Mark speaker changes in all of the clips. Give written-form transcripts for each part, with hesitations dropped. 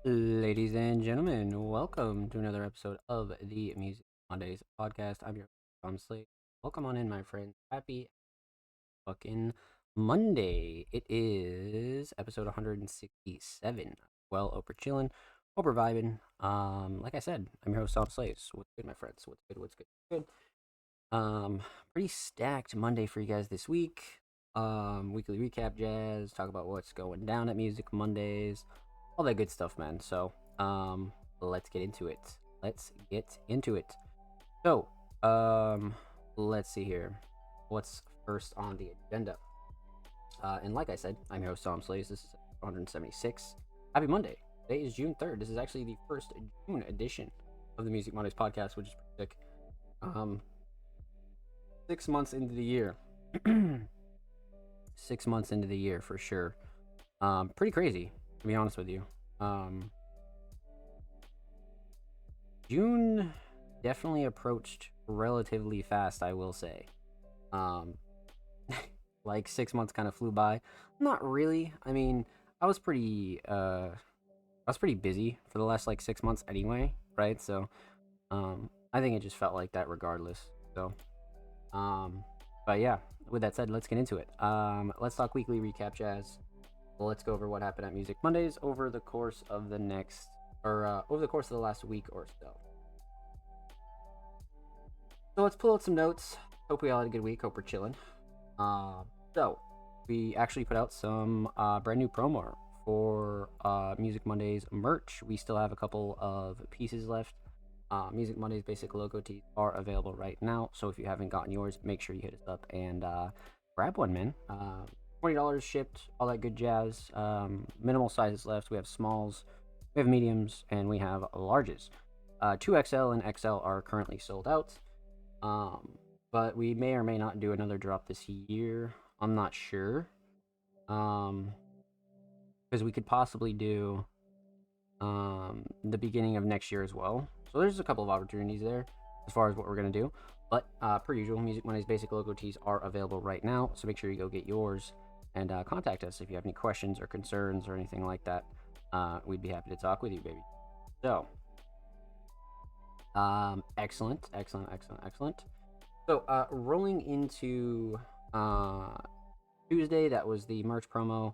Speaker 1: Ladies and gentlemen, welcome to another episode of the Music Mondays podcast. I'm your Tom Slade. Welcome on in, my friends. Happy fucking Monday. It is episode 167. Well, hope we're chilling, hope we're vibing. Like I said, I'm your host Tom Slade. What's good, my friends? What's good? What's good? Good. Pretty stacked Monday for you guys this week. Weekly recap, jazz. Talk about what's going down at Music Mondays, all that good stuff, man. So, let's get into it. Let's get into it. So, let's see here. What's first on the agenda? And like I said, I'm your host Tom Slays. This is 176. Happy Monday. Today is June 3rd. This is actually the first June edition of the Music Mondays podcast, which is pretty sick. 6 months into the year. 6 months into the year for sure. Pretty crazy, to be honest with you. June definitely approached relatively fast, I will say. Um, like 6 months kind of flew by. Not really. I mean, I was pretty busy for the last like 6 months anyway, right? So, I think it just felt like that regardless. So, um, but yeah, with that said, let's get into it. Let's talk weekly recap, jazz. Well, let's go over what happened at Music Mondays over the course of the over the course of the last week or so. So let's pull out some notes. Hope we all had a good week. Hope we're chilling. So we actually put out some brand new promo for Music Mondays merch. We still have a couple of pieces left. Music Mondays basic logo tees are available right now. So if you haven't gotten yours, make sure you hit us up and grab one, man. $20 shipped, all that good jazz. Minimal sizes left. We have smalls, we have mediums, and we have larges. 2XL and XL are currently sold out. But we may or may not do another drop this year. I'm not sure. Because we could possibly do the beginning of next year as well. So there's a couple of opportunities there as far as what we're gonna do. But per usual, Music Mondays basic logo tees are available right now. So make sure you go get yours and contact us if you have any questions or concerns or anything like that. We'd be happy to talk with you, baby. So, excellent. So, rolling into Tuesday, that was the merch promo.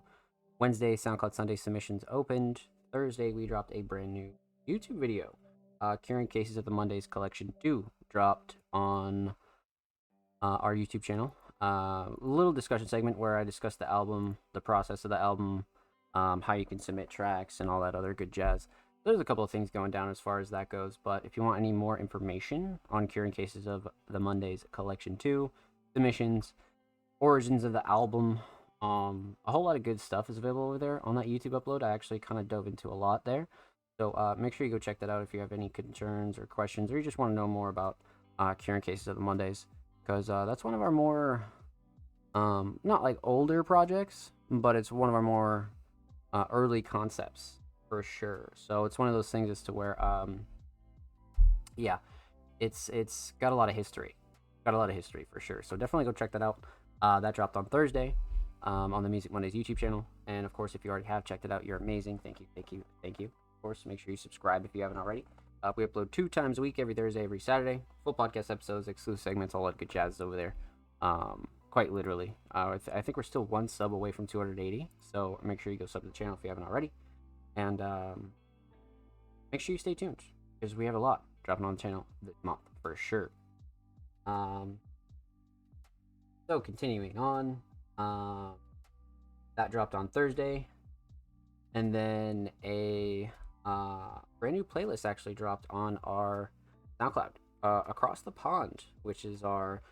Speaker 1: Wednesday, SoundCloud Sunday submissions opened. Thursday, we dropped a brand new YouTube video. Curing Cases of the Mondays Collection 2 dropped on our YouTube channel. Little discussion segment where I discussed the album, the process of the album, how you can submit tracks, and all that other good jazz. There's a couple of things going down as far as that goes, but if you want any more information on Curing Cases of the Mondays Collection 2, submissions, origins of the album, a whole lot of good stuff is available over there on that YouTube upload. I actually kind of dove into a lot there. So make sure you go check that out if you have any concerns or questions, or you just want to know more about Curing Cases of the Mondays, because that's one of our more, not like older projects, but it's one of our more early concepts for sure. So it's one of those things as to where, yeah, it's got a lot of history. Got a lot of history for sure. So definitely go check that out. That dropped on Thursday on the Music Mondays YouTube channel. And of course, if you already have checked it out, you're amazing. Thank you. Of course, make sure you subscribe if you haven't already. We upload 2 times a week, every Thursday, every Saturday. Full podcast episodes, exclusive segments, all that good jazz over there. Quite literally. I think we're still 1 sub away from 280. So make sure you go sub to the channel if you haven't already. And make sure you stay tuned, because we have a lot dropping on the channel this month for sure. So continuing on, that dropped on Thursday, and then a brand new playlist actually dropped on our SoundCloud, Across the Pond, which is our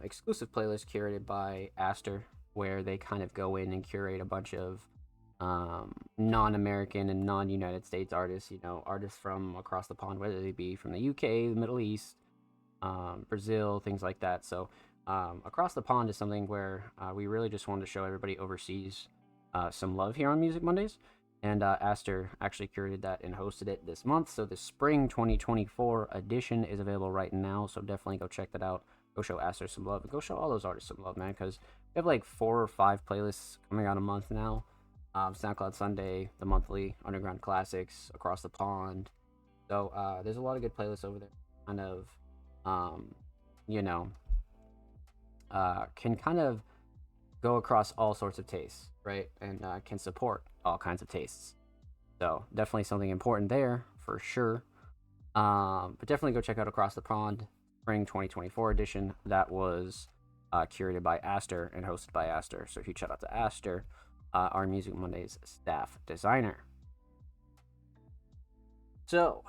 Speaker 1: exclusive playlist curated by Aster, where they kind of go in and curate a bunch of non-American and non-United States artists, artists from across the pond, whether they be from the UK, the Middle East, Brazil, things like that. So Across the Pond is something where we really just wanted to show everybody overseas some love here on Music Mondays. And Aster actually curated that and hosted it this month. So the spring 2024 edition is available right now. So definitely go check that out. Go show Aster some love. And go show all those artists some love, man. Because we have like 4 or 5 playlists coming out a month now. SoundCloud Sunday, the monthly Underground Classics, Across the Pond. So there's a lot of good playlists over there. Kind of, you know, can kind of go across all sorts of tastes, right? And can support all kinds of tastes. So definitely something important there for sure. But definitely go check out Across the Pond Spring 2024 edition. That was curated by Aster and hosted by Aster. So huge shout out to Aster, our Music Mondays staff designer. So,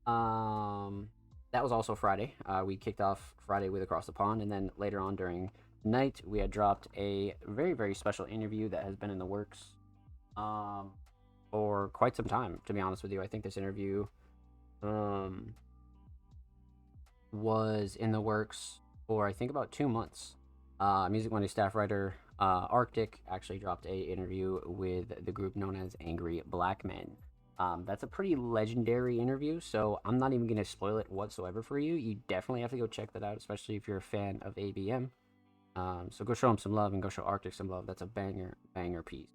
Speaker 1: that was also Friday. We kicked off Friday with Across the Pond, and then later on during night, we had dropped a very, very special interview that has been in the works for quite some time, to be honest with you. I think this interview was in the works for, I think, about 2 months. Music Monday staff writer Arctic actually dropped a interview with the group known as Angry Black Men. That's a pretty legendary interview, so I'm not even going to spoil it whatsoever for you. You definitely have to go check that out, especially if you're a fan of ABM. So go show him some love and go show Arctic some love. That's a banger piece.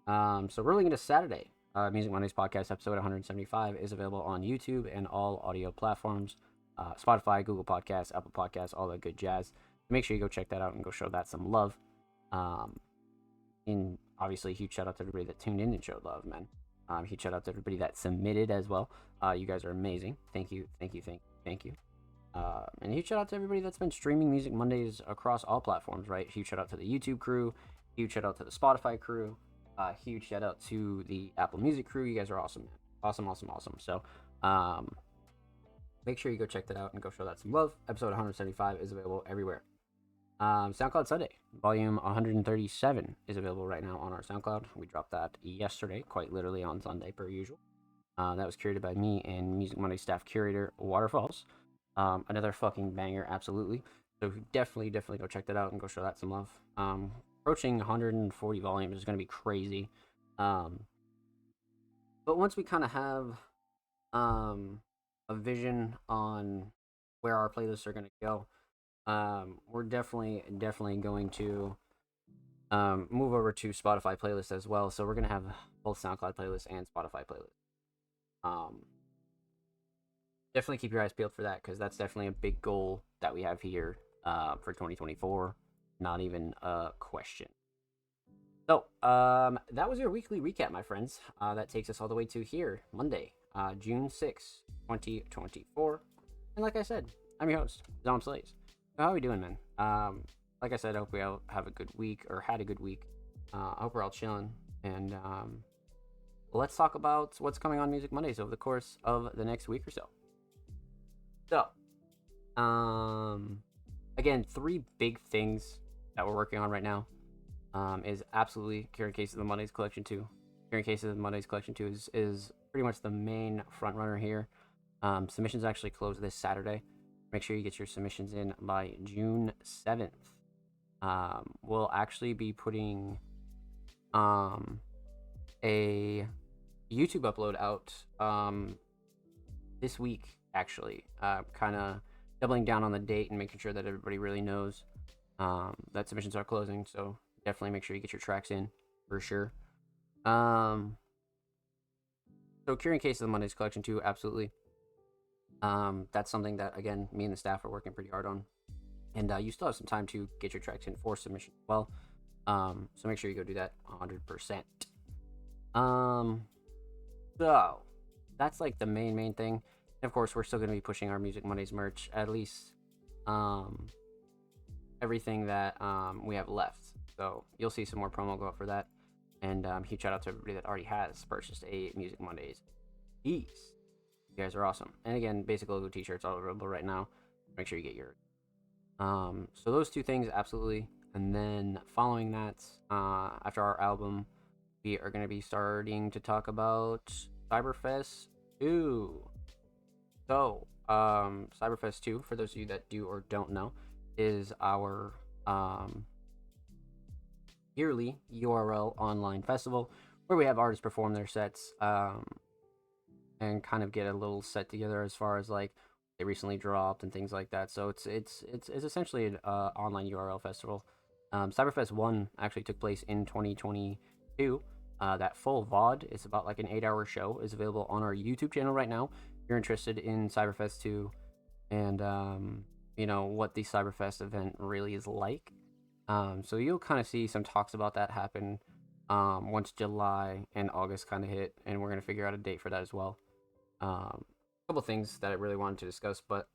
Speaker 1: So rolling into Saturday, Music Mondays podcast episode 175 is available on YouTube and all audio platforms, Spotify, Google Podcasts, Apple Podcasts, all that good jazz. Make sure you go check that out and go show that some love. And obviously, huge shout out to everybody that tuned in and showed love, man. Huge shout out to everybody that submitted as well. You guys are amazing. Thank you. And huge shout out to everybody that's been streaming Music Mondays across all platforms, right? Huge shout out to the YouTube crew. Huge shout out to the Spotify crew. Huge shout out to the Apple Music crew. You guys are awesome, man. Awesome. So, make sure you go check that out and go show that some love. Episode 175 is available everywhere. SoundCloud Sunday, volume 137 is available right now on our SoundCloud. We dropped that yesterday, quite literally on Sunday, per usual. That was curated by me and Music Monday staff curator Waterfalls. Another fucking banger, absolutely. So definitely go check that out and go show that some love. Approaching 140 volumes is going to be crazy. But once we kind of have a vision on where our playlists are going to go, we're definitely going to move over to Spotify playlists as well. So we're going to have both SoundCloud playlists and Spotify playlists. Definitely keep your eyes peeled for that, because that's definitely a big goal that we have here for 2024. Not even a question. So, that was your weekly recap, my friends. That takes us all the way to here, Monday, June 6th, 2024. And like I said, I'm your host, Dom Slays. So how are we doing, man? Like I said, I hope we all have a good week, or had a good week. I hope we're all chilling. And let's talk about what's coming on Music Mondays over the course of the next week or so. So, again, 3 big things that we're working on right now is absolutely Kieran Case of the Mondays Collection 2. Kieran Case of the Mondays Collection 2 is pretty much the main front runner here. Submissions actually close this Saturday. Make sure you get your submissions in by June 7th. We'll actually be putting a YouTube upload out this week, actually. Kind of doubling down on the date and making sure that everybody really knows that submissions are closing. So definitely make sure you get your tracks in for sure. So Curing Case of the Mondays Collection 2, absolutely. That's something that, again, me and the staff are working pretty hard on. And you still have some time to get your tracks in for submission as well. So make sure you go do that 100%. So that's like the main thing. And of course, we're still going to be pushing our Music Mondays merch, at least everything that we have left. So you'll see some more promo go up for that. And huge shout out to everybody that already has purchased a Music Mondays piece. You guys are awesome. And again, basic logo t-shirts all available right now. Make sure you get yours. So those 2 things, absolutely. And then following that, after our album, we are going to be starting to talk about Cyberfest 2. So, Cyberfest 2, for those of you that do or don't know, is our yearly URL online festival where we have artists perform their sets and kind of get a little set together as far as like they recently dropped and things like that. So it's essentially an online URL festival. Cyberfest 1 actually took place in 2022, That full VOD is about like an 8-hour show, is available on our YouTube channel right now. If you're interested in Cyberfest 2 and what the Cyberfest event really is like. So you'll kind of see some talks about that happen once July and August kind of hit, and we're gonna figure out a date for that as well. A couple things that I really wanted to discuss, but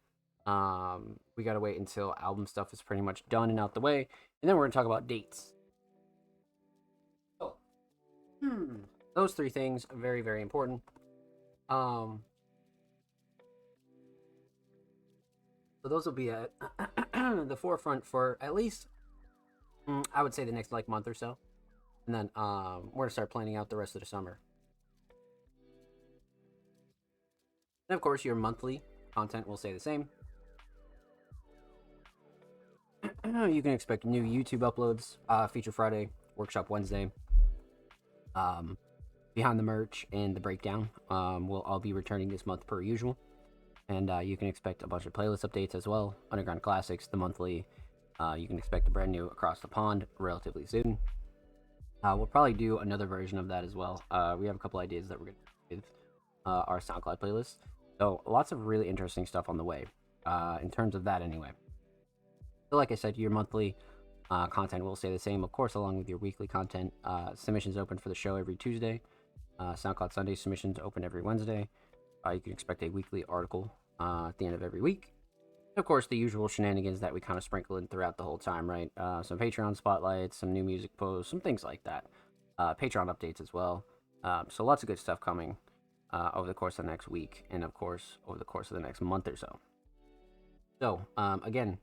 Speaker 1: we gotta wait until album stuff is pretty much done and out the way, and then we're gonna talk about dates. So, those three things are very, very important. So those will be at the forefront for at least, I would say, the next like month or so, and then we're gonna start planning out the rest of the summer. And of course, your monthly content will stay the same. You can expect new YouTube uploads, Feature Friday, Workshop Wednesday, Behind the Merch, and the Breakdown will all be returning this month per usual. And you can expect a bunch of playlist updates as well. Underground Classics, the monthly. You can expect a brand new Across the Pond relatively soon. We'll probably do another version of that as well. We have a couple ideas that we're going to do with our SoundCloud playlist. So lots of really interesting stuff on the way in terms of that anyway. So like I said, your monthly content will stay the same, of course, along with your weekly content. Submissions open for the show every Tuesday. SoundCloud Sunday submissions open every Wednesday. You can expect a weekly article at the end of every week. And of course, the usual shenanigans that we kind of sprinkle in throughout the whole time, right? Some Patreon spotlights, some new music posts, some things like that. Patreon updates as well. So lots of good stuff coming over the course of the next week, and of course, over the course of the next month or so. So, again,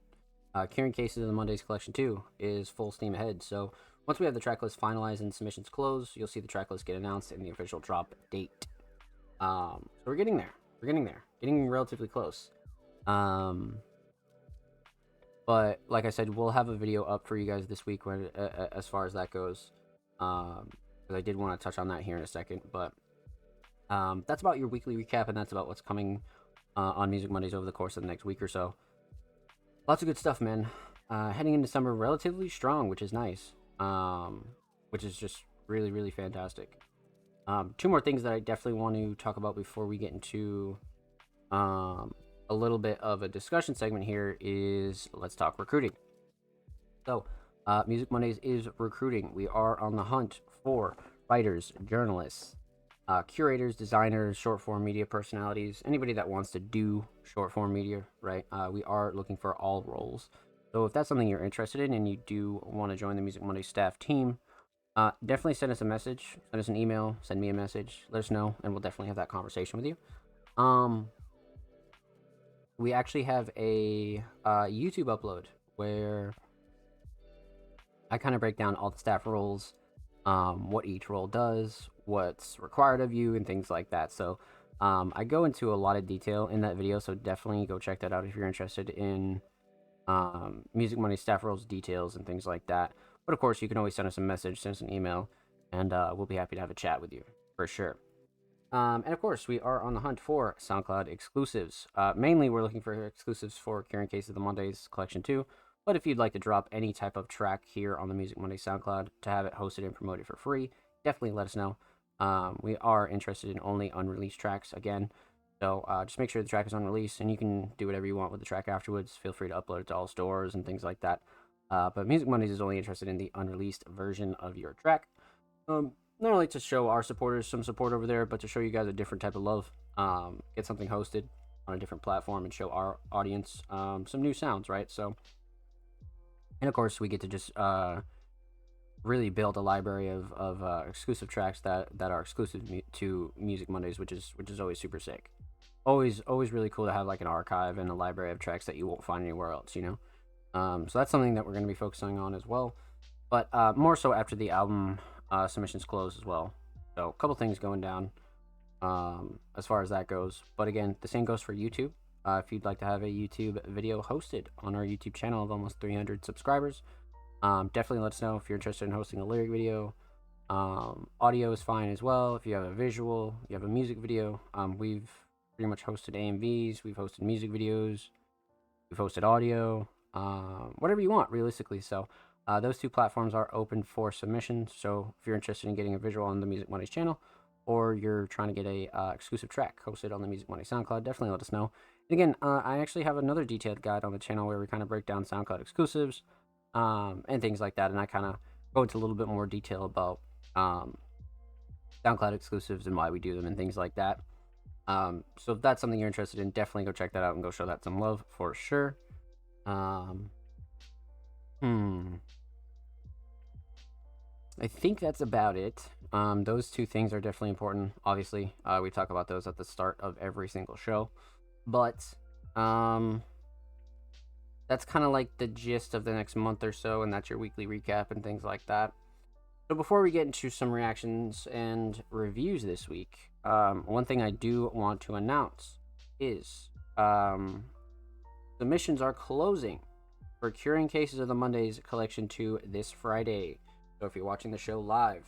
Speaker 1: Curing Cases of the Mondays Collection 2 is full steam ahead. So once we have the track list finalized and submissions closed, you'll see the track list get announced and the official drop date. So we're getting there. Getting relatively close. But like I said, we'll have a video up for you guys this week when, as far as that goes. Because I did want to touch on that here in a second. But that's about your weekly recap, and that's about what's coming on Music Mondays over the course of the next week or so. Lots of good stuff, man. Heading into summer relatively strong, which is nice. Which is just really, really fantastic. Two more things that I definitely want to talk about before we get into a little bit of a discussion segment here is let's talk recruiting. So, Music Mondays is recruiting. We are on the hunt for writers, journalists, curators, designers, short form media personalities, anybody that wants to do short form media, right? We are looking for all roles. So if that's something you're interested in and you do want to join the Music Monday staff team, definitely send us a message, send us an email, send me a message, let us know, and we'll definitely have that conversation with you. We actually have a YouTube upload where I kind of break down all the staff roles, what each role does, what's required of you, and things like that. So I go into a lot of detail in that video, so definitely go check that out if you're interested in Music Monday staff roles details and things like that. But of course, you can always send us a message, send us an email, and we'll be happy to have a chat with you for sure. And of course, we are on the hunt for SoundCloud exclusives. Mainly, we're looking for exclusives for Curing Cases of the Mondays Collection 2. But if you'd like to drop any type of track here on the Music Monday SoundCloud to have it hosted and promoted for free, definitely let us know. We are interested in only unreleased tracks again. So just make sure the track is unreleased, and you can do whatever you want with the track afterwards. Feel free to upload it to all stores and things like that. But Music Mondays is only interested in the unreleased version of your track. Not only to show our supporters some support over there, but to show you guys a different type of love. Get something hosted on a different platform and show our audience some new sounds, right? So, and of course, we get to just really build a library of exclusive tracks that are exclusive to Music Mondays, which is always super sick. Always really cool to have like an archive and a library of tracks that you won't find anywhere else, you know. So that's something that we're going to be focusing on as well, but more so after the album submissions close as well. So a couple things going down as far as that goes. But again, the same goes for YouTube. If you'd like to have a YouTube video hosted on our YouTube channel of almost 300 subscribers, definitely let us know if you're interested in hosting a lyric video. Audio is fine as well. If you have a visual, you have a music video. We've pretty much hosted AMVs, we've hosted music videos, we've hosted audio, whatever you want realistically. So Those two platforms are open for submissions. So if you're interested in getting a visual on the Music Mondays channel, or you're trying to get a exclusive track hosted on the Music Monday SoundCloud, definitely let us know. And again, I actually have another detailed guide on the channel where we kind of break down SoundCloud exclusives and things like that. And I kind of go into a little bit more detail about SoundCloud exclusives and why we do them and things like that. So if that's something you're interested in, definitely go check that out and go show that some love for sure. I think that's about it. Those two things are definitely important. Obviously, we talk about those at the start of every single show, but that's kind of like the gist of the next month or so, and that's your weekly recap and things like that. So before we get into some reactions and reviews this week, one thing I do want to announce is submissions are closing for Curing Cases of the Mondays Collection 2 this Friday. So if you're watching the show live,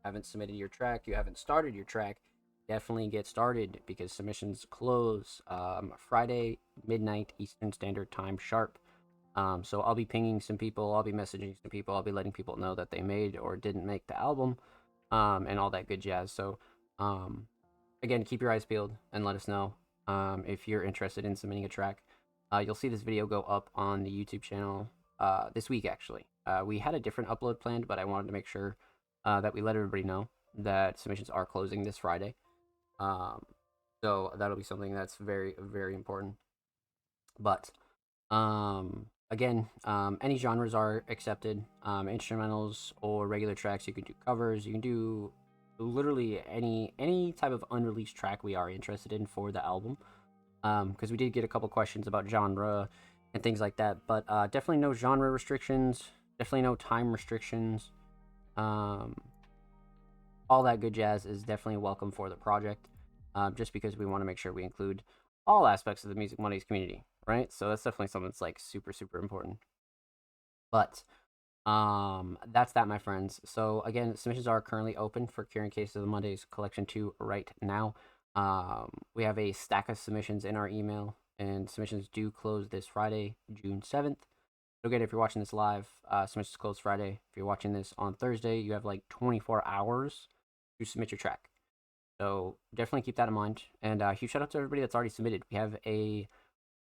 Speaker 1: haven't submitted your track, you haven't started your track, definitely get started because submissions close Friday midnight Eastern Standard Time sharp. So I'll be pinging some people, I'll be messaging some people, I'll be letting people know that they made or didn't make the album, and all that good jazz. So again, keep your eyes peeled and let us know if you're interested in submitting a track. You'll see this video go up on the YouTube channel this week, actually. We had a different upload planned, but I wanted to make sure that we let everybody know that submissions are closing this Friday. So that'll be something that's very, very important. But again, any genres are accepted. Instrumentals or regular tracks, you can do covers, you can do literally any type of unreleased track we are interested in for the album. Because we did get a couple questions about genre and things like that, but definitely no genre restrictions, definitely no time restrictions. All that good jazz is definitely welcome for the project, just because we want to make sure we include all aspects of the Music Mondays community, right? So that's definitely something that's like super, super important. But that's that, my friends. So again, submissions are currently open for Curing Cases of the Mondays Collection 2 right now. We have a stack of submissions in our email, and submissions do close this Friday, June 7th. So again, if you're watching this live, submissions close Friday. If you're watching this on Thursday, you have like 24 hours to submit your track. So definitely keep that in mind. And huge shout out to everybody that's already submitted. We have a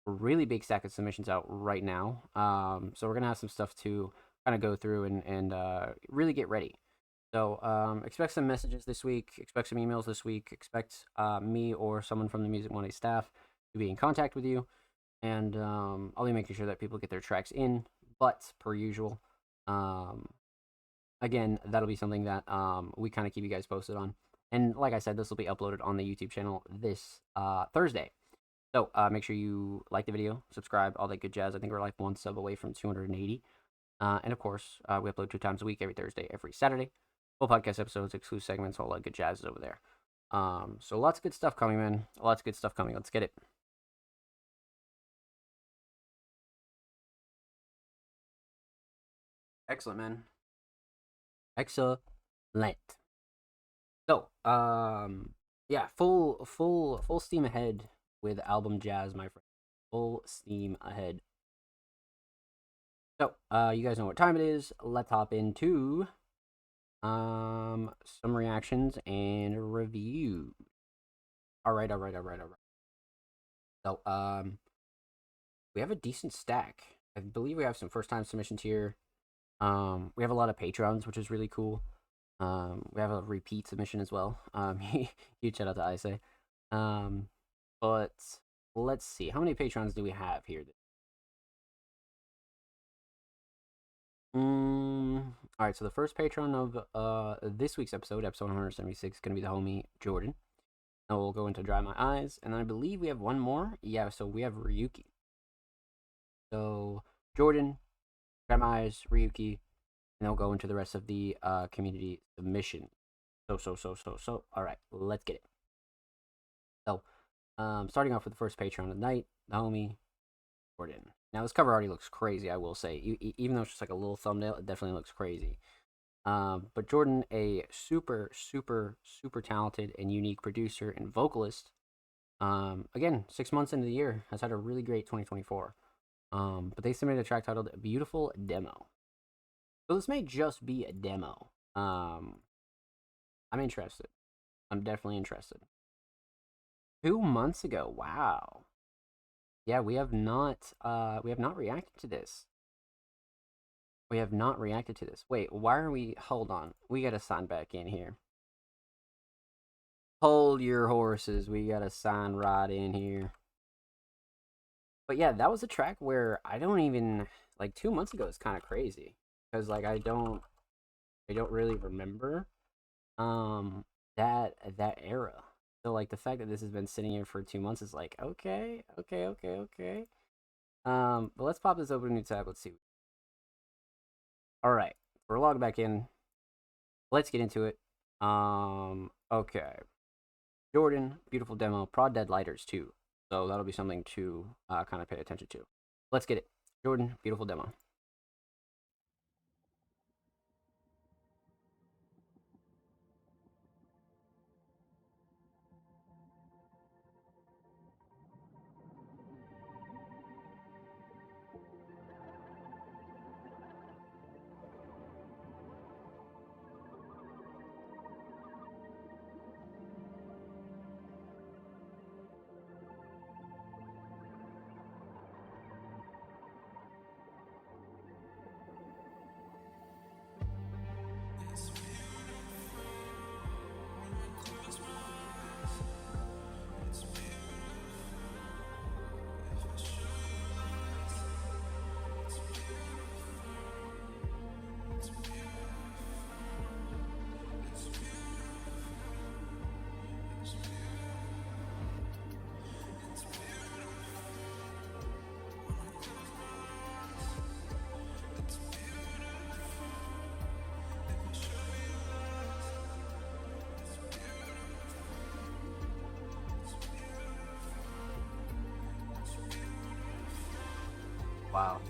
Speaker 1: really big stack of submissions out right now. So we're gonna have some stuff to kind of go through and really get ready. So expect some messages this week, expect some emails this week, expect me or someone from the Music Monday staff to be in contact with you, and I'll be making sure that people get their tracks in. But per usual, again, that'll be something that we kind of keep you guys posted on. And like I said, this will be uploaded on the YouTube channel this Thursday. So make sure you like the video, subscribe, all that good jazz. I think we're like one sub away from 280. And of course, we upload 2 times a week, every Thursday, every Saturday. Full podcast episodes, exclusive segments, all that good jazz is over there. So lots of good stuff coming, man. Lots of good stuff coming. Let's get it. Excellent, man. Excellent. So, yeah, full steam ahead with album jazz, my friend. Full steam ahead. So, you guys know what time it is. Let's hop into some reactions and review. All right. So, we have a decent stack. I believe we have some first time submissions here. We have a lot of patrons, which is really cool. We have a repeat submission as well. Huge shout out to Isa. But let's see, how many patrons do we have here? All right, so the first patron of this week's episode 176, is gonna be the homie Jordan. Now we'll go into Dry My Eyes, and I believe we have one more. Yeah, so we have Ryuki. So Jordan, Dry My Eyes, Ryuki, and I'll go into the rest of the community submission. So. All right, let's get it. So, starting off with the first Patreon of the night, the homie Jordan. Now this cover already looks crazy, I will say. Even though it's just like a little thumbnail, it definitely looks crazy. But Jordan, a super talented and unique producer and vocalist. Again, 6 months into the year, has had a really great 2024. But they submitted a track titled "Beautiful Demo." So this may just be a demo. I'm interested. I'm definitely interested. 2 months ago. Wow. Yeah, we have not reacted to this. We have not reacted to this. Wait, why are we? Hold on. We gotta sign back in here. Hold your horses. We gotta sign right in here. But yeah, that was a track where I don't even like 2 months ago is kind of crazy because like I don't really remember that era. So like the fact that this has been sitting here for 2 months is like okay. But let's pop this open a new tab. Let's see. All right, we're logged back in. Let's get into it. Okay. Jordan, beautiful demo. Prod Dead Lighters too. So that'll be something to kind of pay attention to. Let's get it. Jordan, beautiful demo. Wow.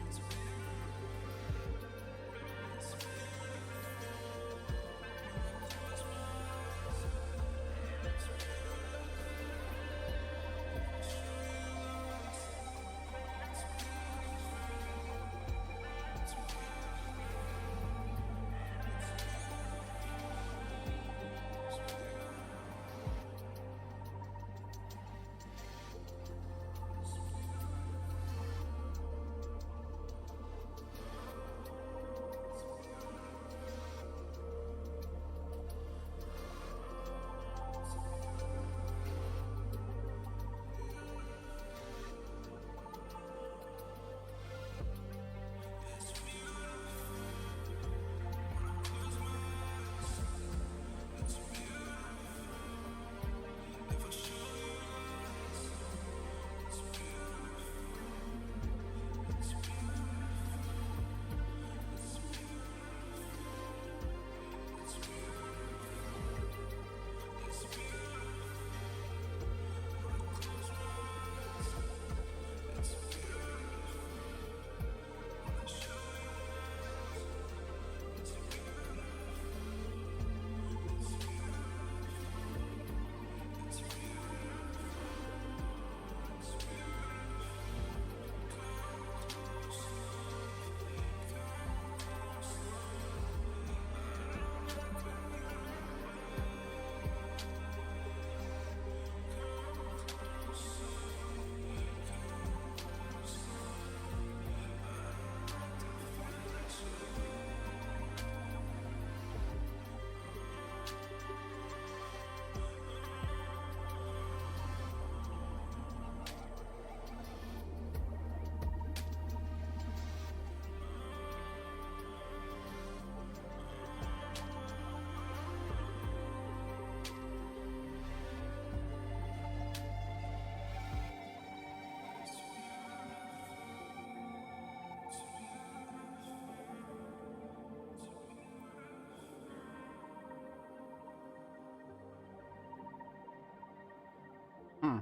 Speaker 1: Hmm.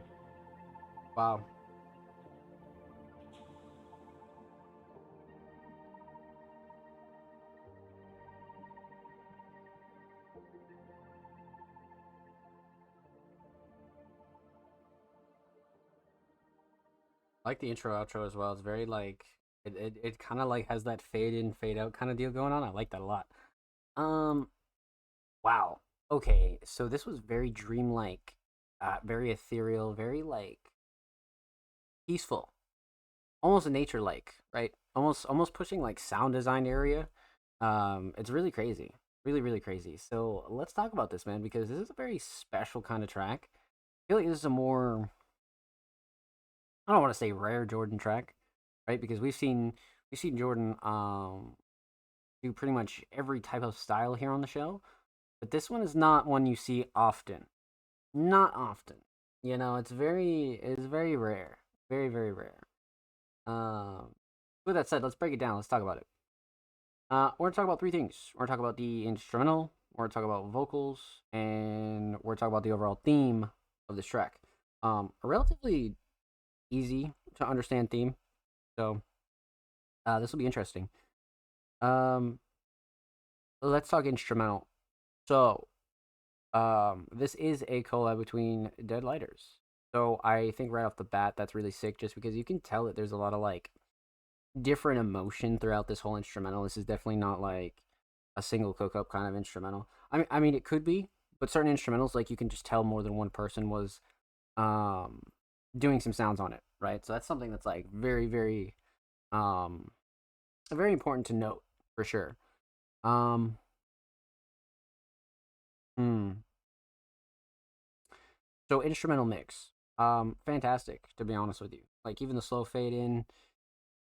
Speaker 1: Wow. I like the intro outro as well. It's very like It kind of like has that fade in, fade out kind of deal going on. I like that a lot. Um, wow. Okay, so this was very dreamlike, very ethereal, very like peaceful, almost nature like, right? Almost pushing like sound design area. It's really crazy. Really, really crazy. So let's talk about this, man, because this is a very special kind of track. I feel like this is a more, I don't want to say rare Jordan track, right? Because we've seen Jordan do pretty much every type of style here on the show. But this one is not one you see often. Not often. You know, it's very rare. Very, very rare. Um with that said, let's break it down. Let's talk about it. We're gonna talk about three things. We're gonna talk about the instrumental, we're gonna talk about vocals, and we're gonna talk about the overall theme of this track. A relatively easy to understand theme. So this will be interesting. Um let's talk instrumental. So this is a collab between Dead Lighters. So I think right off the bat that's really sick just because you can tell that there's a lot of like different emotion throughout this whole instrumental. This is definitely not like a single cook up kind of instrumental. I mean it could be, but certain instrumentals like you can just tell more than one person was um doing some sounds on it, right? So that's something that's like very um very important to note for sure. Um hmm. So instrumental mix. Fantastic to be honest with you. Like even the slow fade in,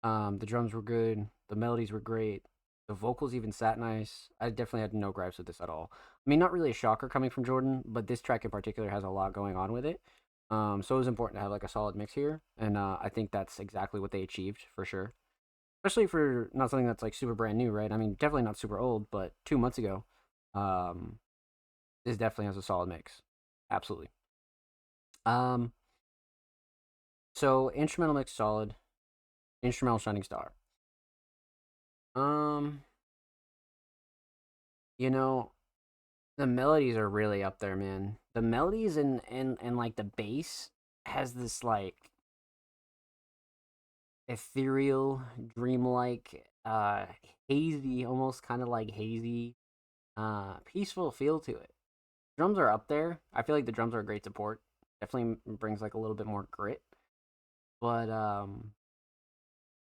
Speaker 1: the drums were good, the melodies were great, the vocals even sat nice. I definitely had no gripes with this at all. I mean, not really a shocker coming from Jordan, but this track in particular has a lot going on with it. So it was important to have like a solid mix here, and I think that's exactly what they achieved for sure. Especially for not something that's like super brand new, right? I mean, definitely not super old, but 2 months ago, um, this definitely has a solid mix. Absolutely. Um, so instrumental mix solid, instrumental shining star. Um, you know, the melodies are really up there, man. The melodies and like the bass has this like ethereal, dreamlike, hazy, almost kind of like hazy, peaceful feel to it. Drums are up there. I feel like the drums are a great support. Definitely brings like a little bit more grit. But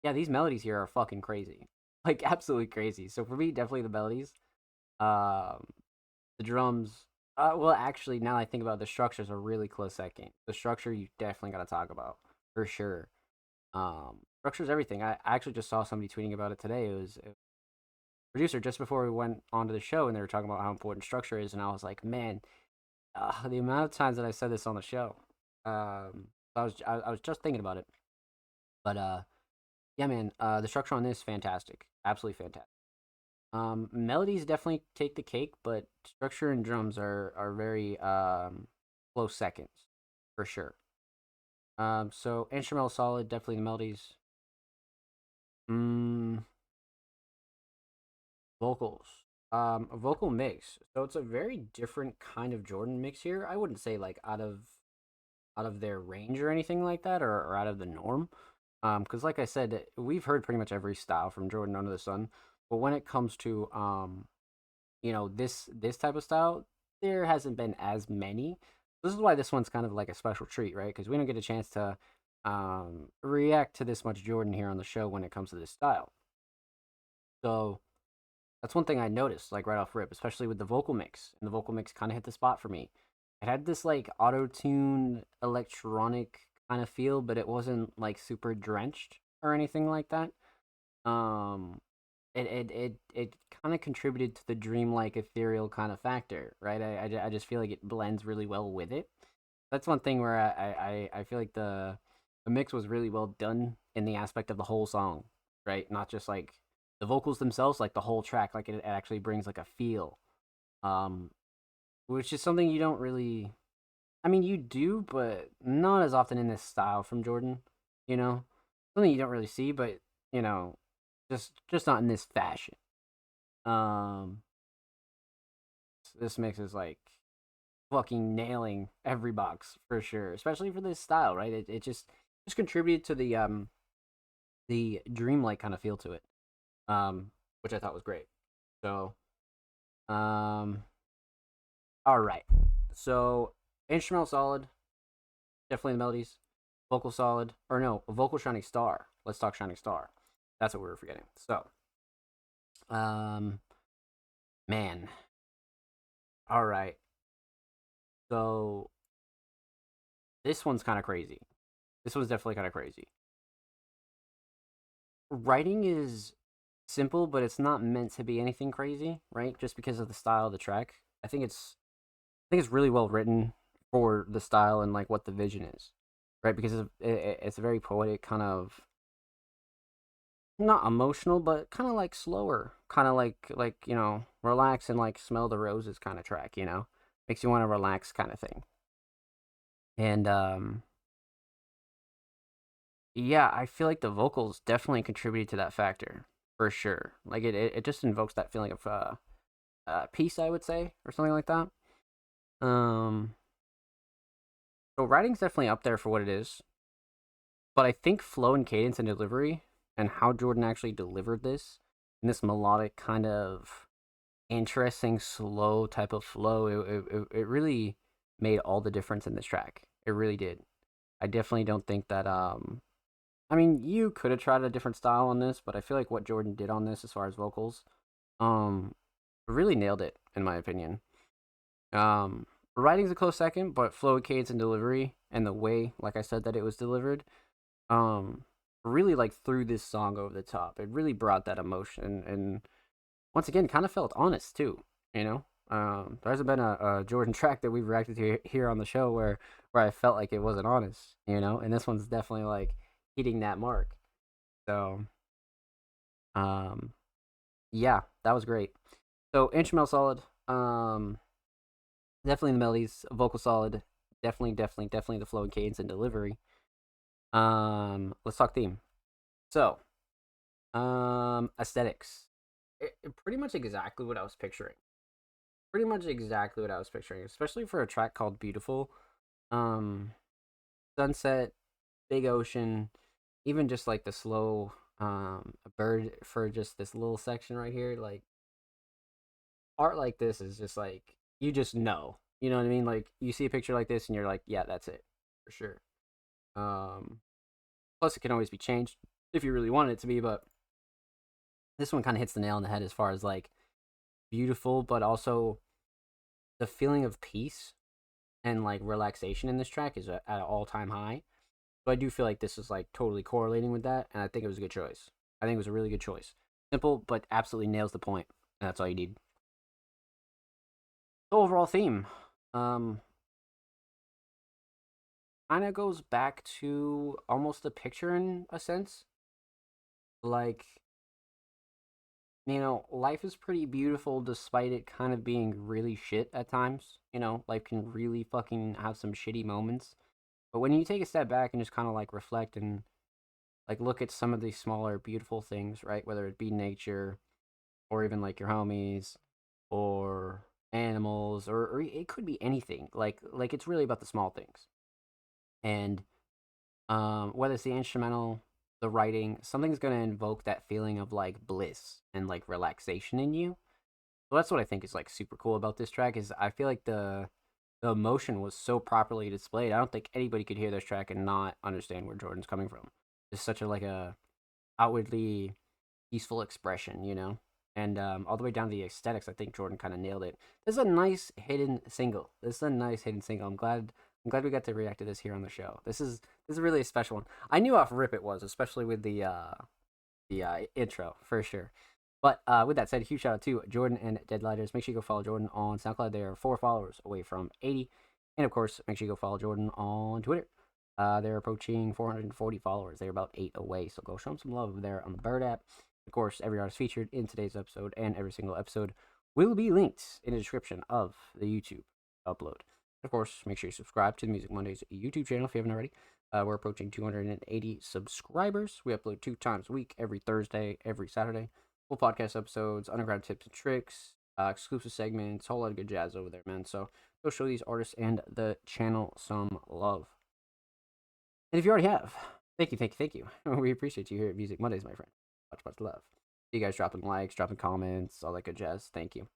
Speaker 1: yeah, these melodies here are fucking crazy. Like absolutely crazy. So for me, definitely the melodies. Um the drums. Well, actually, now that I think about it, the structure's a really close second. The structure you definitely got to talk about for sure. Structure's everything. I actually just saw somebody tweeting about it today. It was a producer just before we went onto the show, and they were talking about how important structure is, and I was like, man, the amount of times that I said this on the show. I was just thinking about it, but yeah, man, the structure on this is fantastic, absolutely fantastic. Melodies definitely take the cake, but structure and drums are very close seconds for sure. So instrumental solid, definitely the melodies. Mm, vocals. A vocal mix. So it's a very different kind of Jordan mix here. I wouldn't say like out of their range or anything like that, or out of the norm. Because like I said, we've heard pretty much every style from Jordan under the sun. But when it comes to this type of style, there hasn't been as many. This is why this one's kind of like a special treat, right? Because we don't get a chance to react to this much Jordan here on the show when it comes to this style. So that's one thing I noticed, like right off rip, especially with the vocal mix. And the vocal mix kind of hit the spot for me. It had this like auto tune electronic kind of feel, but it wasn't like super drenched or anything like that. Um, it kind of contributed to the dreamlike ethereal kind of factor, right? I just feel like it blends really well with it. That's one thing where I feel like the mix was really well done in the aspect of the whole song, right? Not just like the vocals themselves, like the whole track, like it actually brings like a feel, um, which is something you don't really. I mean, you do, but not as often in this style from Jordan. You know, something you don't really see, but you know, just not in this fashion. Um, this mix is like fucking nailing every box for sure, especially for this style, right? It just contributed to the dreamlike kind of feel to it, which I thought was great. So, um, all right. So instrumental solid, definitely the melodies. Vocal solid, or no, vocal shining star. Let's talk shining star. That's what we were forgetting. So, um, man, all right. So this one's kind of crazy. This one's definitely kind of crazy. Writing is simple, but it's not meant to be anything crazy, right? Just because of the style of the track. I think it's really well written for the style and like what the vision is, right? Because it's a very poetic kind of, not emotional, but kind of like slower, kind of like relax and like smell the roses kind of track. Makes you want to relax kind of thing. And yeah, I feel like the vocals definitely contributed to that factor for sure. Like it just invokes that feeling of peace, I would say, or something like that. Um, so writing's definitely up there for what it is, but I think flow and cadence and delivery and how Jordan actually delivered this in this melodic kind of interesting slow type of flow, it really made all the difference in this track. It really did. I definitely don't think that I mean, you could have tried a different style on this, but I feel like what Jordan did on this as far as vocals um really nailed it in my opinion. um Writing's a close second, but flow, cadence, and delivery, and the way, like I said, that it was delivered, um really like threw this song over the top. It really brought that emotion, and once again kind of felt honest too. There hasn't been a Jordan track that we've reacted to here on the show where I felt like it wasn't honest. And this one's definitely like hitting that mark. So um yeah, that was great. So instrumental solid, definitely the melodies, vocal solid, definitely the flow and cadence and delivery. Let's talk theme. So aesthetics, pretty much exactly what I was picturing. Pretty much exactly what I was picturing, especially for a track called Beautiful. Um, Sunset, big ocean, even just like the slow a bird for just this little section right here. Like art like this is just like you just know. You know what I mean? Like you see a picture like this and you're like, yeah, that's it for sure. Um, Plus it can always be changed if you really want it to be, but this one kind of hits the nail on the head as far as like beautiful, but also the feeling of peace and like relaxation in this track is at an all-time high. So I do feel like this is like totally correlating with that, and I think it was a good choice. I think it was a really good choice. Simple, but absolutely nails the point. And that's all you need. The overall theme, um, kind of goes back to almost a picture in a sense. Like, life is pretty beautiful despite it kind of being really shit at times. Life can really fucking have some shitty moments. But when you take a step back and just kind of like reflect and like look at some of these smaller beautiful things, right? Whether it be nature or even like your homies or animals, or it could be anything. Like it's really about the small things. And whether it's the instrumental, the writing, something's going to invoke that feeling of like bliss and like relaxation in you. So that's what I think is like super cool about this track, is I feel like the emotion was so properly displayed. I don't think anybody could hear this track and not understand where Jordan's coming from. It's such a like a outwardly peaceful expression. And all the way down to the aesthetics, I think Jordan kind of nailed it. This is a nice hidden single. I'm glad we got to react to this here on the show. This is really a special one. I knew off rip it was, especially with the intro for sure. But with that said, huge shout out to Jordan and Deadlighters. Make sure you go follow Jordan on SoundCloud. They are 4 followers away from 80. And of course, make sure you go follow Jordan on Twitter. They're approaching 440 followers. They're about 8 away. So go show them some love over there on the Bird app. Of course, every artist featured in today's episode and every single episode will be linked in the description of the YouTube upload. Of course, make sure you subscribe to the Music Mondays YouTube channel if you haven't already. We're approaching 280 subscribers. We upload 2 times a week, every Thursday, every Saturday. Full podcast episodes, underground tips and tricks, exclusive segments, whole lot of good jazz over there, man. So go show these artists and the channel some love. And if you already have, Thank you, thank you, thank you. We appreciate you here at Music Mondays, my friend. Much, much love. You guys dropping likes, dropping comments, all that good jazz. Thank you.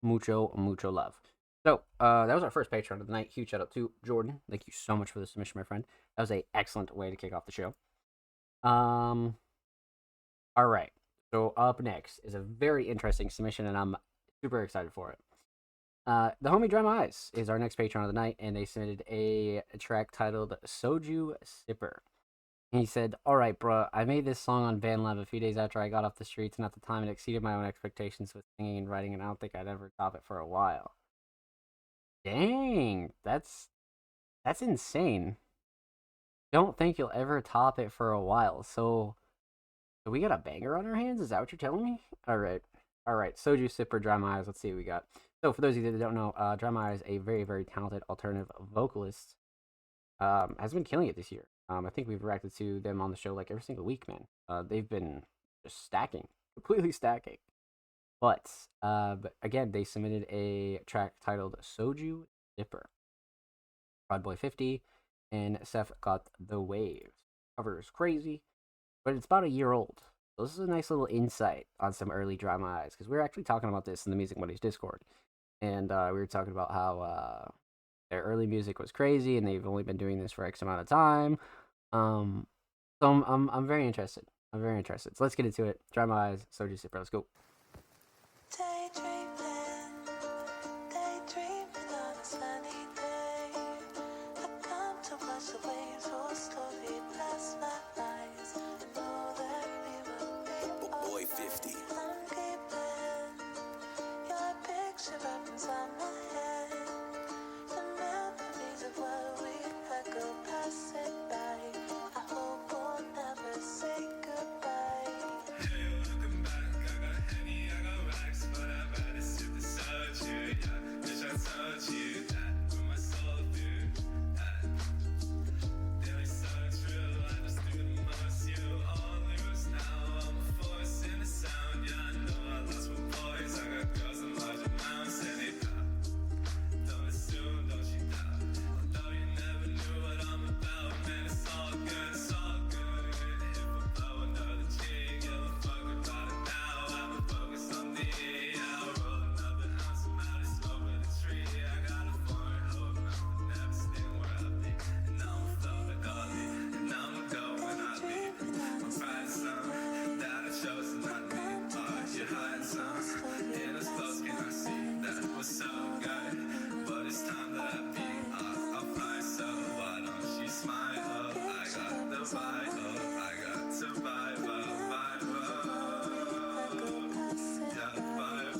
Speaker 1: Mucho, mucho love. So, that was our first Patreon of the night. Huge shout out to Jordan. Thank you so much for the submission, my friend. That was a excellent way to kick off the show. All right. So up next is a very interesting submission, and I'm super excited for it. The homie Dry My Eyes is our next Patreon of the night, and they submitted a track titled Soju Sipper. He said, "Alright, bruh, I made this song on BandLab a few days after I got off the streets, and at the time it exceeded my own expectations with singing and writing, and I don't think I'd ever top it for a while." Dang, that's insane. Don't think you'll ever top it for a while. So we got a banger on our hands? Is that what you're telling me? Alright. Soju Sipper, Dry My Eyes. Let's see what we got. So for those of you that don't know, Dry My Eyes, a very, very talented alternative vocalist, has been killing it this year. I think we've reacted to them on the show like every single week, man. They've been just stacking, completely stacking. But again, they submitted a track titled Soju Sipper. Broad Boy 50 and Seth Got the Waves. Cover is crazy, but it's about a year old. So this is a nice little insight on some early Dry My Eyes, because we were actually talking about this in the Music Mondays Discord. And we were talking about how their early music was crazy, and they've only been doing this for X amount of time. So I'm very interested. I'm very interested. So let's get into it. Dry My Eyes, Soju Sipper. Let's go.
Speaker 2: Daydreaming on a sunny day. I come to wash away your story past my eyes. I know that we will be
Speaker 3: Boy 50.
Speaker 2: I'm keeping your picture up inside my head. The memories of what we had go passing by. I hope we'll never say goodbye.
Speaker 4: Hey, looking back, I got Henny, I got racks, but I'd rather sip the soju, yeah. Bitch, I told you that, put my soul through that. They like so true, I just do the most, you all lose now. I'm a force in the sound, yeah, I know I lost my boys. I got girls in large amounts, and they pop. Don't assume, don't you doubt. Although you never knew what I'm about, man, it's all good, it's all good. If I blow another jig, give a fuck about it now. I've been focused on me, I'll roll another ounce, I'm out of smoke with a tree. I got a foreign hope, I'll never stay where I be. And I'ma flow like Ollie, and I'ma go when I leave. I'm trying something that I chose to not need. You're hiding something in those clothes, can I see that was so good? But it's time that I be I'll fly, so why don't you smile? I got the vibe, I got to vibe, vibe, yeah, vibe,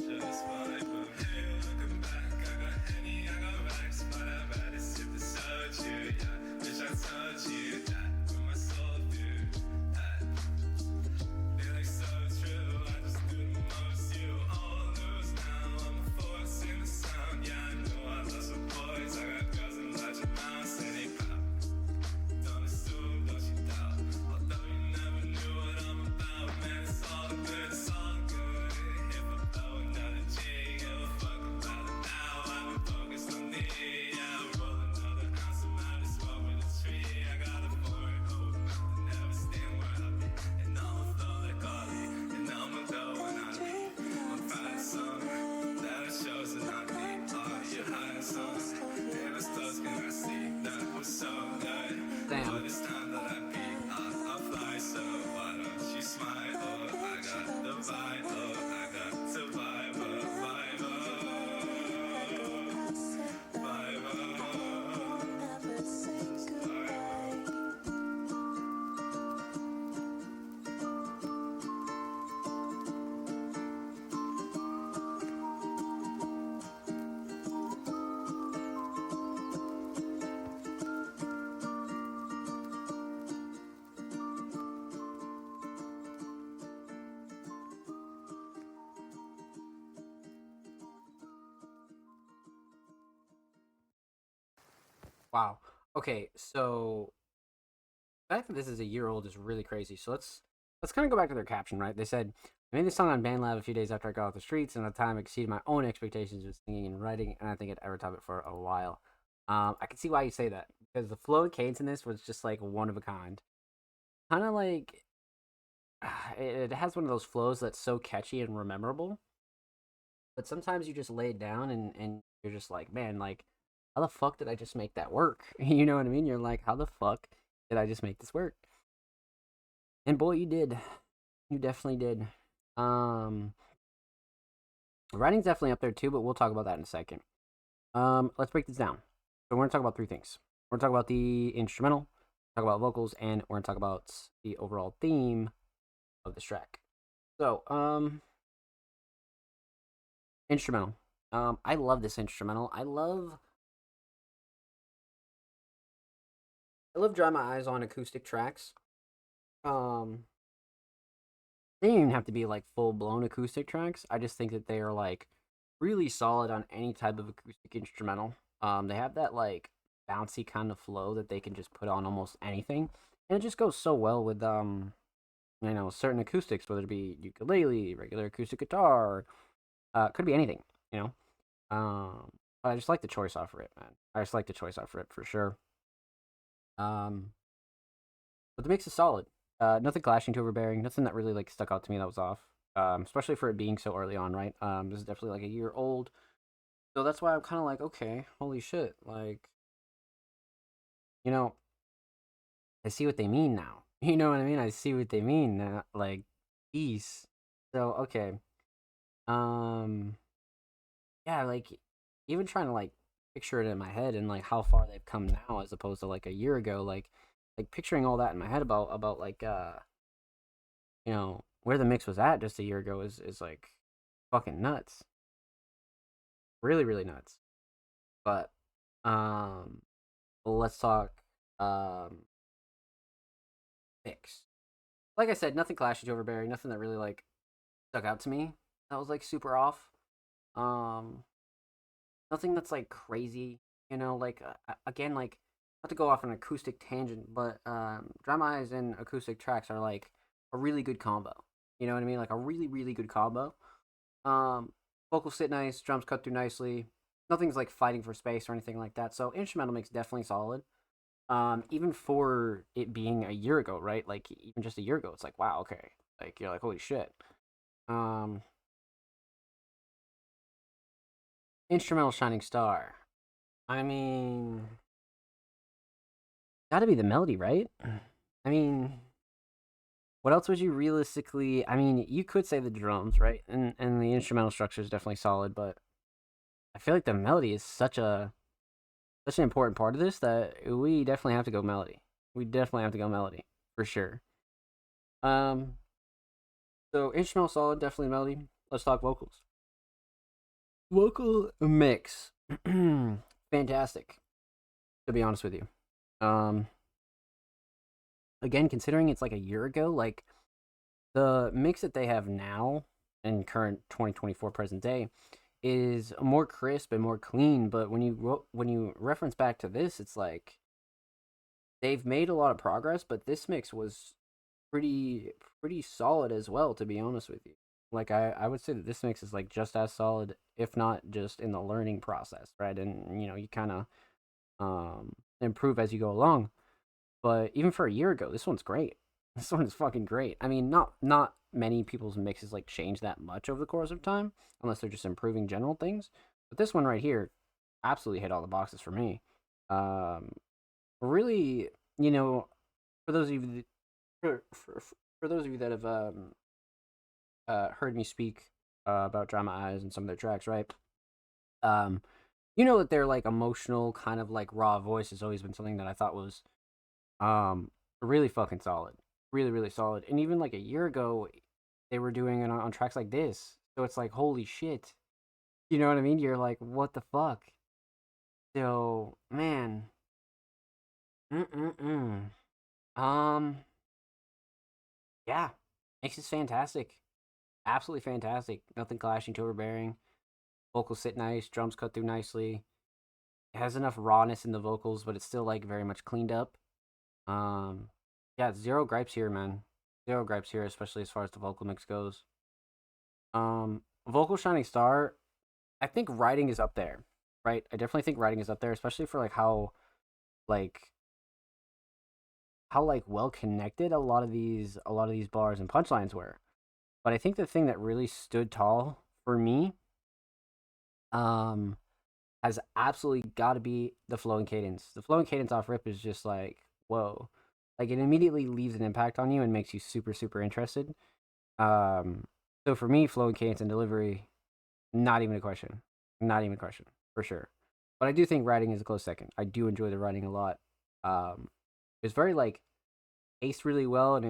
Speaker 4: just vibe. Hey, looking back, I got Henny, I got racks, but I'd rather sip the soju, yeah. Bitch, I told you that, put my soul through that. They like so true, I just do the most, you all lose now. I'm a force in the sound, yeah, I know I lost my boys. I got girls in large amounts, and they pop. Don't assume, don't you doubt. Although you never knew what I'm about, man, it's all good, it's all good. If I blow another jig, give a fuck about it now. I've been focused on me, yeah, I'll roll another ounce, I'm out of smoke with a tree. I got a foreign hope, nothing never stand where I be. And I'ma flow like Ollie, and I'ma go when I leave. I'm finding something that I chose to not need. You're hiding something in those clothes, can I see that was so good?
Speaker 1: Damn.
Speaker 4: But it's time that I be I'll fly, so why don't you smile? I got the vibe, I got to vibe, vibe,
Speaker 2: Never say goodbye.
Speaker 1: Wow. Okay, so the fact that this is a year old is really crazy. So let's kind of go back to their caption, right? They said, "I made this song on BandLab a few days after I got off the streets, and at the time exceeded my own expectations with singing and writing, and I think I'd ever top it for a while." I can see why you say that because the flow and cadence in this was just like one of a kind. Kind of like it has one of those flows that's so catchy and memorable, but sometimes you just lay it down and you're just like, man, like how the fuck did I just make that work? You know what I mean? You're like, how the fuck did I just make this work? And boy, you did. You definitely did. Um, Writing's definitely up there too, but we'll talk about that in a second. Let's break this down. So we're gonna talk about three things. We're gonna talk about the instrumental, talk about vocals, and we're gonna talk about the overall theme of this track. So, instrumental. I love this instrumental. I love Dry My Eyes on acoustic tracks. Um, they don't even have to be like full blown acoustic tracks. I just think that they are like really solid on any type of acoustic instrumental. They have that like bouncy kind of flow that they can just put on almost anything, and it just goes so well with certain acoustics, whether it be ukulele, regular acoustic guitar, could be anything, you know. But I just like the choice off for it, man. I just like the choice off for it for sure. Um, but the mix is solid. Nothing clashing to overbearing. Nothing that really like stuck out to me that was off. Especially for it being so early on, right? This is definitely like a year old, so that's why I'm kind of like, okay, holy shit, like, you know, I see what they mean now. You know what I mean? I see what they mean now. Like, peace. So okay, um, yeah, like even trying to like picture it in my head and like how far they've come now as opposed to like a year ago, like picturing all that in my head about like where the mix was at just a year ago is like fucking nuts. Really, really nuts. But um let's talk um mix. Like I said, nothing clashy to overbearing, nothing that really like stuck out to me. That was like super off. Um Nothing that's like crazy, like again, like not to go off an acoustic tangent, but Dry My Eyes and acoustic tracks are like a really good combo. You know what I mean? Like a really, really good combo. Um, Vocals sit nice, drums cut through nicely. Nothing's like fighting for space or anything like that. So instrumental makes definitely solid. Even for it being a year ago, right? Like even just a year ago, it's like wow, okay. Like you're like holy shit. Um, Instrumental shining star. I mean, gotta be the melody, right? I mean, what else would you realistically? I mean, you could say the drums, right? And the instrumental structure is definitely solid, but I feel like the melody is such an important part of this that we definitely have to go melody. We definitely have to go melody for sure. Um, so instrumental solid, definitely melody. Let's talk vocals. Vocal mix, fantastic. To be honest with you, um, again, considering it's like a year ago, like the mix that they have now in current 2024 present day is more crisp and more clean. But when you reference back to this, it's like they've made a lot of progress, but this mix was pretty solid as well. To be honest with you, like I would say that this mix is like just as solid, if not just in the learning process, right? And you kind of improve as you go along. But even for a year ago, this one's great. This one is fucking great. I mean, not many people's mixes like change that much over the course of time, unless they're just improving general things. But this one right here, absolutely hit all the boxes for me. Um, Really, you know, for those of you for those of you that have heard me speak about Dry My Eyes and some of their tracks, right? Um, you know that their like emotional kind of like raw voice has always been something that I thought was really fucking solid. Really, really solid. And even like a year ago, they were doing it on tracks like this. So it's like, holy shit. You know what I mean? You're like, what the fuck? So, man. Mm-mm-mm. Um, yeah. Mix is fantastic. Absolutely fantastic. Nothing clashing to overbearing. Vocals sit nice. Drums cut through nicely. It has enough rawness in the vocals, but it's still like very much cleaned up. Um, yeah, zero gripes here, man. Zero gripes here, especially as far as the vocal mix goes. Vocal shining star. I think writing is up there. right? I definitely think writing is up there, especially for like like how well connected a lot of these bars and punchlines were. But I think the thing that really stood tall for me um has absolutely got to be the flow and cadence. The flow and cadence off rip is just like whoa. Like it immediately leaves an impact on you and makes you super super interested. Um so for me flow and cadence and delivery not even a question. Not even a question for sure. But I do think writing is a close second. I do enjoy the writing a lot. It's very like paced really well, and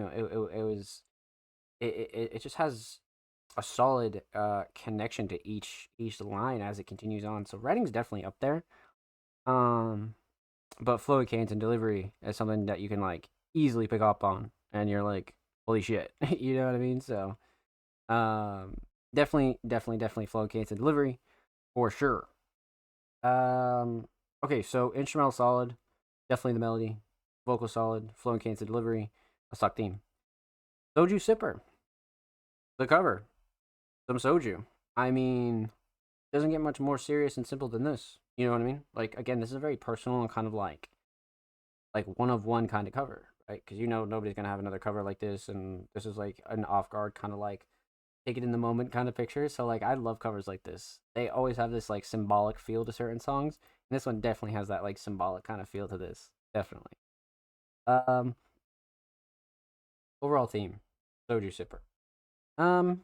Speaker 1: it just has a solid connection to each line as it continues on. So writing's definitely up there. Um, but flow cadence and delivery is something that you can like easily pick up on, and you're like, holy shit, you know what I mean? So definitely flow cadence and delivery for sure. Um, okay, so instrumental solid, definitely the melody, vocal solid, flow and cadence and delivery, a stock theme. Soju Sipper, the cover, some soju. I mean, doesn't get much more serious and simple than this. You know what I mean? Like again, this is a very personal and kind of like one of one kind of cover, right? Because you know nobody's gonna have another cover like this, and this is like an off guard kind of like take it in the moment kind of picture. So like I love covers like this. They always have this like symbolic feel to certain songs, and this one definitely has that like symbolic kind of feel to this. Definitely. Um, overall theme, soju sipper. Um,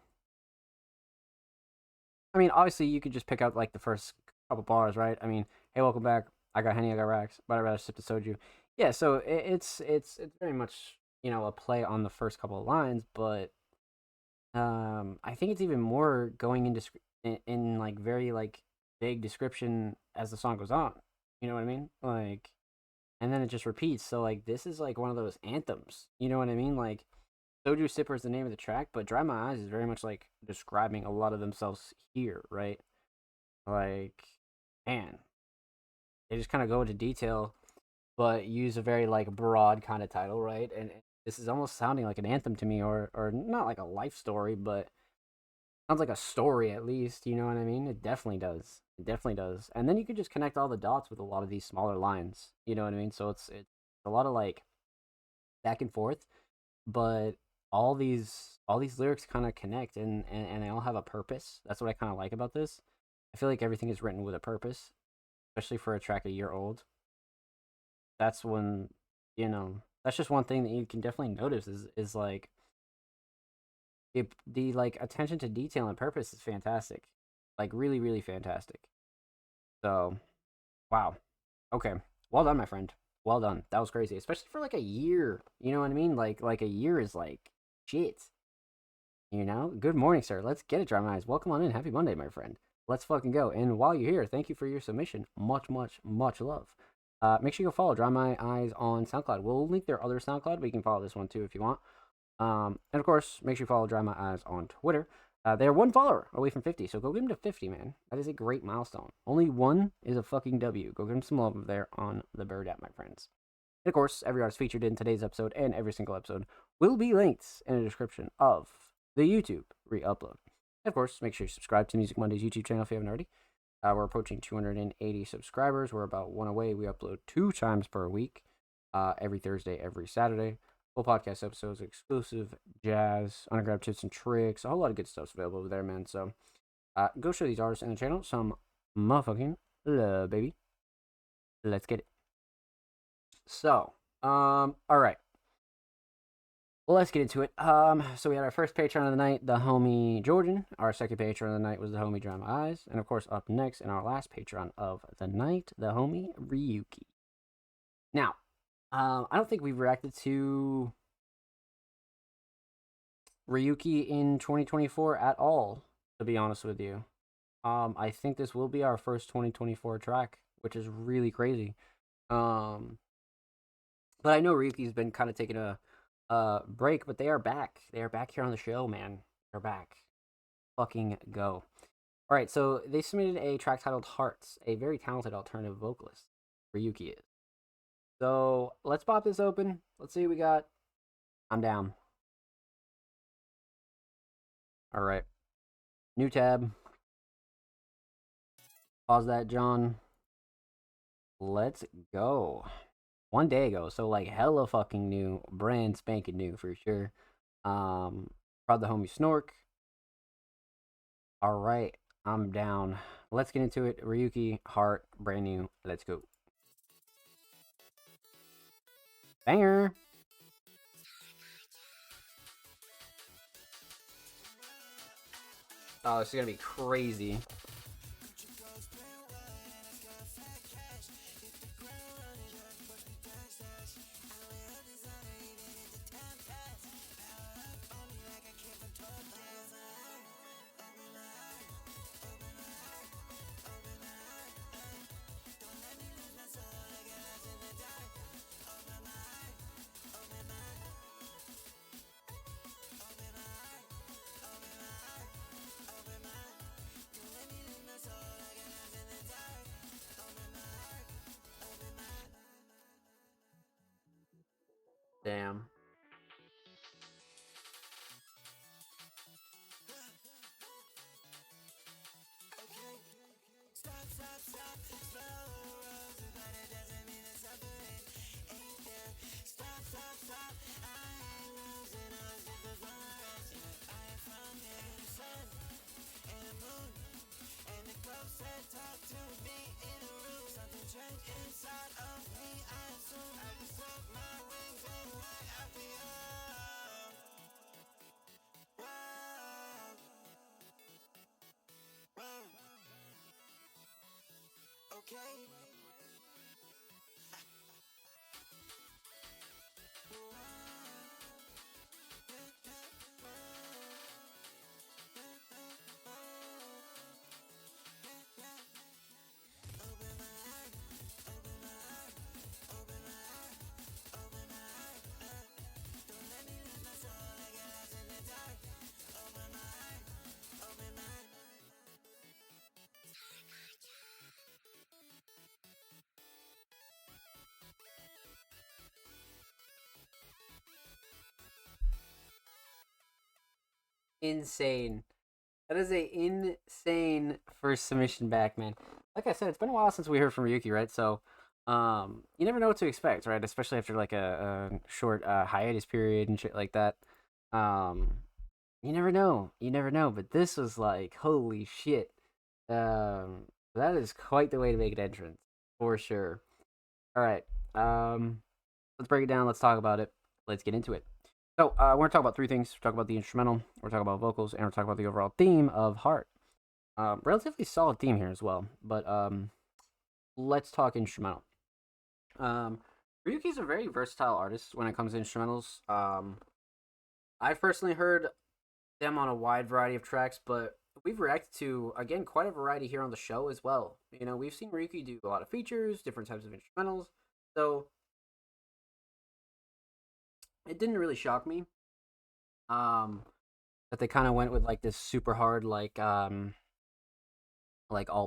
Speaker 1: I mean, obviously you could just pick out like the first couple bars, right? I mean, hey, welcome back. I got Henny, I got Racks, but I'd rather sip the soju. Yeah, so it's very much a play on the first couple of lines, but I think it's even more going into in like very like vague description as the song goes on. You know what I mean? Like, and then it just repeats. So like this is like one of those anthems. You know what I mean? Like Soju Sipper is the name of the track, but Dry My Eyes is very much like describing a lot of themselves here, right? Like, man, they just kind of go into detail, but use a very like broad kind of title, right? And this is almost sounding like an anthem to me, or not like a life story, but sounds like a story at least. You know what I mean? It definitely does. It definitely does. And then you could just connect all the dots with a lot of these smaller lines. You know what I mean? So it's a lot of like back and forth, but all these lyrics kind of connect and they all have a purpose. That's what I kind of like about this. I feel like everything is written with a purpose, especially for a track a year old. That's when that's just one thing that you can definitely notice is like the like attention to detail and purpose is fantastic, like really really fantastic. So wow, okay, well done my friend, well done. That was crazy, especially for like a year. You know what I mean? Like a year is like shit. Good morning, sir. Let's get it, Dry My Eyes. Welcome on in. Happy Monday, my friend. Let's fucking go. And while you're here, thank you for your submission. Much, much, much love. Make sure you go follow Dry My Eyes on SoundCloud. We'll link their other SoundCloud, but you can follow this one too if you want. And of course, make sure you follow Dry My Eyes on Twitter. They're one follower away from 50, so go give them to 50, man. That is a great milestone. Only one is a fucking W. Go give them some love over there on the Bird app, my friends. And of course, every artist featured in today's episode and every single episode will be linked in the description of the YouTube re-upload. And of course, make sure you subscribe to Music Monday's YouTube channel if you haven't already. We're approaching 280 subscribers. We're about one away. We upload 2 times per week, every Thursday, every Saturday. Full podcast episodes, exclusive jazz, underground tips and tricks, a whole lot of good stuff's available over there, man. So go show these artists in the channel some motherfucking love, baby. Let's get it. So, all right. Well, let's get into it. So we had our first patron of the night, the homie Jordan. Our second patron of the night was the homie Dry My Eyes, and of course, up next in our last patron of the night, the homie Ryuki. Now, I don't think we've reacted to Ryuki in 2024 at all, to be honest with you. I think this will be our first 2024 track, which is really crazy. But I know Ryuki's been kind of taking a break, but they are back. They are back here on the show, man. They're back. Fucking go. All right, so they submitted a track titled Hearts, a very talented alternative vocalist. Ryuki is. So let's pop this open. Let's see what we got. I'm down. All right. New tab. Pause that, John. Let's go. 1 day ago, so like hella fucking new, brand spanking new for sure. Proud the homie Snork. All right, I'm down. Let's get into it. Ryuki, Heart, brand new. Let's go. Banger. Oh, this is gonna be crazy. Damn. Insane. That is a insane first submission back, man. Like I said, it's been a while since we heard from Ryuki, right? So, you never know what to expect, right? Especially after like a short hiatus period and shit like that. Um, you never know. You never know. But this was like, holy shit. That is quite the way to make an entrance for sure. All right. Let's break it down. Let's talk about it. Let's get into it. So we're gonna talk about three things. We're talking about the instrumental. We're talking about vocals, and we're talking about the overall theme of Heart. Relatively solid theme here as well. But let's talk instrumental. Ryuki's a very versatile artist when it comes to instrumentals. I've personally heard them on a wide variety of tracks, but we've reacted to again quite a variety here on the show as well. You know, we've seen Ryuki do a lot of features, different types of instrumentals. So it didn't really shock me. That they kind of went with like this super hard like all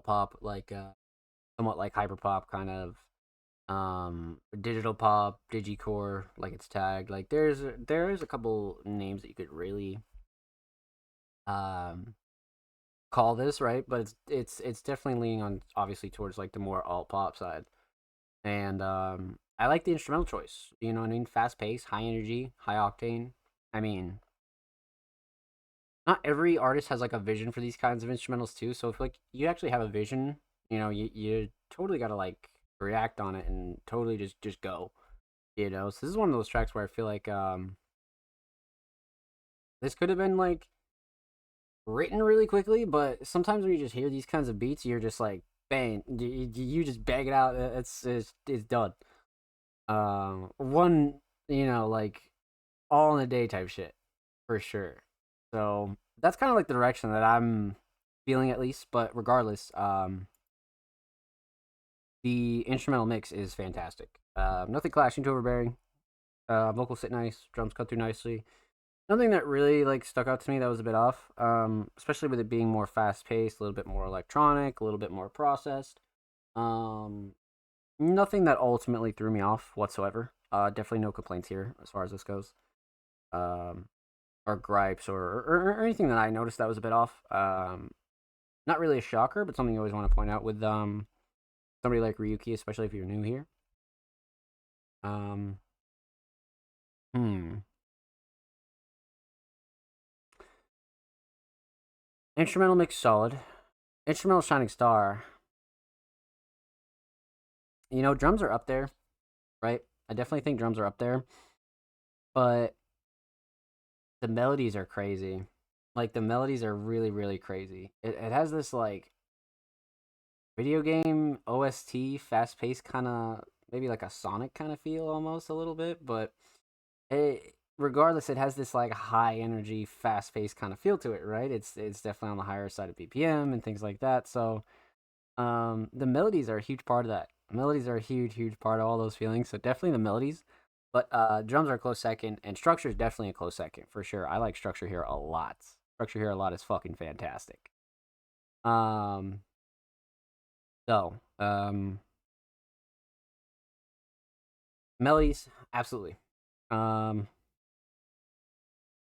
Speaker 1: pop somewhat like hyper pop kind of digital pop digicore like it's tagged like there's a couple names that you could really um call this right, but it's definitely leaning on obviously towards like the more alt pop side. And I like the instrumental choice, you know what I mean, fast pace, high energy, high octane. I mean, not every artist has like a vision for these kinds of instrumentals too. So if like you actually have a vision, you know, you totally gotta like react on it and totally just go. You know, so this is one of those tracks where I feel like this could have been like written really quickly, but sometimes when you just hear these kinds of beats, you're just like, bang, you just bang it out. It's done. One, you know, like all in a day type shit for sure. So that's kind of like the direction that I'm feeling at least. But regardless, the instrumental mix is fantastic. Nothing clashing too overbearing. Vocals sit nice, drums cut through nicely. Nothing that really like stuck out to me that was a bit off. Especially with it being more fast paced, a little bit more electronic, a little bit more processed. Um, Nothing that ultimately threw me off whatsoever. Definitely no complaints here as far as this goes. Um, or gripes or anything that I noticed that was a bit off. not really a shocker, but something you always want to point out with somebody like Ryuki, especially if you're new here. Um, hmm. Instrumental mix solid. Instrumental shining star. You know, drums are up there, right? I definitely think drums are up there, but the melodies are crazy. Like the melodies are really, really crazy. It has this like video game OST, fast paced kind of, maybe like a Sonic kind of feel almost a little bit, but regardless, it has this like high energy, fast paced kind of feel to it, right? It's definitely on the higher side of BPM and things like that. So the melodies are a huge part of that. Melodies are a huge, huge part of all those feelings. So definitely the melodies. But drums are a close second, and structure is definitely a close second for sure. I like structure here a lot. Structure here a lot is fucking fantastic. Um, so melodies, absolutely. Um,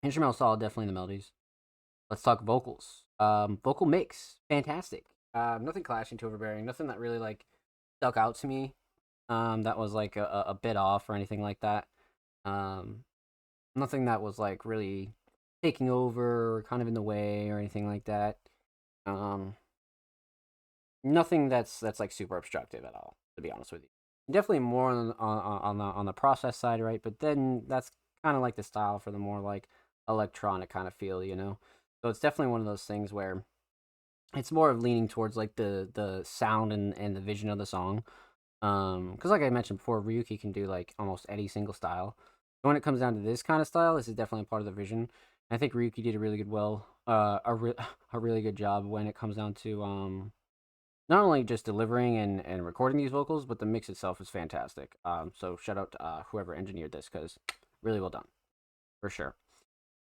Speaker 1: Instrumental solid, definitely the melodies. Let's talk vocals. Vocal mix, fantastic. Nothing clashing, too overbearing. Nothing that really like stuck out to me. That was like a bit off or anything like that. Um, Nothing that was like really taking over or kind of in the way or anything like that. Um, Nothing that's like super obstructive at all. To be honest with you, definitely more on the process side, right? But then that's kind of like the style for the more like electronic kind of feel, you know. So it's definitely one of those things where it's more of leaning towards like the sound and the vision of the song. Because like I mentioned before, Ryuki can do like almost any single style. But when it comes down to this kind of style, this is definitely part of the vision. I think Ryuki did a really good a really good job when it comes down to not only just delivering and recording these vocals, but the mix itself is fantastic. So shout out to whoever engineered this because really well done for sure.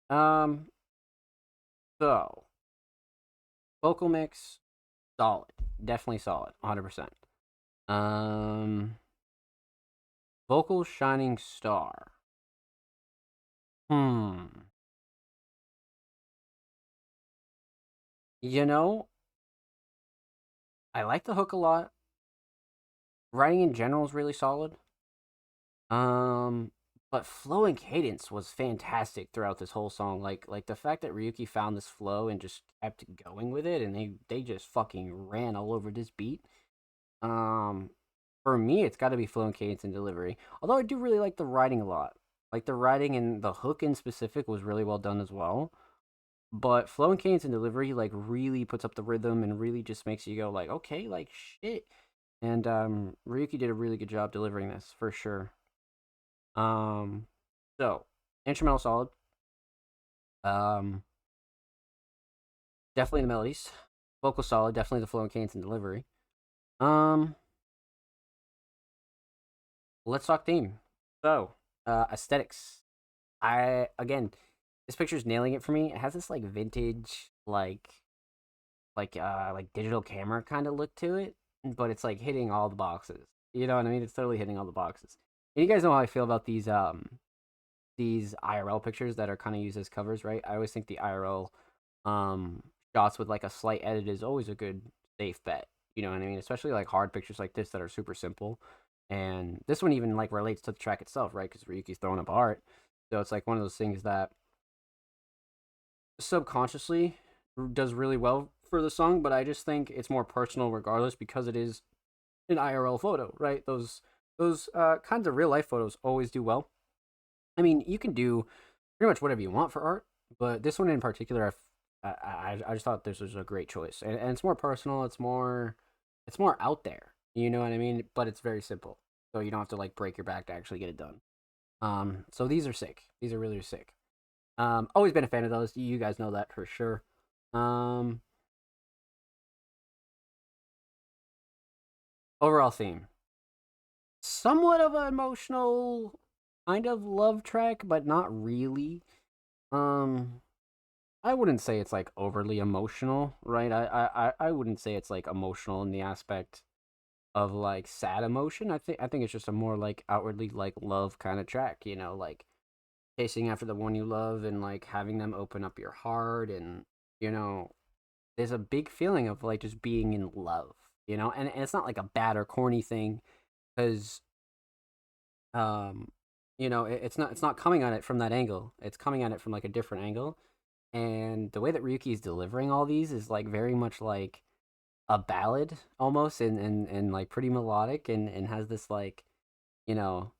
Speaker 1: Um, so vocal mix solid, definitely solid, 100%. Um, Vocal shining star. Hmm. You know, I like the hook a lot. Writing in general is really solid. Um, but flow and cadence was fantastic throughout this whole song. Like the fact that Ryuki found this flow and just kept going with it, and they just fucking ran all over this beat. Um, for me, it's got to be flow and cadence and delivery. Although I do really like the writing a lot. Like the writing and the hook in specific was really well done as well. But flow and cadence and delivery like really puts up the rhythm and really just makes you go like, okay, like shit. And Ryuki did a really good job delivering this for sure. Um, so instrumental solid. Um, Definitely the melodies. Vocal solid. Definitely the flow and cadence and delivery. Um, let's talk theme. So aesthetics. I again, this picture's nailing it for me. It has this like vintage like digital camera kind of look to it, but it's like hitting all the boxes. You know what I mean? It's totally hitting all the boxes. And you guys know how I feel about these IRL pictures that are kind of used as covers, right? I always think the IRL um shots with like a slight edit is always a good safe bet. You know what I mean? Especially like hard pictures like this that are super simple. And this one even like relates to the track itself, right? Because Ryuki's throwing up art. So it's like one of those things that subconsciously does really well for the song, but I just think it's more personal regardless because it is an IRL photo, right? Those kinds of real life photos always do well. I mean, you can do pretty much whatever you want for art, but this one in particular, I just thought this was a great choice, and it's more personal. It's more out there. You know what I mean? But it's very simple, so you don't have to like break your back to actually get it done. So these are sick. These are really sick. Always been a fan of those. You guys know that for sure. Um, Overall theme, somewhat of an emotional kind of love track, but not really. Um, I wouldn't say it's like overly emotional, right? I wouldn't say it's like emotional in the aspect of like sad emotion. I think it's just a more like outwardly like love kind of track, you know, like chasing after the one you love and like having them open up your heart and you know there's a big feeling of like just being in love, you know, and it's not like a bad or corny thing because um you know it's not coming at it from that angle. It's coming at it from like a different angle, and the way that Ryuki is delivering all these is like very much like a ballad almost, and like pretty melodic, and has this like, you know,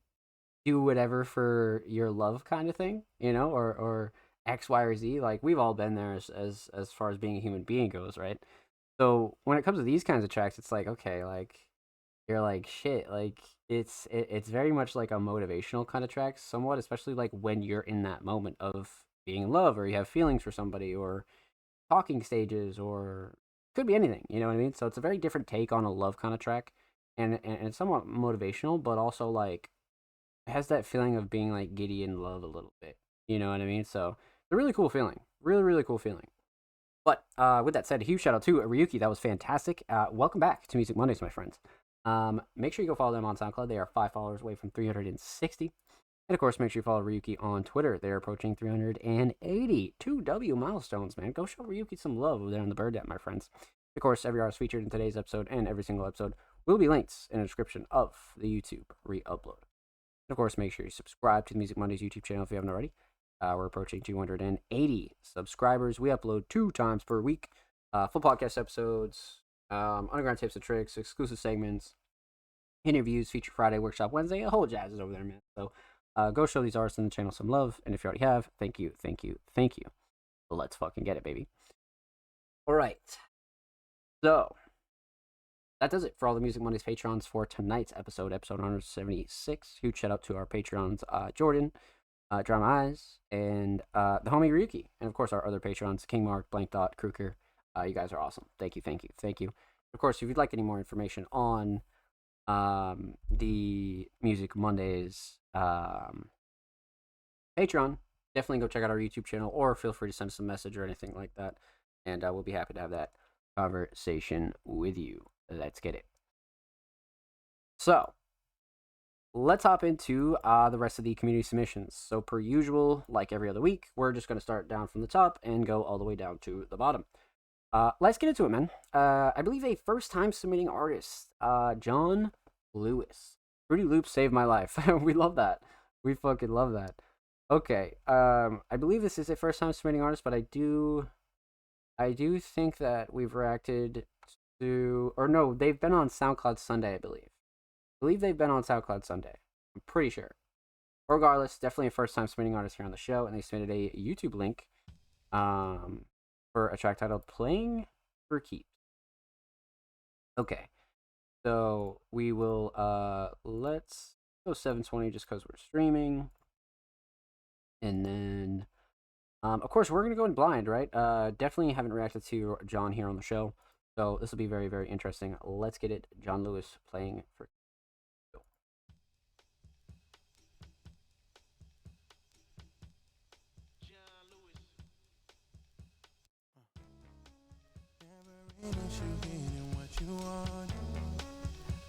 Speaker 1: do whatever for your love kind of thing, you know, or X, Y, or Z. Like we've all been there as far as being a human being goes, right? So when it comes to these kinds of tracks, it's like okay, like you're like shit, like it's very much like a motivational kind of track, somewhat, especially like when you're in that moment of being in love or you have feelings for somebody or talking stages or could be anything, you know what I mean? So it's a very different take on a love kind of track, and it's somewhat motivational, but also like it has that feeling of being like giddy in love a little bit. You know what I mean? So it's a really cool feeling. Really, really cool feeling. But with that said, a huge shout out to Ryuki. That was fantastic. Welcome back to Music Mondays, my friends. Make sure you go follow them on SoundCloud. They are 5 followers away from 360. And of course, make sure you follow Ryuki on Twitter. They're approaching 380. 2W milestones, man. Go show Ryuki some love over there on the Bird app, my friends. Of course, every artist featured in today's episode and every single episode will be linked in the description of the YouTube re-upload. And of course, make sure you subscribe to the Music Mondays YouTube channel if you haven't already. We're approaching 280 subscribers. We upload 2 times per week. Full podcast episodes, underground tips and tricks, exclusive segments, interviews, Feature Friday, Workshop Wednesday, a whole jazz is over there, man. So go show these artists in the channel some love. And if you already have, thank you, thank you, thank you. Let's fucking get it, baby. All right. So that does it for all the Music Mondays patrons for tonight's episode 176. Huge shout out to our patrons, Jordan, Drama Eyes, and the homie Ryuki, and of course our other patrons, King Mark, Blank Dot, Kruker. You guys are awesome. Thank you, thank you, thank you. Of course, if you'd like any more information on the Music Mondays Patreon, definitely go check out our YouTube channel, or feel free to send us a message or anything like that, and we'll be happy to have that conversation with you. Let's get it. So let's hop into the rest of the community submissions. So per usual, like every other week, we're just going to start down from the top and go all the way down to the bottom. Let's get into it, man. I believe a first-time submitting artist, John Lewis. Fruity Loops saved my life. We love that. We fucking love that. Okay, I believe this is a first-time submitting artist, but I do think that we've reacted to, or no, they've been on SoundCloud Sunday, I believe. They've been on SoundCloud Sunday. I'm pretty sure. Regardless, definitely a first-time submitting artist here on the show, and they submitted a YouTube link for a track titled Playing for Keeps. Okay, so we will, let's go 720 just because we're streaming. And then, of course, we're going to go in blind, right? Definitely haven't reacted to John here on the show, so this will be very, very interesting. Let's get it. John Lewis, Playing for Keeps.
Speaker 3: You want.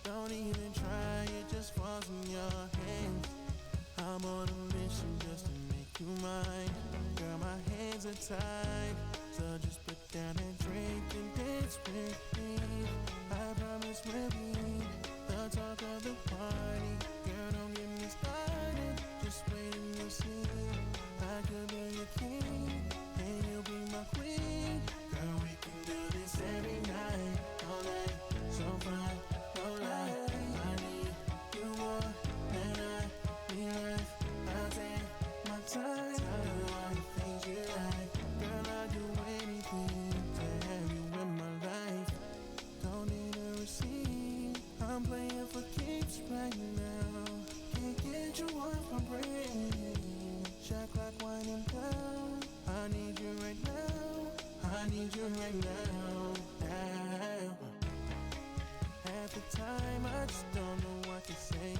Speaker 3: Don't even try, it just falls in your hands. I'm on a mission just to make you mine. Girl, my hands are tied, so just put down that drink and dance with me. I promise we'll be the talk of the party. Girl, don't get me started, just wait and you'll see. I could be your king, and you'll be my queen. Girl, we can do this every night, all night. So fine, no lie, I need you more than I need life. I'll take my time, tell you all the things you like. Girl, I'll do anything to have you in my life. Don't need a receipt, I'm playing for keeps right now. Can't get you off my brain. Shot clock winding down. I need you right now, I need you right now. Half the time I just don't know what to say.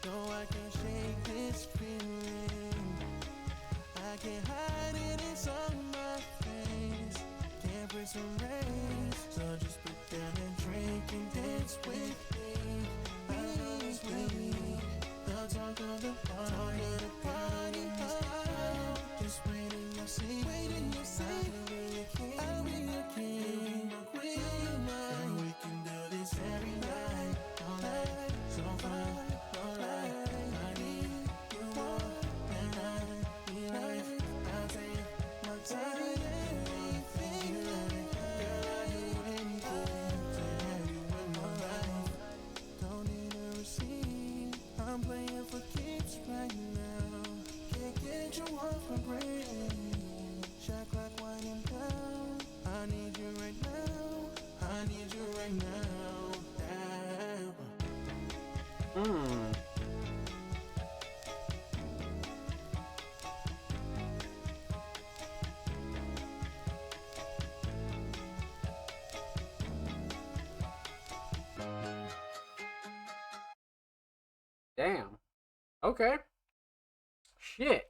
Speaker 3: No, I can't shake this feeling. I can't hide it, it's on my face. Can't press a race, so just put down and drink and dance with me. I promise we'll be the talk of the party. Just wait and you'll see. I'll be your king. right now. Yeah.
Speaker 1: Hmm. Damn. Okay. Shit.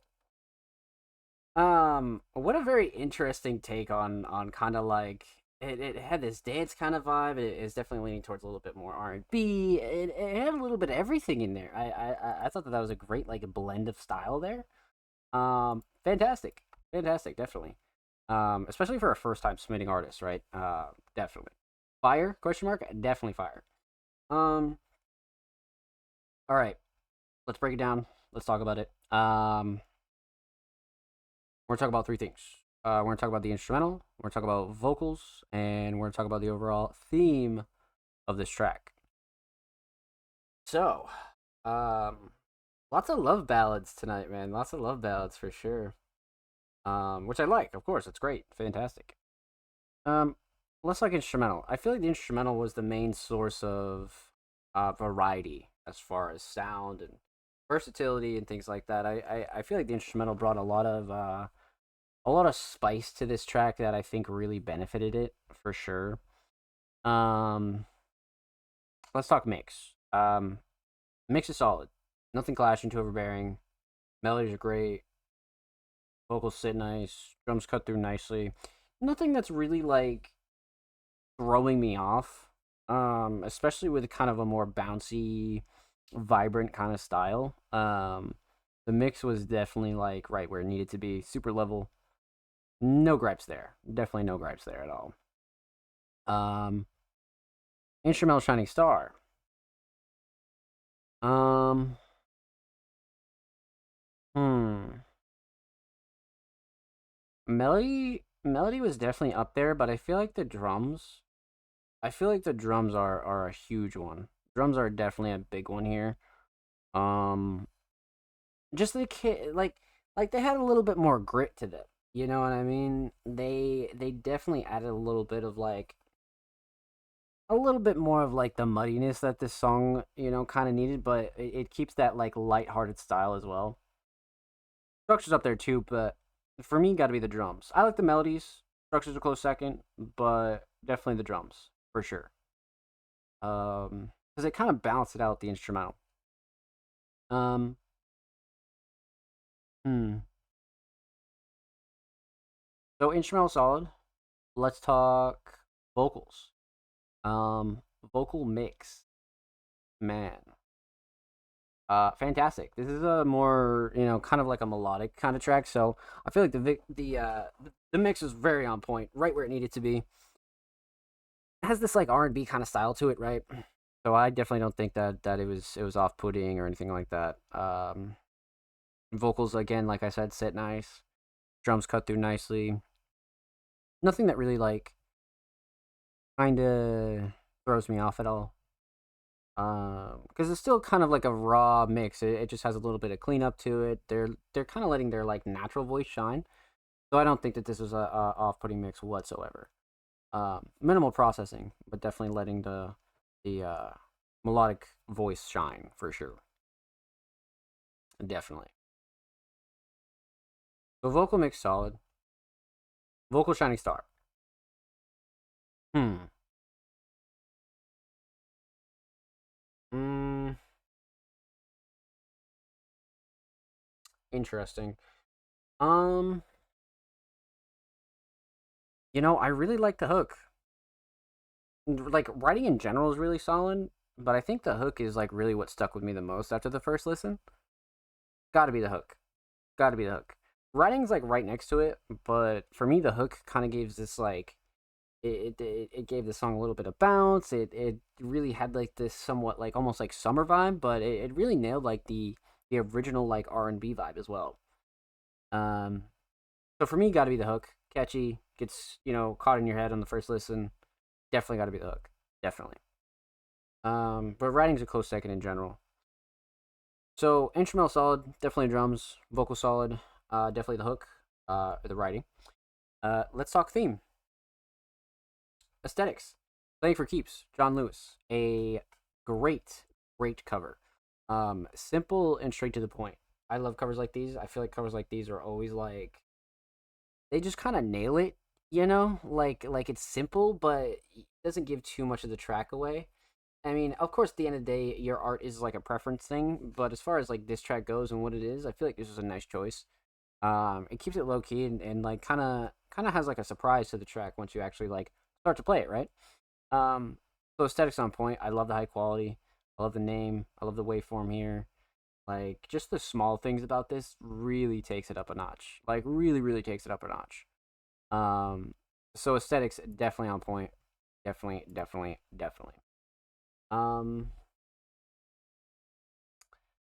Speaker 1: What a very interesting take on kind of like it had this dance kind of vibe. It is definitely leaning towards a little bit more R&B. It had a little bit of everything in there. I thought that that was a great like blend of style there. Fantastic, fantastic, definitely. Especially for a first time submitting artist, right? Definitely. Fire? Question mark? Definitely fire. Um, all right, let's break it down. Let's talk about it. We're gonna talk about three things. We're gonna talk about the instrumental. We're gonna talk about vocals, and we're gonna talk about the overall theme of this track. So, lots of love ballads tonight, man. Lots of love ballads for sure. Which I like, of course. It's great, fantastic. Um, let's like instrumental. I feel like the instrumental was the main source of variety as far as sound and versatility and things like that. I feel like the instrumental brought a lot of spice to this track that I think really benefited it for sure. Um, let's talk mix. Mix is solid. Nothing clashing, too overbearing. Melodies are great. Vocals sit nice. Drums cut through nicely. Nothing that's really like throwing me off. Especially with kind of a more bouncy, vibrant kind of style. The mix was definitely like right where it needed to be. Super level. No gripes there. Definitely no gripes there at all. Um, Instrumental Shining Star. Um, hmm. Melody was definitely up there, but I feel like the drums are a huge one. Drums are definitely a big one here. Um, just the kid like they had a little bit more grit to them. You know what I mean? They definitely added a little bit of like a little bit more of like the muddiness that this song, kind of needed, but it keeps that like lighthearted style as well. Structure's up there too, but for me, got to be the drums. I like the melodies. Structure's a close second, but definitely the drums for sure. Because it kind of balanced it out the instrumental. Um, hmm. So instrumental solid. Let's talk vocals. Vocal mix, man. Fantastic. This is a more, kind of like a melodic kind of track. So I feel like the mix is very on point, right where it needed to be. It has this like R&B kind of style to it, right? So I definitely don't think that it was off putting or anything like that. Vocals again, like I said, sit nice. Drums cut through nicely. Nothing that really like kind of throws me off at all. Because it's still kind of like a raw mix. It just has a little bit of cleanup to it. They're kind of letting their like natural voice shine. So I don't think that this is a off-putting mix whatsoever. Minimal processing, but definitely letting the melodic voice shine for sure. Definitely. So vocal mix solid. Vocal shining star. Hmm. Mm, interesting. Um, I really like the hook. Like writing in general is really solid, but I think the hook is like really what stuck with me the most after the first listen. Got to be the hook. Got to be the hook. Writing's like right next to it, but for me the hook kind of gives this like it gave the song a little bit of bounce. It really had like this somewhat like almost like summer vibe, but it really nailed like the original like R&B vibe as well. Um, so for me, got to be the hook. Catchy, gets caught in your head on the first listen. Definitely got to be the hook. Definitely. But writing's a close second in general. So instrumental solid, definitely drums. Vocal solid, definitely the hook. The writing. Let's talk theme. Aesthetics. Playing for Keeps, John Lewis. A great, great cover. Simple and straight to the point. I love covers like these. I feel like covers like these are always like they just kind of nail it, you know? Like it's simple, but it doesn't give too much of the track away. I mean, of course, at the end of the day, your art is like a preference thing. But as far as like this track goes and what it is, I feel like this is a nice choice. It keeps it low key and like kind of has like a surprise to the track once you actually like start to play it, right? Um, so aesthetics on point. I love the high quality. I love the name. I love the waveform here. Like just the small things about this really takes it up a notch. Like really, really takes it up a notch. Um, so aesthetics definitely on point. Definitely, definitely, definitely. Um,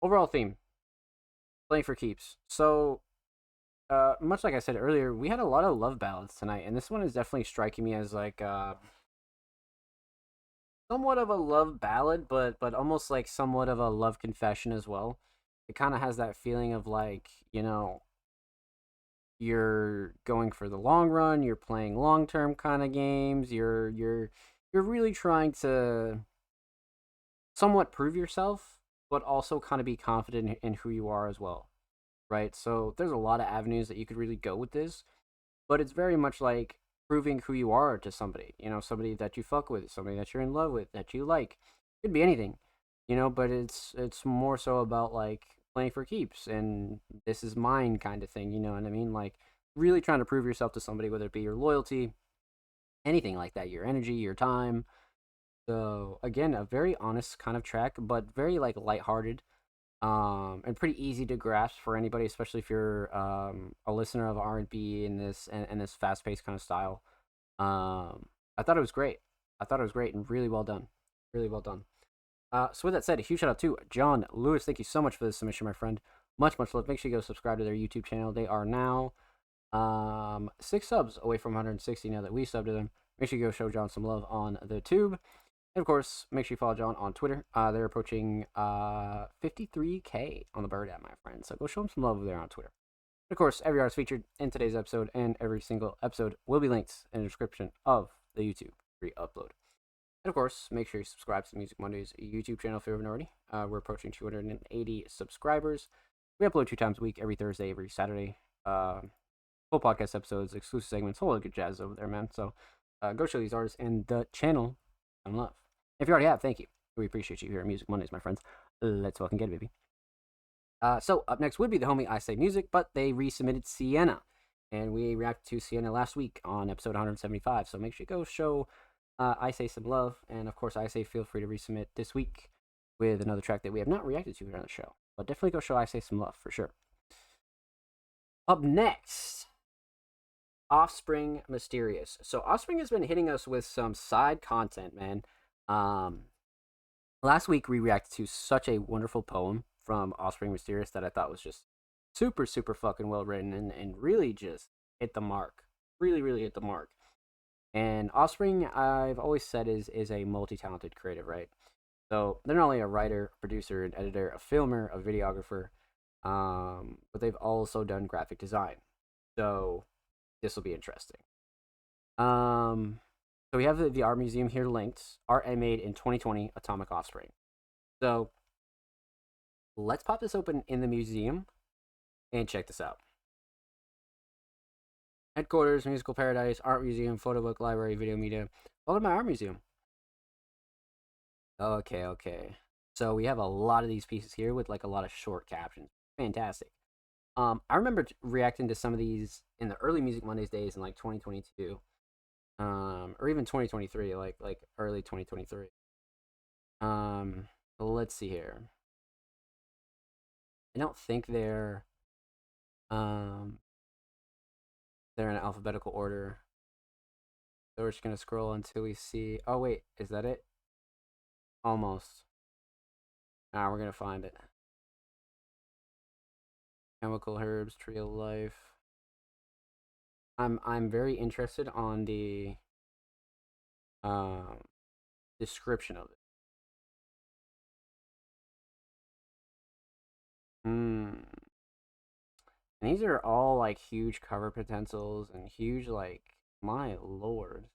Speaker 1: Overall theme, playing for keeps. So, much like I said earlier, we had a lot of love ballads tonight, and this one is definitely striking me as like somewhat of a love ballad, but almost like somewhat of a love confession as well. It kind of has that feeling of like you're going for the long run, you're playing long term kind of games, you're really trying to somewhat prove yourself, but also kind of be confident in who you are as well, right? So there's a lot of avenues that you could really go with this, but it's very much like proving who you are to somebody, somebody that you fuck with, somebody that you're in love with, that you like. Could be anything, but it's more so about like playing for keeps and this is mine kind of thing, you know what I mean? Like really trying to prove yourself to somebody, whether it be your loyalty, anything like that, your energy, your time. So again, a very honest kind of track, but very like lighthearted, and pretty easy to grasp for anybody, especially if you're a listener of R&B in this fast paced kind of style. I thought it was great. I thought it was great and really well done, really well done. So with that said, a huge shout out to John Lewis. Thank you so much for the submission, my friend. Much love. Make sure you go subscribe to their YouTube channel. They are now 6 subs away from 160 now that we subbed to them. Make sure you go show John some love on the tube. And of course, make sure you follow John on Twitter. They're approaching 53K on the bird app, my friend. So go show them some love over there on Twitter. And of course, every artist featured in today's episode and every single episode will be linked in the description of the YouTube free upload. And of course, make sure you subscribe to the Music Mondays YouTube channel if you haven't already. We're approaching 280 subscribers. We upload 2 times a week, every Thursday, every Saturday. Full podcast episodes, exclusive segments, whole lot of good jazz over there, man. So go show these artists and the channel some love. If you already have, thank you. We appreciate you here at Music Mondays, my friends. Let's fucking get it, baby. So up next would be the homie I Say Music, but they resubmitted Sienna. And we reacted to Sienna last week on episode 175. So make sure you go show I Say some love. And of course, I Say feel free to resubmit this week with another track that we have not reacted to here on the show. But definitely go show I Say some love for sure. Up next, Offspring Mysterious. So Offspring has been hitting us with some side content, man. Last week we reacted to such a wonderful poem from Offspring Mysterious that I thought was just super, super fucking well written and really just hit the mark. Really, really hit the mark. And Offspring, I've always said, is a multi-talented creative, right? So they're not only a writer, producer, an editor, a filmer, a videographer, but they've also done graphic design. So this will be interesting. So we have the art museum here linked. Art I made in 2020, Atomic Offspring. So let's pop this open in the museum and check this out. Headquarters, Musical Paradise, Art Museum, Photo Book, Library, Video Media. Welcome to my art museum. Okay. So we have a lot of these pieces here with like a lot of short captions. Fantastic. I remember reacting to some of these in the early Music Mondays days in like 2022. Or even 2023, like early 2023. Let's see here. I don't think they're in alphabetical order. So we're just gonna scroll until we see. Oh wait, is that it? Almost. We're gonna find it. Chemical Herbs, Tree of Life. I'm very interested on the description of it. And these are all like huge cover potentials and huge, like, my lord.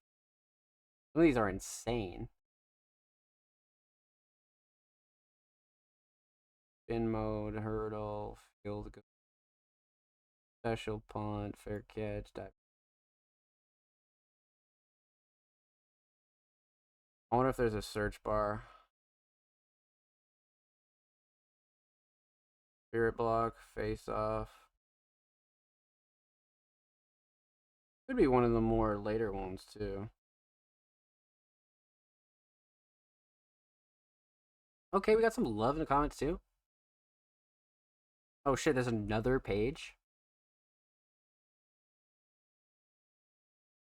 Speaker 1: Some of these are insane. Spin mode, hurdle, field goal, special punt, fair catch, dive. I wonder if there's a search bar. Spirit block, face off. Could be one of the more later ones too. Okay, we got some love in the comments too. Oh shit, there's another page.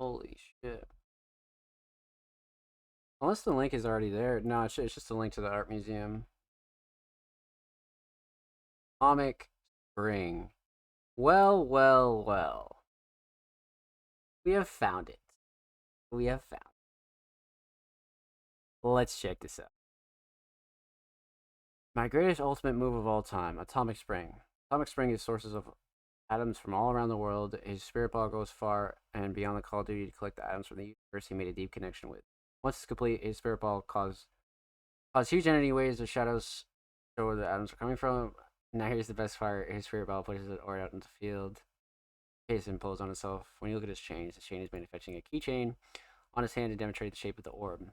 Speaker 1: Holy shit. Unless the link is already there. No, it's just a link to the art museum. Comic Spring. Well, well, well. We have found it. We have found it. Let's check this out. My greatest ultimate move of all time, Atomic Spring. Atomic Spring is sources of atoms from all around the world. His spirit ball goes far and beyond the Call of Duty to collect the atoms from the universe he made a deep connection with. Once it's complete, his spirit ball cause huge energy waves of shadows show where the atoms are coming from. Now here's the best part. His spirit ball pushes it out into the field. His impose on itself. When you look at his chain is manufacturing a keychain on his hand to demonstrate the shape of the orb.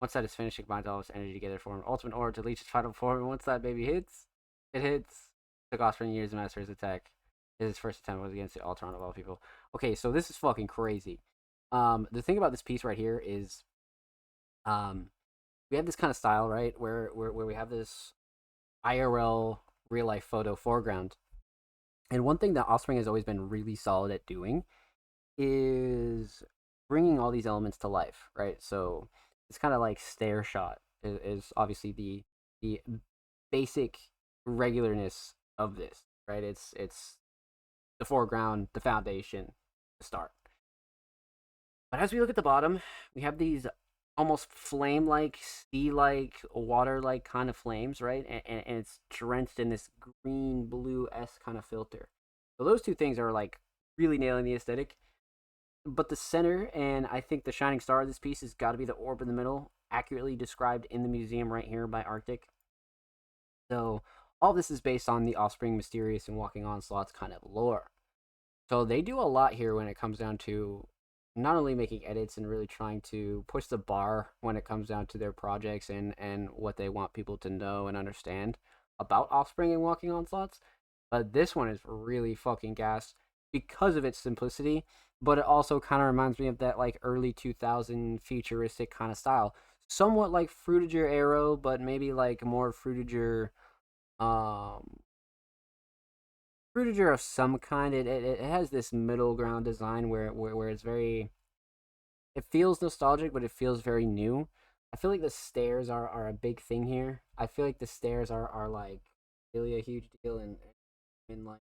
Speaker 1: Once that is finished, it combines all its energy together to form an ultimate orb to reach its final form. And once that baby hits, it hits. Took Offspring years to master his attack. His first attempt was against the Ultron of all people. Okay, so this is fucking crazy. The thing about this piece right here is, we have this kind of style, right, where we have this IRL real life photo foreground, and one thing that Offspring has always been really solid at doing is bringing all these elements to life, right? So it's kind of like stare shot is obviously the basic regularness of this, right? It's the foreground, the foundation, the start. But as we look at the bottom, we have these almost flame-like, sea-like, water-like kind of flames, right? And it's drenched in this green, blue-esque kind of filter. So those two things are like really nailing the aesthetic. But the center, and I think the shining star of this piece has got to be the orb in the middle, accurately described in the museum right here by Arctic. So all this is based on the Offspring Mysterious and Walking Onslaught's kind of lore. So they do a lot here when it comes down to not only making edits and really trying to push the bar when it comes down to their projects and what they want people to know and understand about Offspring and Walking Onslaughts, but this one is really fucking gas because of its simplicity, but it also kind of reminds me of that like early 2000 futuristic kind of style, somewhat like Fruitager Arrow, but maybe like more Fruitager Fruitager of some kind. It has this middle ground design where it's very, it feels nostalgic, but it feels very new. I feel like the stairs are a big thing here. I feel like the stairs are like really a huge deal in like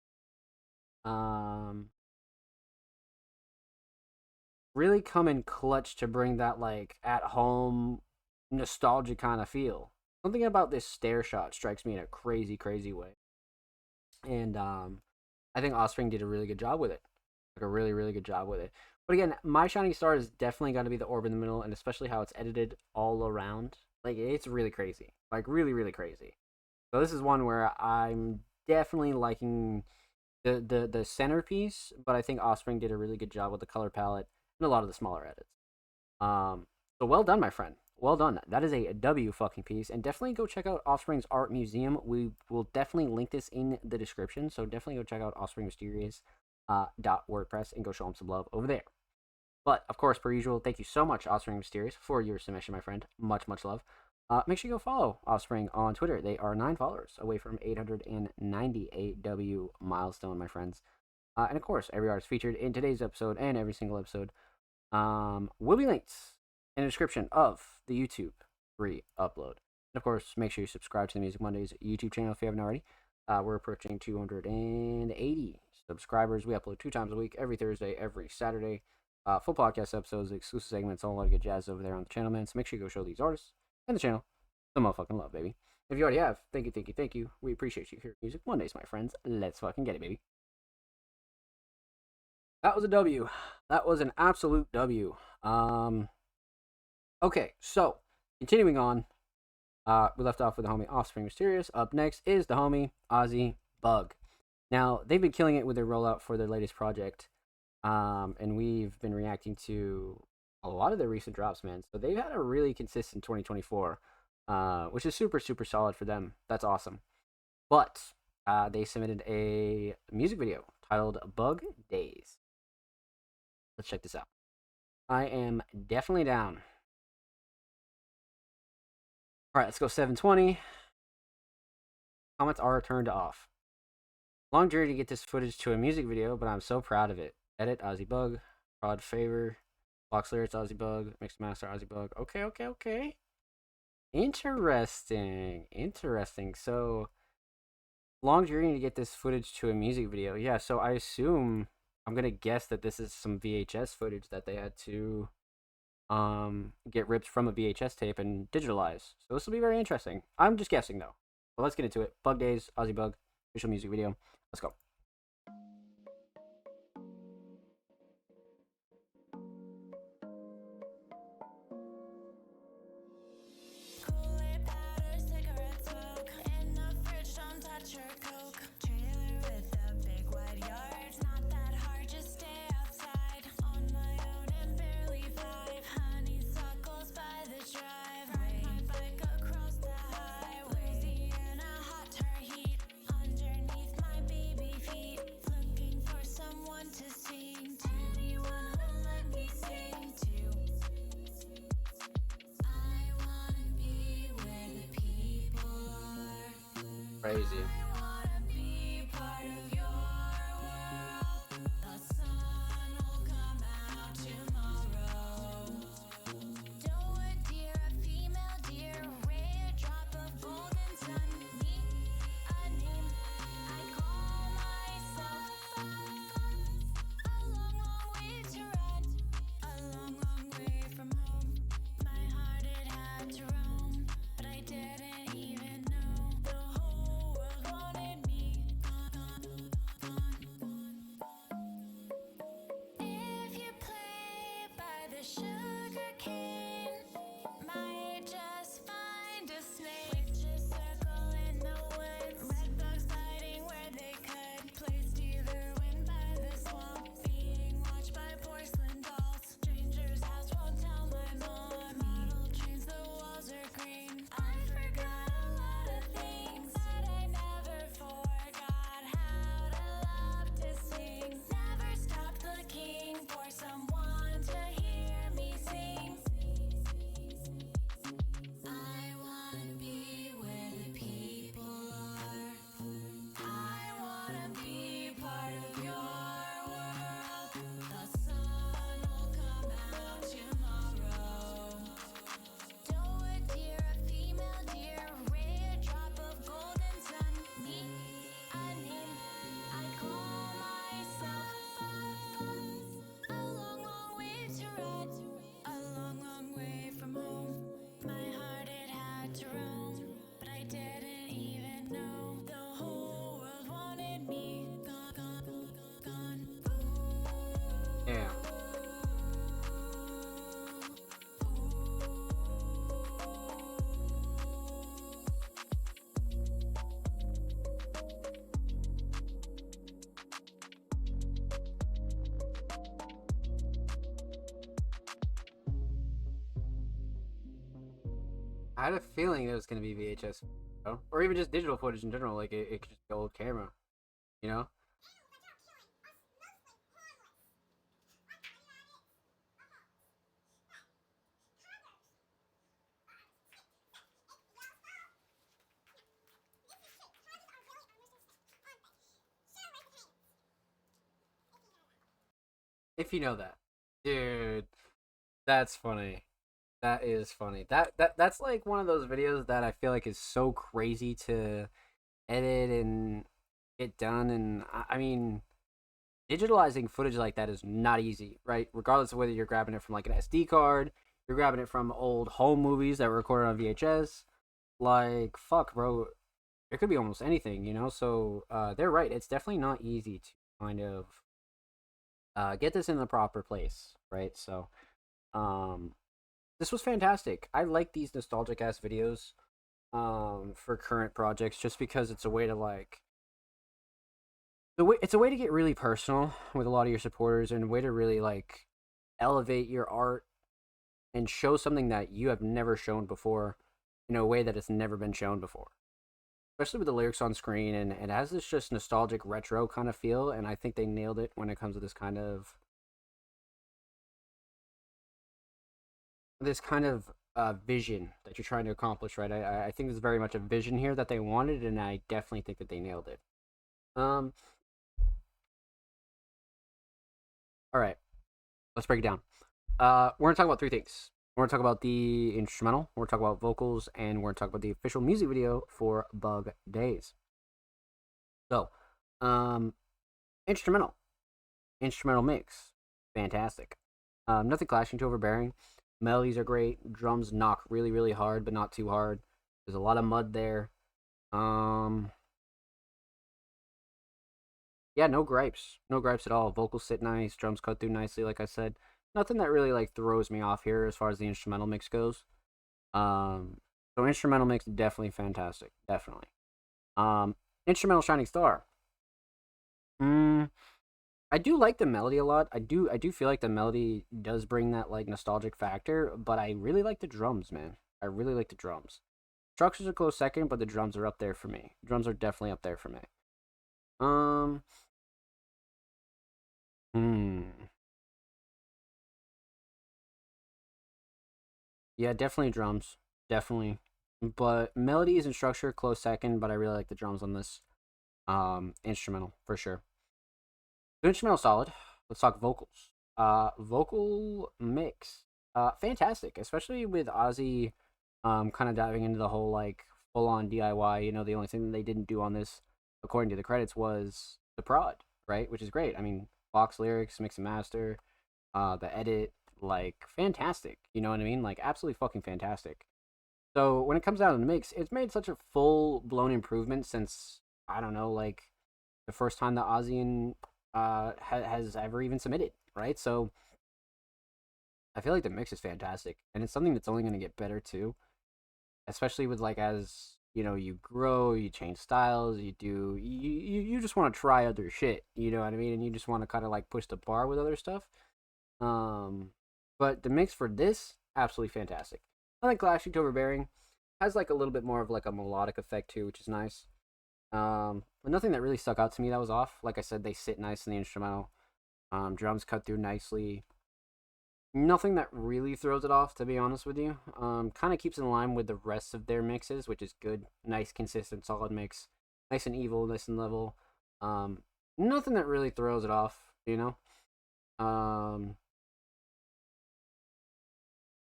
Speaker 1: really come in clutch to bring that like at home nostalgia kind of feel. Something about this stair shot strikes me in a crazy way. And I think Offspring did a really good job with it. Like a really good job with it. But again, my shining star is definitely going to be the orb in the middle, and especially how it's edited all around. Like it's really crazy, like really crazy. So this is one where I'm definitely liking the centerpiece, but I think Offspring did a really good job with the color palette and a lot of the smaller edits. So well done, my friend. Well done. That is a W fucking piece. And definitely go check out Offspring's Art Museum. We will definitely link this in the description. So definitely go check out Offspring Mysterious .wordpress and go show them some love over there. But of course, per usual, thank you so much, Offspring Mysterious, for your submission, my friend. Much love. Make sure you go follow Offspring on Twitter. They are 9 followers away from 898 W milestone, my friends. And of course, every artist featured in today's episode and every single episode will be linked in the description of the YouTube re-upload. And of course, make sure you subscribe to the Music Mondays YouTube channel if you haven't already. We're approaching 280 subscribers. We upload 2 times a week, every Thursday, every Saturday. Full podcast episodes, exclusive segments, all a lot of good jazz over there on the channel, man. So make sure you go show these artists and the channel some motherfucking love, baby. If you already have, thank you. We appreciate you here at Music Mondays, my friends. Let's fucking get it, baby. That was a W. That was an absolute W. Okay, so continuing on, we left off with the homie Offspring Mysterious. Up next is the homie Ozzy Bug. Now they've been killing it with their rollout for their latest project, and we've been reacting to a lot of their recent drops, man. So they've had a really consistent 2024, which is super super solid for them. That's awesome. But they submitted a music video titled "Bug Days." Let's check this out. I am definitely down. All right, let's go 720. Comments are turned off. Long journey to get this footage to a music video, but I'm so proud of it. Edit Ozzy Bug, Prod Favor, Box Lyrics Ozzy Bug, Mix Master Ozzy Bug. Okay. Interesting. So, long journey to get this footage to a music video. Yeah, so I assume, I'm gonna guess that this is some VHS footage that they had to get ripped from a VHS tape and digitalize. So this will be very interesting. I'm just guessing though. But let's get into it. Bug Days, Ozzy Bug, official music video. Let's go.
Speaker 5: Kool-Aid powder, cigarette smoke. In the fridge, don't touch your Coke. Trailer with a big wide yard. Not that hard, just stay outside. On my own and barely five. Honeysuckles by the drive. Ride my bike across the highway. Cozy in a hot tar heat. Underneath my baby feet. Looking for someone to sing to. Anyone who'll let me sing to. I wanna be where the people are.
Speaker 1: Crazy.
Speaker 5: I wanna be part of your world. The sun will come out tomorrow. Doe a deer, a female deer, ray, a drop of golden sun. Me, a name I call myself. A long, long way to run. A long, long way from home. My heart it had to roam, but I didn't even know the whole world wanted me gone. If you play by the sugar cane, might just find a snake. Just circle in the woods. Red bugs hiding where they could. Placed either wind by the swamp. Being watched by porcelain dolls. Stranger's house won't tell my mom. Model trains, the walls are green. I forgot a lot of things, but I never forgot how to love to sing. Never stopped looking for someone to hear me sing. I wanna be where the people are. I wanna be part of your world. The sun will come out tomorrow. Doe a deer, a female deer, ray, a drop of golden sun. Me, a name I call myself. A long, long way to run. A long, long way from home. My heart it had to roam, but I didn't even know the whole world wanted me gone.
Speaker 1: Yeah. I had a feeling it was gonna be VHS, or even just digital footage in general. Like it could just be old camera, you know. If you know that, dude, that's funny. That is funny. That's like one of those videos that I feel like is so crazy to edit and get done. And I mean, digitalizing footage like that is not easy, right? Regardless of whether you're grabbing it from like an SD card, you're grabbing it from old home movies that were recorded on VHS. Like, fuck, bro, it could be almost anything, you know. So they're right. It's definitely not easy to kind of get this in the proper place, right? So, um, this was fantastic. I like these nostalgic ass videos for current projects just because it's a way to like it's a way to get really personal with a lot of your supporters and a way to really like elevate your art and show something that you have never shown before in a way that it's never been shown before. Especially with the lyrics on screen, and it has this just nostalgic retro kind of feel, and I think they nailed it when it comes to this kind of vision that you're trying to accomplish, right? I think there's very much a vision here that they wanted, and I definitely think that they nailed it. Um, all right, let's break it down. We're gonna talk about three things. We're gonna talk about the instrumental, we're gonna talk about vocals, and we're gonna talk about the official music video for Bug Days. So, um, instrumental, instrumental mix, fantastic. Nothing clashing, too overbearing. Melodies are great. Drums knock really, really hard, but not too hard. There's a lot of mud there. Yeah, no gripes. No gripes at all. Vocals sit nice. Drums cut through nicely, like I said. Nothing that really like throws me off here as far as the instrumental mix goes. So instrumental mix definitely fantastic. Definitely. Instrumental Shining Star. I do like the melody a lot. I do feel like the melody does bring that like nostalgic factor, but I really like the drums, man. I really like the drums. Structure's a close second, but the drums are up there for me. Drums are definitely up there for me. Um, hmm. Yeah, definitely drums. Definitely. But melodies and structure close second, but I really like the drums on this instrumental for sure. The instrumental solid. Let's talk vocals. Vocal mix. Fantastic, especially with Ozzy kind of diving into the whole like full on DIY. You know, the only thing that they didn't do on this, according to the credits, was the prod, right? Which is great. I mean, box lyrics, mix and master, the edit, like fantastic. You know what I mean? Like absolutely fucking fantastic. So when it comes down to the mix, it's made such a full blown improvement since I don't know, like the first time that Ozzy has ever even submitted, right? So I feel like the mix is fantastic, and it's something that's only going to get better too, especially with like as you know you grow, you change styles, you just want to try other shit, you know what I mean, and you just want to kind of like push the bar with other stuff. Um, but the mix for this absolutely fantastic. I like Clash Overbearing has like a little bit more of like a melodic effect too, which is nice. But nothing that really stuck out to me that was off. Like I said, they sit nice in the instrumental. Drums cut through nicely. Nothing that really throws it off, to be honest with you. Kind of keeps in line with the rest of their mixes, which is good. Nice, consistent, solid mix. Nice and evil, nice and level. Nothing that really throws it off, you know.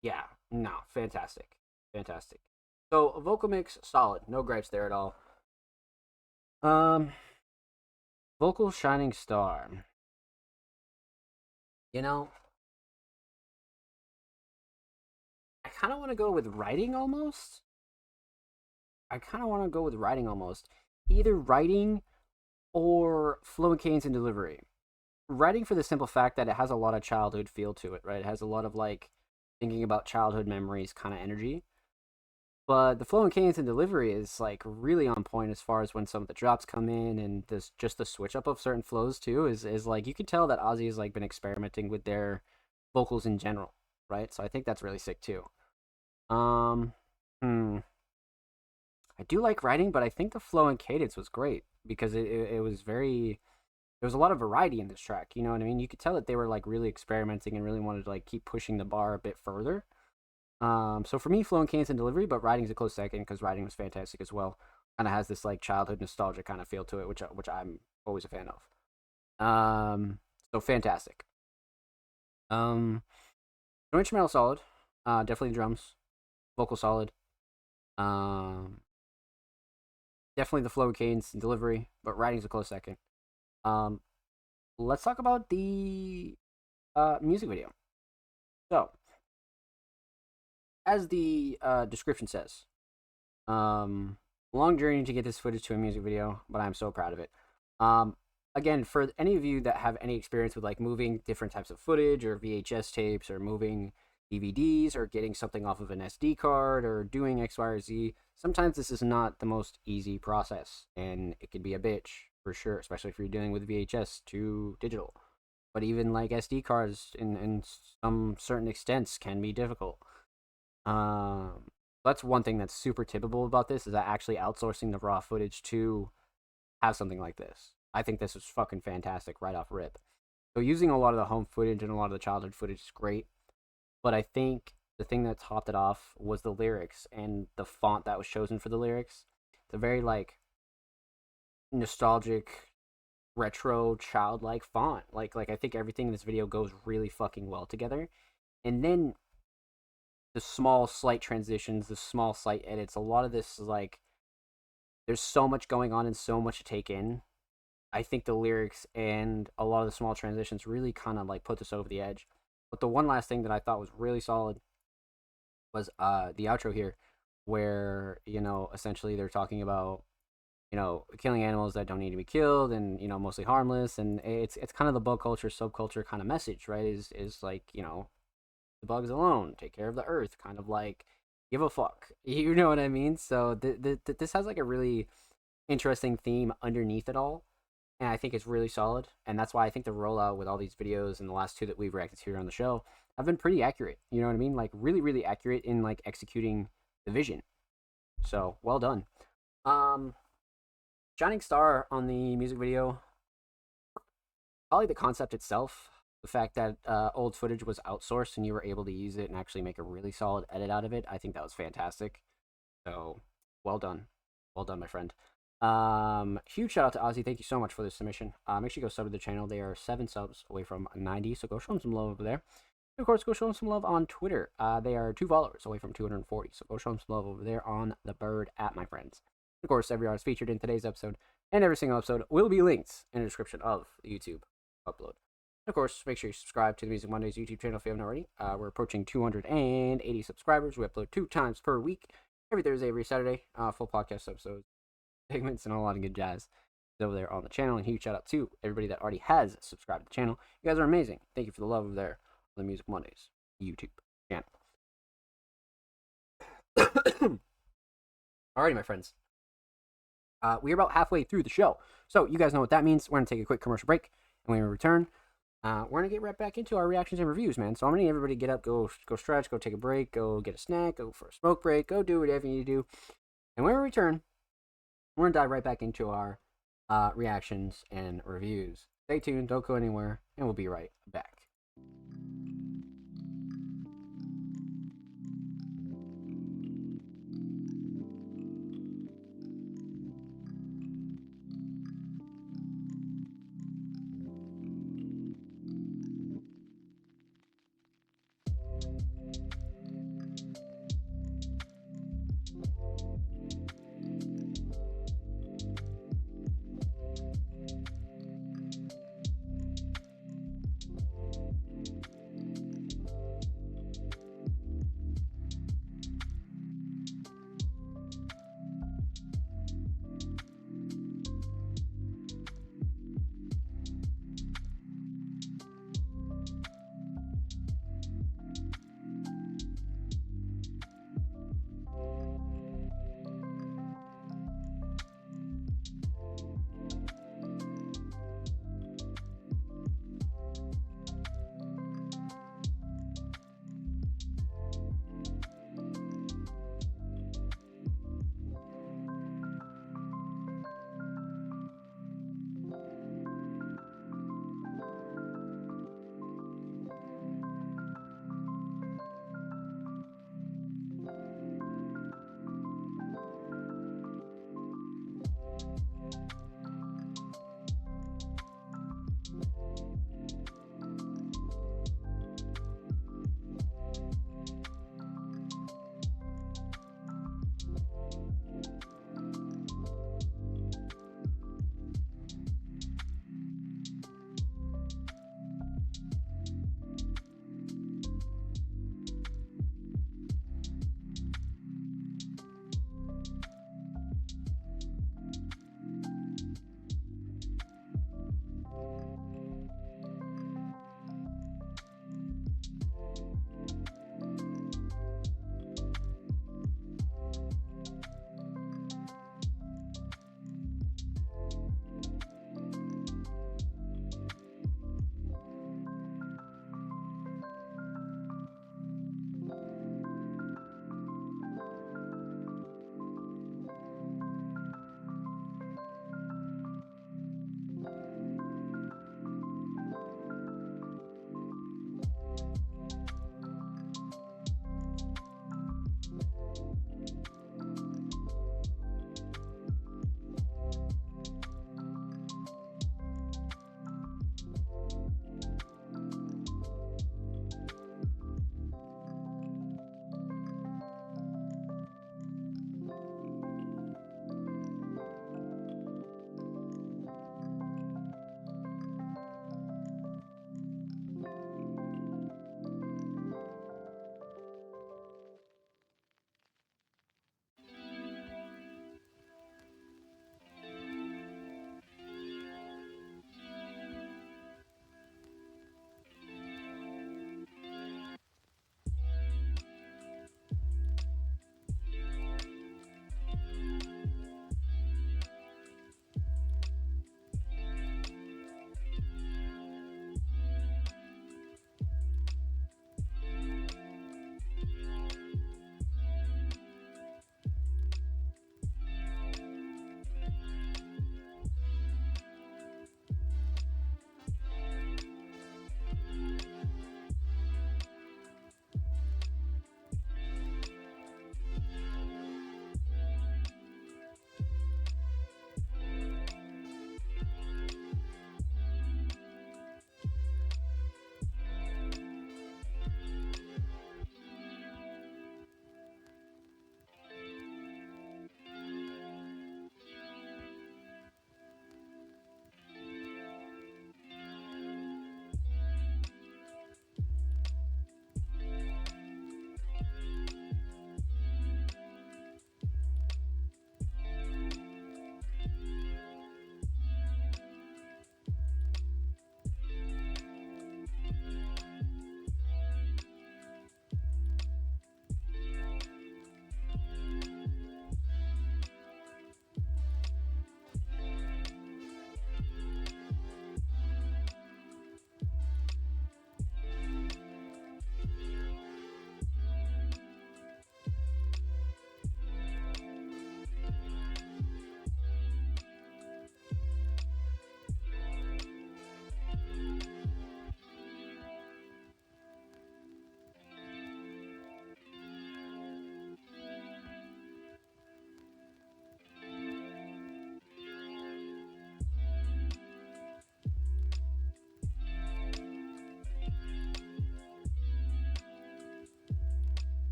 Speaker 1: Yeah, no, fantastic, fantastic. So vocal mix, solid, no gripes there at all. Um, Vocal Shining Star. You know, I kind of want to go with writing almost. I kind of want to go with writing almost. Either writing or fluent cadence and delivery. Writing for the simple fact that it has a lot of childhood feel to it, right? It has a lot of like thinking about childhood memories kind of energy. But the flow and cadence and delivery is like really on point as far as when some of the drops come in and this just the switch up of certain flows too is like you can tell that Ozzy has like been experimenting with their vocals in general, right? So I think that's really sick too. Um, hmm. I do like writing, but I think the flow and cadence was great because it was very there was a lot of variety in this track. You know what I mean? You could tell that they were like really experimenting and really wanted to like keep pushing the bar a bit further. So for me, flow and cadence and delivery, but writing's a close second because writing was fantastic as well. Kind of has this like childhood nostalgia kind of feel to it, which I'm always a fan of. So fantastic. Um, no instrumental solid. Definitely drums. Vocal solid. Um, Definitely the flow and cadence and delivery, but writing's a close second. Um, let's talk about the music video. So, as the description says, long journey to get this footage to a music video, but I'm so proud of it. Again, for any of you that have any experience with like moving different types of footage or VHS tapes or moving DVDs or getting something off of an SD card or doing X, Y, or Z. Sometimes this is not the most easy process, and it can be a bitch for sure, especially if you're dealing with VHS to digital. But even like SD cards in some certain extents can be difficult. That's one thing that's super typical about this is that actually outsourcing the raw footage to have something like this. I think this is fucking fantastic right off rip. So using a lot of the home footage and a lot of the childhood footage is great, but I think the thing that topped it off was the lyrics and the font that was chosen for the lyrics. It's a very like nostalgic, retro, childlike font. Like I think everything in this video goes really fucking well together. And then the small slight transitions, the small slight edits, a lot of this is like there's so much going on and so much to take in. I think the lyrics and a lot of the small transitions really kind of like put this over the edge. But the one last thing that I thought was really solid was the outro here, where essentially they're talking about killing animals that don't need to be killed and mostly harmless, and it's kind of the bug culture subculture kind of message, right? Is like the bugs alone, take care of the earth, kind of like give a fuck, you know what I mean? So this has like a really interesting theme underneath it all, and I think it's really solid. And that's why I think the rollout with all these videos and the last two that we've reacted to here on the show have been pretty accurate. You know what I mean? Like really, really accurate in like executing the vision. So well done. Shining star on the music video, probably the concept itself. The fact that old footage was outsourced and you were able to use it and actually make a really solid edit out of it. I think that was fantastic. So well done. Well done, my friend. Huge shout out to Ozzy. Thank you so much for this submission. Make sure you go sub to the channel. They are 7 subs away from 90, so go show them some love over there. And of course, go show them some love on Twitter. They are 2 followers away from 240, so go show them some love over there on the Bird app, my friends. Of course, every artist featured in today's episode and every single episode will be linked in the description of the YouTube upload. And of course, make sure you subscribe to the Music Mondays YouTube channel if you haven't already. We're approaching 280 subscribers. We upload 2 times per week, every Thursday, every Saturday. Full podcast episodes, segments, and a lot of good jazz over there on the channel. And huge shout out to everybody that already has subscribed to the channel. You guys are amazing. Thank you for the love over there on the Music Mondays YouTube channel. Alrighty, my friends. We're about halfway through the show, so you guys know what that means. We're going to take a quick commercial break, and when we return, we're going to get right back into our reactions and reviews, man. So I'm going to need everybody to get up, go stretch, go take a break, go get a snack, go for a smoke break, go do whatever you need to do. And when we return, we're going to dive right back into our reactions and reviews. Stay tuned, don't go anywhere, and we'll be right back.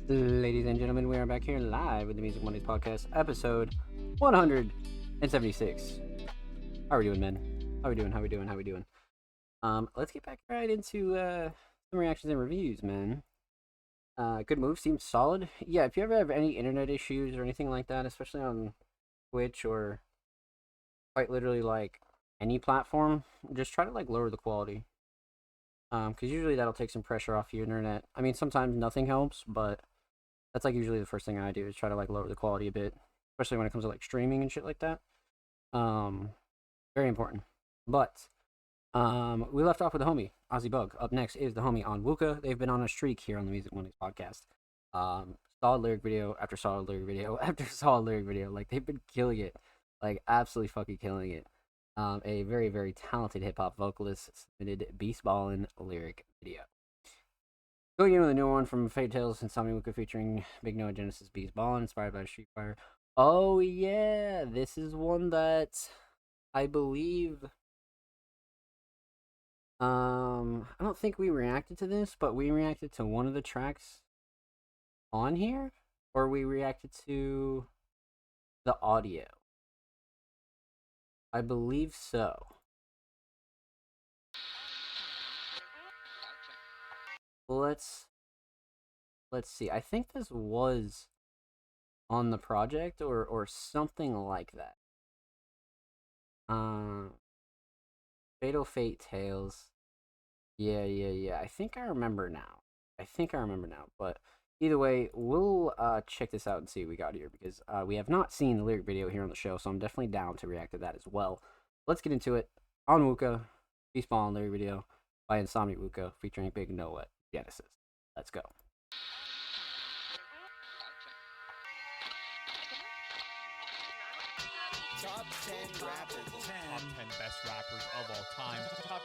Speaker 1: Ladies and gentlemen, we are back here live with the Music Mondays podcast, episode 176. How are we doing, men? How we doing? Let's get back right into some reactions and reviews, man. Good move, seems solid. Yeah, if you ever have any internet issues or anything like that, especially on Twitch or quite literally like any platform, just try to like lower the quality. Because usually that'll take some pressure off your internet. I mean, sometimes nothing helps, but that's like usually the first thing I do is try to like lower the quality a bit, especially when it comes to like streaming and shit like that. Very important. But we left off with the homie Ozzy Bug. Up next is the homie on Wuka. They've been on a streak here on the Music Mondays podcast. Solid lyric video after solid lyric video after solid lyric video. Like they've been killing it, like absolutely fucking killing it. A very, very talented hip hop vocalist submitted Beast Ballin' lyric video. Going in with a new one from Fate Tales and Insomnia Wuka featuring Big Noah Genesis Beast Ballin', inspired by Street Fighter. Oh yeah, this is one that I believe I don't think we reacted to this, but we reacted to one of the tracks on here, or we reacted to the audio. I believe so. Let's see. I think this was on the project or something like that. Fatal Fate Tales. Yeah. I think I remember now. But either way, we'll check this out and see what we got here, because we have not seen the lyric video here on the show, so I'm definitely down to react to that as well. Let's get into it. On Wuka, Beast Ballin' lyric video by Insomnia Wuka featuring Big Noah Genesis. Let's go.
Speaker 6: Top 10 rappers.
Speaker 7: Top 10 best rappers of all time. Top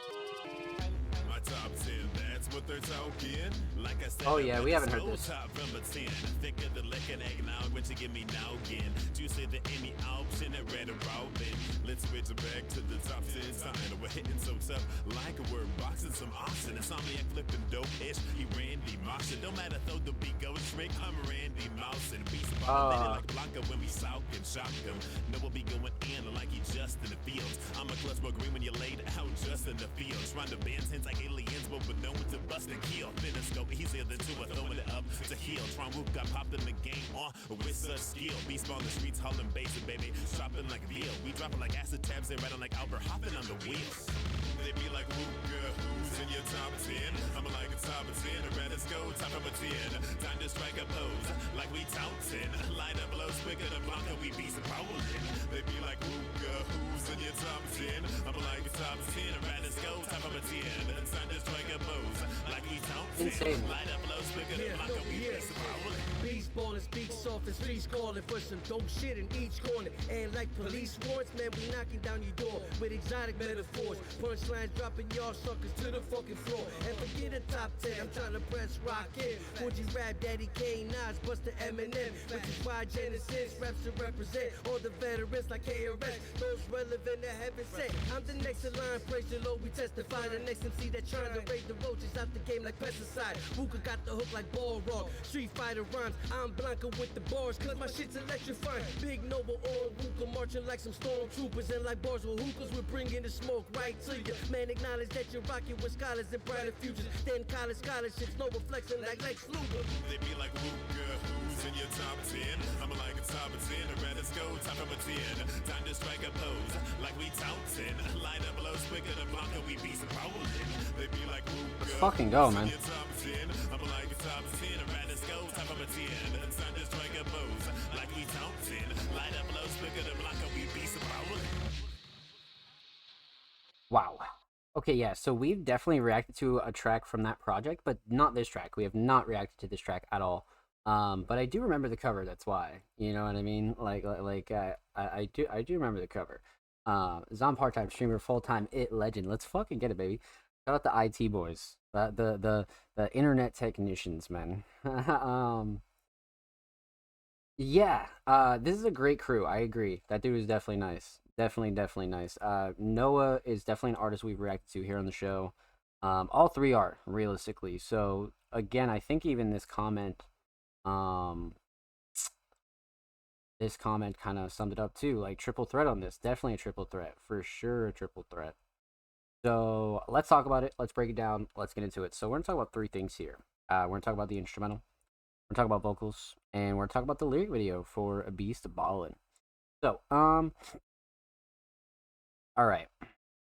Speaker 3: My top 10, that's what they're talking. Like I said,
Speaker 1: Oh, yeah, we haven't heard this.
Speaker 3: Top from a 10. Thick of the liquor eggnog, when you give me noggin. Juicy the any option that red or robin. Let's switch it back to the top 10 sign. We're hitting so tough, like a word boxing some oxen. Insomniac flipping dope-ish. He Randy Moss. It don't matter though the beat goes trick. I'm Randy Mouse and beats about like Blanca when we sock and shock him. No, we'll be going in like he just in the fields. I'm a clutch more green when you laid out just in the fields. Trying to bend tens like aliens, but with no one to bust and kill. Finna scope easier than two, are throwing it up to heal. Tron Whoop got popped in the game on with such skill. Beast on the streets, hauling bases, baby. Shopping like veal. We dropping like acid tabs and riding like Albert, hopping on the wheels. They be like, Wooka, who's in your top 10? I'm like a top of 10, red let's go, top of a 10. Time to strike a pose, like we touting. Light up blows quicker than Blanca, we be some rolling. They be like, Wooka, who's in your top 10? I'm like a top 10, red let's go, top of a 10. Time to strike a pose, like we touting.
Speaker 1: Insane.
Speaker 3: Light up blows quicker than Blanca, we be some rolling.
Speaker 8: Beast ballin', speak soft, and streets calling for some dope shit in each corner. And like police warrants, man, we knocking down your door with exotic metaphors. Punchlines dropping y'all suckers to the fucking floor. And forget the top 10, I'm trying to press rock in. Fuji rap, Daddy Kane, Nas, Busta Eminem. Which is why Genesis raps to represent all the veterans like KRS. Those relevant to heaven sent. I'm the next in line, praise the Lord, we testify. The next MC that trying to raise the roaches out the game like pesticide. Wuka got the hook like ball rock. Street Fighter rhymes, I'm Blanca with the bars, cause my shit's electrifying. Big Noble on Wuka, marching like some stormtroopers. And like bars with hookahs, we're bringing the smoke right to you. Man, acknowledge that you're rocking with scholars and brighter futures. Then college scholarships, no reflection like Lex Luger.
Speaker 3: They be like, Wooka, who's in your top 10? I'm like a top of 10, red let's go, top of a 10. Time to strike a pose, like we touting. Light up blows quicker than Blanca, we be some rolling. They be like, Wooka,
Speaker 1: Let's fucking go, man.
Speaker 3: who's in your top 10? I'm like a top of 10, red let's go, top of a 10. Time to strike a pose, like we touting. Light up blows quicker than Blanca, we be some rolling.
Speaker 1: Wow. Okay, yeah, so we've definitely reacted to a track from that project, but not this track. We have not reacted to this track at all. But I do remember the cover, that's why. You know what I mean? I do remember the cover. Zom part-time streamer, full-time IT legend. Let's fucking get it, baby. Shout out the IT boys. The internet technicians, man. Yeah, this is a great crew. I agree. That dude is definitely nice. Definitely nice. Noah is definitely an artist we've reacted to here on the show. All three are, realistically. So, again, I think even this comment This comment kind of summed it up too. Like, triple threat on this. Definitely a triple threat. For sure, a triple threat. So let's talk about it. Let's break it down. Let's get into it. So we're gonna talk about three things here. We're gonna talk about the instrumental. We're gonna talk about vocals, and we're gonna talk about the lyric video for A Beast Ballin'. So, all right.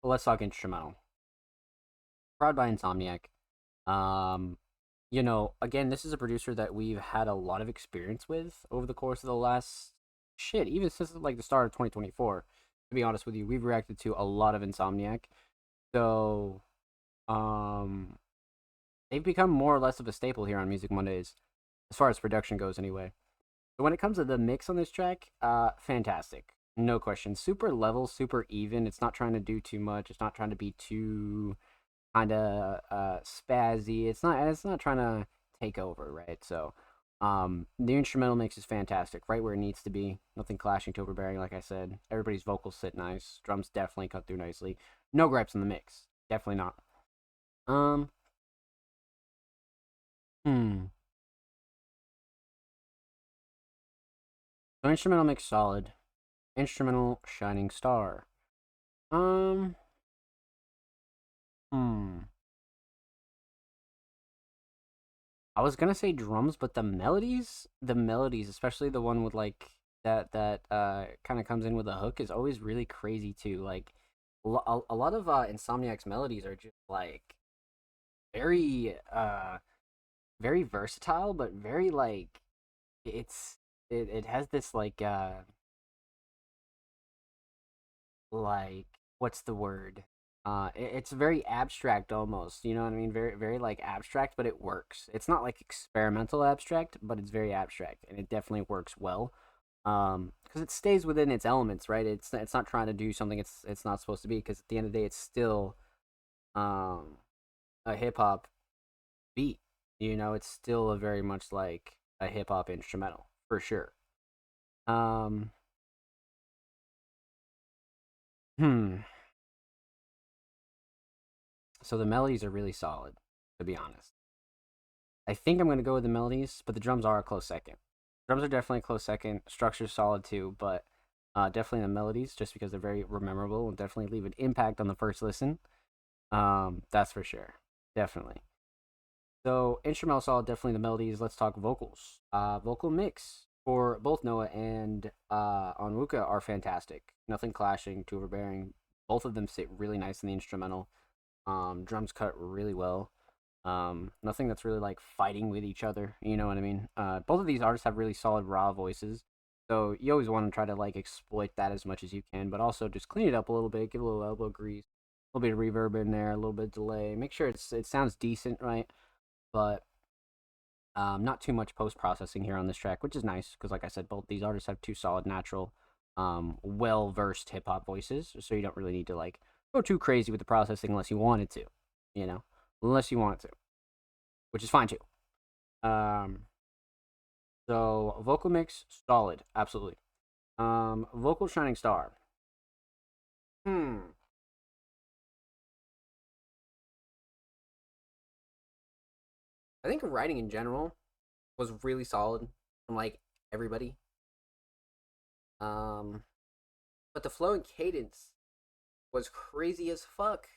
Speaker 1: Let's talk instrumental. Prod by Insomniac. You know, again, this is a producer that we've had a lot of experience with over the course of the last even since like the start of 2024. To be honest with you, we've reacted to a lot of Insomniac. So, they've become more or less of a staple here on Music Mondays, as far as production goes, anyway. So when it comes to the mix on this track, fantastic, no question. Super level, super even. It's not trying to do too much. It's not trying to be too kind of spazzy. It's not trying to take over, right? So, the instrumental mix is fantastic, right where it needs to be. Nothing clashing to overbearing, like I said. Everybody's vocals sit nice. Drums definitely cut through nicely. No gripes in the mix. Definitely not. So instrumental mix solid. Instrumental shining star. I was gonna say drums, but the melodies, especially the one with like that kind of comes in with a hook, is always really crazy too. Like a lot of Insomniac's melodies are just like very very versatile, but very like it has this like what's the word? It's very abstract almost. You know what I mean? Very like abstract, but it works. It's not like experimental abstract, but it's very abstract, and it definitely works well. Because it stays within its elements, right? It's not trying to do something it's not supposed to be. Because at the end of the day, it's still a hip hop beat. You know, it's still a very much like a hip hop instrumental for sure. Um, hmm. So the melodies are really solid, to be honest. I think I'm gonna go with the melodies, but the drums are a close second. Drums are definitely a close second. Structure's solid too, but definitely the melodies, just because they're very memorable and definitely leave an impact on the first listen. That's for sure, definitely. So instrumental solid, definitely the melodies. Let's talk vocals. Vocal mix for both Noah and Onwuka are fantastic. Nothing clashing, too overbearing. Both of them sit really nice in the instrumental. Drums cut really well. Nothing that's really like fighting with each other. You know what I mean? Both of these artists have really solid raw voices, so you always want to try to like exploit that as much as you can, but also just clean it up a little bit, give a little elbow grease, a little bit of reverb in there, a little bit of delay. Make sure it sounds decent, right? But not too much post processing here on this track, which is nice because, like I said, both these artists have two solid, natural, well versed hip hop voices, so you don't really need to like go too crazy with the processing unless you wanted to, you know, unless you wanted to, which is fine too. Um, so vocal mix solid, absolutely. Vocal shining star. I think writing in general was really solid from like everybody. Um, but the flow and cadence was crazy as fuck.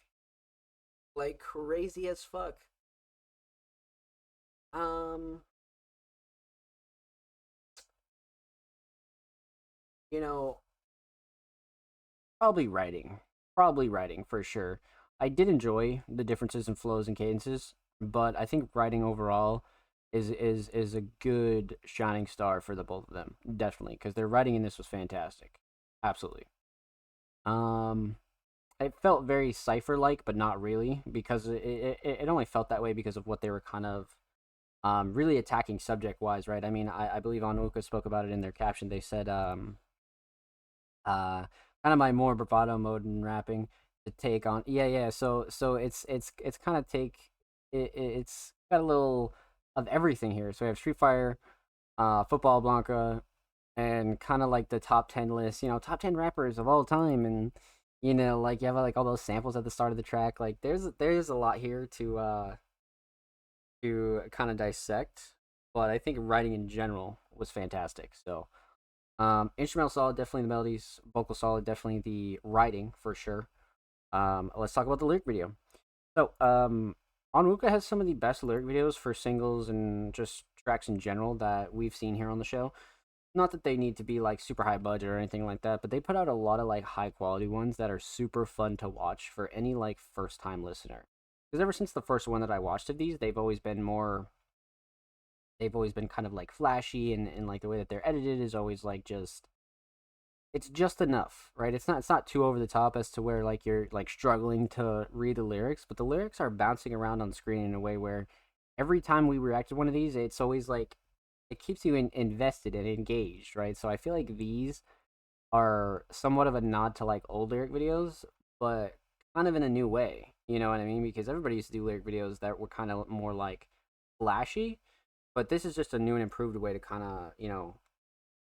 Speaker 1: Like crazy as fuck. Um, you know, probably writing for sure. I did enjoy the differences in flows and cadences, but I think writing overall is a good shining star for the both of them, definitely, because their writing in this was fantastic, absolutely. Um, it felt very cipher like, but not really, because it only felt that way because of what they were kind of really attacking subject wise, right? I mean, I believe Onwuka spoke about it in their caption. They said uh kind of my more bravado mode in rapping to take on yeah. So it's kind of it's got a little of everything here. So we have Street Fire, Football Blanca, and kind of like the top 10 list, you know, top 10 rappers of all time. And you know, like you have like all those samples at the start of the track. Like there's a lot here to kind of dissect. but I think writing in general was fantastic. So, instrumental solid, definitely the melodies. Vocal solid, definitely the writing for sure. Let's talk about the lyric video. So, Onwuka has some of the best lyric videos for singles and just tracks in general that we've seen here on the show. Not that they need to be like super high budget or anything like that, but they put out a lot of like high quality ones that are super fun to watch for any like first time listener. Because ever since the first one that I watched of these, they've always been kind of like flashy, and like the way that they're edited is always like just, it's just enough, right? It's not too over the top as to where like you're like struggling to read the lyrics, but the lyrics are bouncing around on screen in a way where every time we react to one of these, it's always like it keeps you invested and engaged, right? So I feel like these are somewhat of a nod to like old lyric videos, but kind of in a new way. You know what I mean? Because everybody used to do lyric videos that were kind of more like flashy, but this is just a new and improved way to kind of, you know,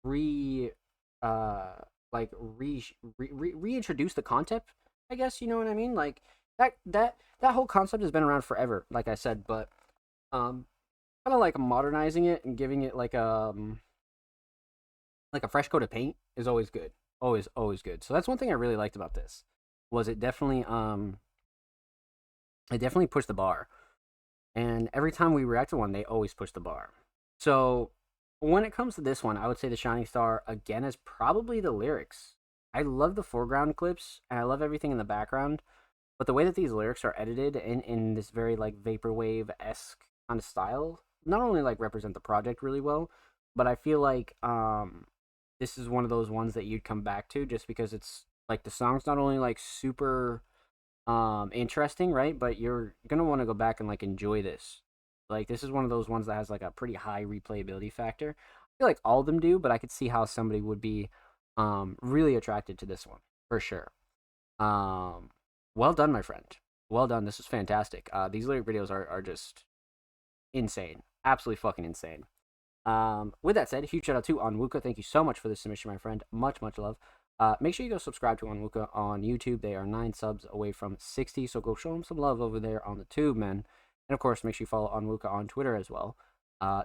Speaker 1: re like reintroduce the concept, I guess. You know what I mean? Like that whole concept has been around forever, like I said, but kind of like modernizing it and giving it like a fresh coat of paint is always good. Always good. So that's one thing I really liked about this, was it definitely pushed the bar. And every time we react to one, they always push the bar. So when it comes to this one, I would say the shining star again is probably the lyrics. I love the foreground clips and I love everything in the background, but the way that these lyrics are edited in this very like vaporwave-esque kind of style not only like represent the project really well, but I feel like this is one of those ones that you'd come back to just because it's like the song's not only like super interesting, right? But you're gonna want to go back and like enjoy this. Like this is one of those ones that has like a pretty high replayability factor. I feel like all of them do, but I could see how somebody would be really attracted to this one for sure. Well done, my friend. Well done. This is fantastic. These lyric videos are just insane. Absolutely fucking insane. With that said, huge shout out to Onwuka. Thank you so much for this submission, my friend. Much love. Make sure you go subscribe to Onwuka on YouTube. They are 9 subs away from 60, so go show them some love over there on the tube, man. And of course, make sure you follow Onwuka on Twitter as well.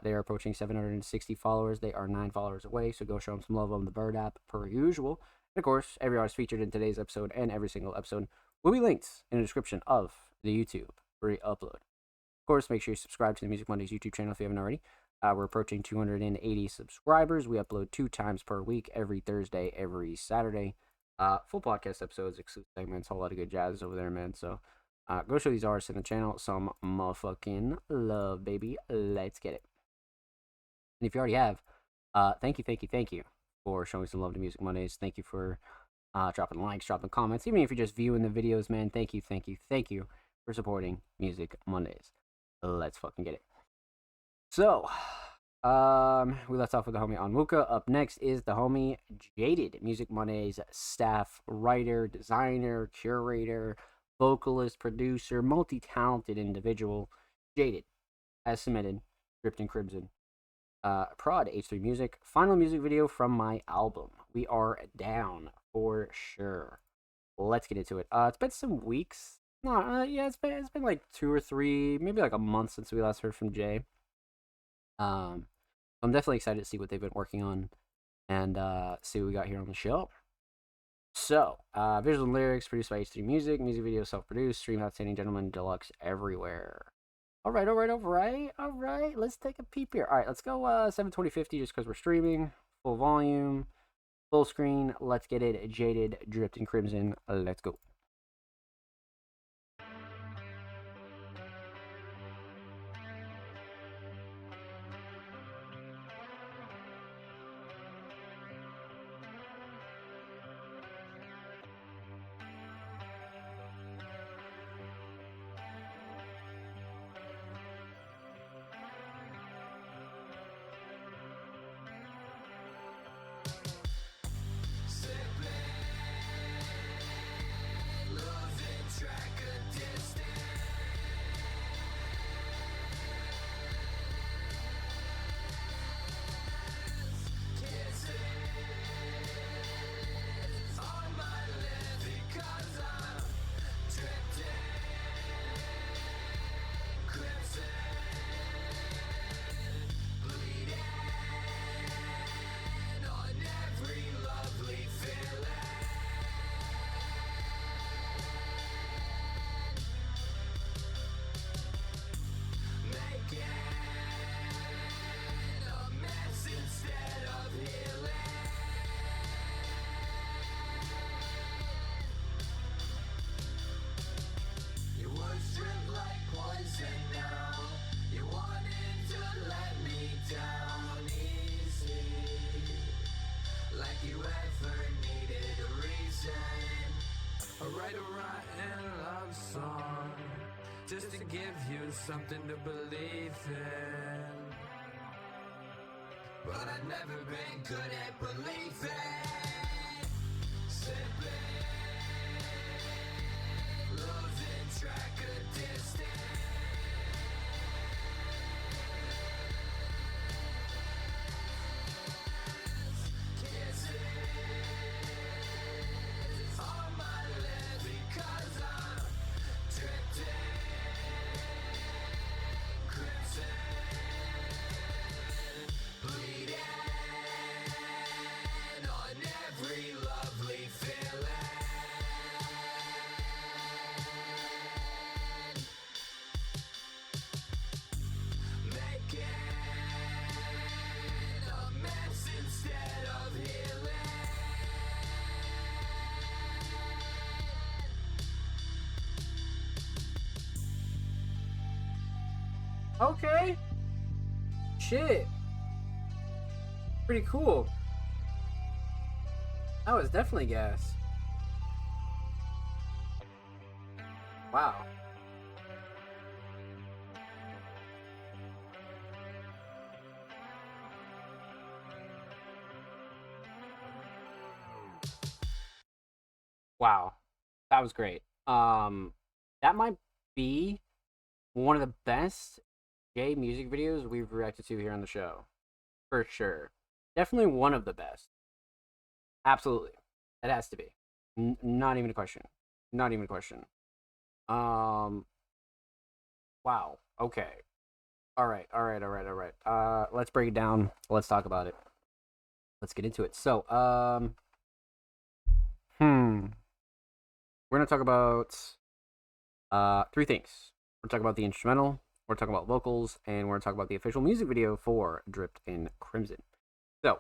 Speaker 1: They are approaching 760 followers. They are 9 followers away, so go show them some love on the Bird app per usual. And of course, every artist featured in today's episode and every single episode will be linked in the description of the YouTube re-upload. Of course, make sure you subscribe to the Music Mondays YouTube channel if you haven't already. We're approaching 280 subscribers. We upload 2 times per week, every Thursday, every Saturday. Full podcast episodes, exclusive segments, a whole lot of good jazz over there, man. So go show these artists in the channel some motherfucking love, baby. Let's get it. And if you already have, thank you for showing some love to Music Mondays. Thank you for dropping likes, dropping comments. Even if you're just viewing the videos, man, thank you for supporting Music Mondays. Let's fucking get it. So, we left off with the homie Onwuka. Up next is the homie Jaded, Music Mondays staff writer, designer, curator, vocalist, producer, multi-talented individual. Jaded has submitted Dripped in Crimson. Prod H3 Music, final music video from my album. We are down for sure. Let's get into it. It's been some weeks. No, yeah, it's been like 2 or 3, maybe like a month since we last heard from Jay. I'm definitely excited to see what they've been working on and see what we got here on the show. So, visuals and lyrics produced by H3 Music, music video self-produced, stream Outstanding Gentleman Deluxe everywhere. All right. Let's take a peep here. All right, let's go 720/50 just because we're streaming, full volume, full screen. Let's get it. Jaded, Dripped in Crimson. Let's go.
Speaker 9: never needed a reason. I write a rotten love song just to give you something to believe in. But I've never been good at believing. Simply losing track of distance. Kisses on my lips because I'm drifting crimson, bleeding on every lovely feeling. Making a mess instead of healing.
Speaker 1: Okay. Shit. Pretty cool. That was definitely gas. Wow. Wow. That was great. That might be one of the best J music videos we've reacted to here on the show. For sure. Definitely one of the best. Absolutely. It has to be. Not even a question. Not even a question. Wow. Okay. All right. Let's break it down. Let's talk about it. Let's get into it. So, we're gonna talk about three things. We're talking about the instrumental, we're talking about vocals, and we're gonna talk about the official music video for Dripped in Crimson. So,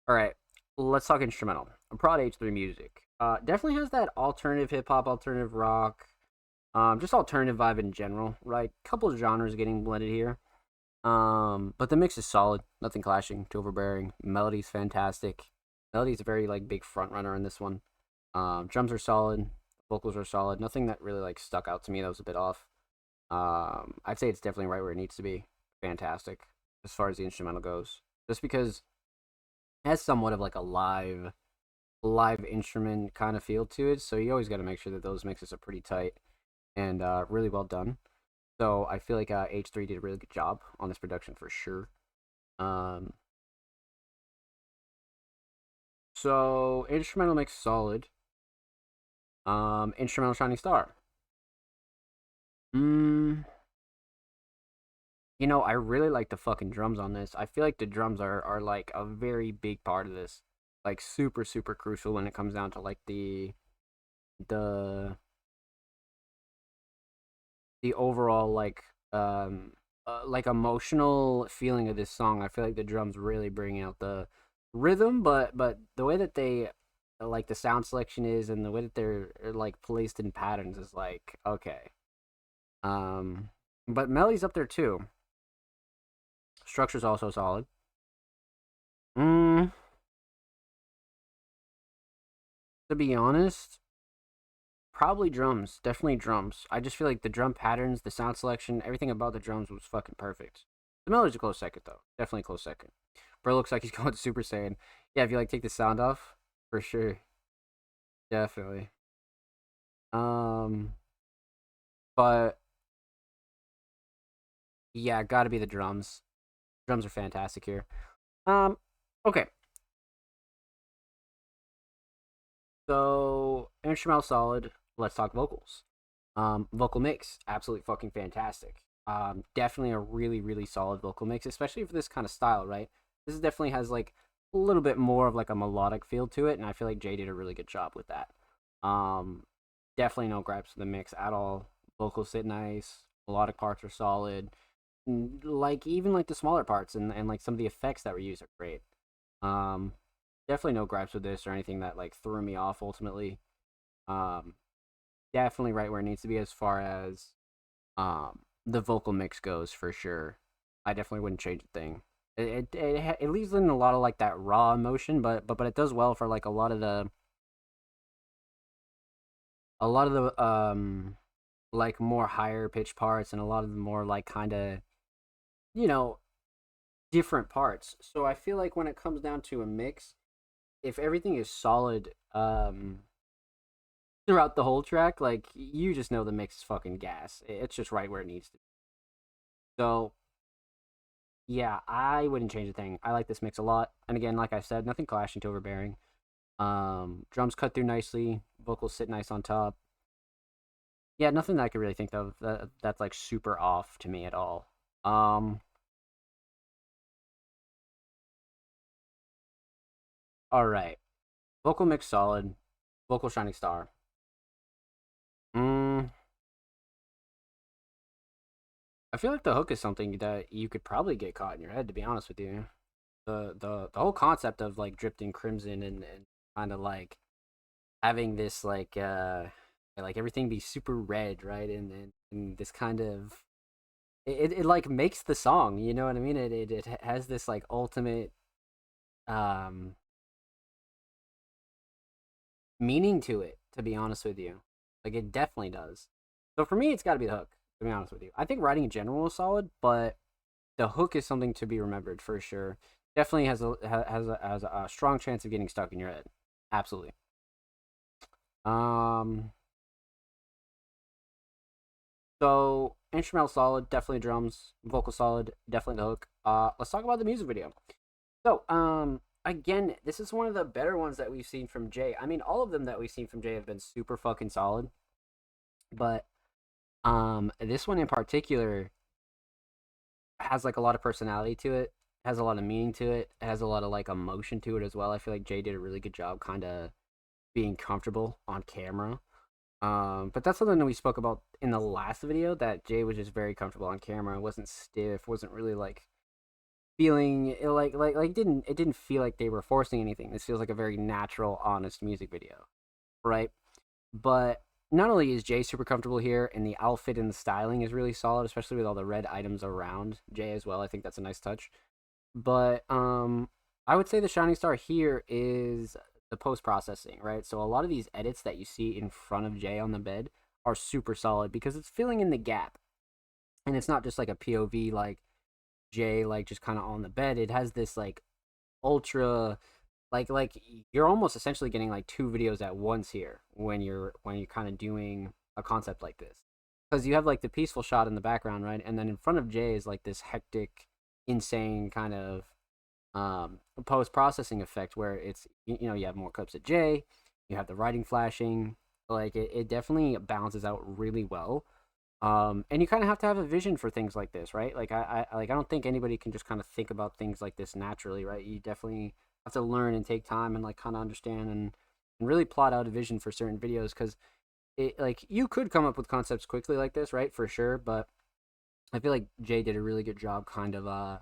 Speaker 1: alright, let's talk instrumental. Prod H3 music. Definitely has that alternative hip hop, alternative rock, just alternative vibe in general, right? Couple of genres getting blended here. But the mix is solid, nothing clashing, too overbearing. Melody's fantastic. Melody's a very like big front runner in this one. Drums are solid, vocals are solid. Nothing that really like stuck out to me that was a bit off. I'd say it's definitely right where it needs to be. Fantastic as far as the instrumental goes. Just because it has somewhat of like a live instrument kind of feel to it, so you always got to make sure that those mixes are pretty tight and really well done. So I feel like H3 did a really good job on this production for sure. So instrumental mix solid. Instrumental Shining Star. You know, I really like the fucking drums on this. I feel like the drums are like a very big part of this. Like super crucial when it comes down to like the overall like emotional feeling of this song. I feel like the drums really bring out the rhythm, but the way that they like the sound selection is and the way that they're like placed in patterns is like okay. But Melly's up there too. Structure's also solid. To be honest, probably drums. Definitely drums. I just feel like the drum patterns, the sound selection, everything about the drums was fucking perfect. The melody's a close second, though. Definitely a close second. Bro looks like he's going Super Saiyan. Yeah, if you like take the sound off, for sure. Definitely. But yeah, gotta be the drums. Drums are fantastic here. Okay. So instrumental solid. Let's talk vocals. Vocal mix, absolutely fucking fantastic. Definitely a really solid vocal mix, especially for this kind of style, right? This definitely has like a little bit more of like a melodic feel to it, and I feel like Jay did a really good job with that. Definitely no gripes with the mix at all. Vocals sit nice, melodic parts are solid. Like even like the smaller parts and like some of the effects that were used are great. Definitely no gripes with this or anything that like threw me off ultimately. Definitely right where it needs to be as far as the vocal mix goes for sure. I definitely wouldn't change a thing. It leaves in a lot of like that raw emotion, but it does well for like a lot of the like more higher pitch parts and a lot of the more like kind of you know different parts. So I feel like when it comes down to a mix, if everything is solid throughout the whole track, like you just know the mix is fucking gas. It's just right where it needs to be. So yeah, I wouldn't change a thing. I like this mix a lot. And again, like I said, nothing clashing to overbearing. Drums cut through nicely, vocals sit nice on top. Yeah, nothing that I could really think of that's like super off to me at all. All right, vocal mix solid, vocal shining star. Mm, I feel like the hook is something that you could probably get caught in your head. To be honest with you, the whole concept of like dripped in crimson and kind of like having this like everything be super red, right? And this kind of it like makes the song, you know what I mean? It has this like ultimate um meaning to it, to be honest with you. Like it definitely does. So for me it's gotta be the hook, to be honest with you. I think writing in general is solid, but the hook is something to be remembered for sure. Definitely has a strong chance of getting stuck in your head. Absolutely. Um So instrumental solid, definitely drums. Vocal solid, definitely the hook. Let's talk about the music video. So again, this is one of the better ones that we've seen from Jay. I mean, all of them that we've seen from Jay have been super fucking solid, but this one in particular has like a lot of personality to it. Has a lot of meaning to it. It has a lot of like emotion to it as well. I feel like Jay did a really good job, kind of being comfortable on camera. But that's something that we spoke about in the last video, that Jay was just very comfortable on camera, wasn't stiff, wasn't really like feeling it didn't feel like they were forcing anything. This feels like a very natural, honest music video, right? But not only is Jay super comfortable here, and the outfit and the styling is really solid, especially with all the red items around Jay as well. I think that's a nice touch. But I would say the shining star here is the post processing, right? So a lot of these edits that you see in front of Jay on the bed are super solid because it's filling in the gap. And it's not just like a POV like Jay like just kind of on the bed. It has this like ultra like you're almost essentially getting like two videos at once here when you're kind of doing a concept like this. Because you have like the peaceful shot in the background, right? And then in front of Jay is like this hectic, insane kind of post processing effect where it's you have more clips of Jay, you have the writing flashing, like it definitely balances out really well. And you kind of have to have a vision for things like this, right? Like I don't think anybody can just kind of think about things like this naturally, right? You definitely have to learn and take time and like kind of understand and really plot out a vision for certain videos, because it like you could come up with concepts quickly like this, right? For sure, but I feel like Jay did a really good job kind of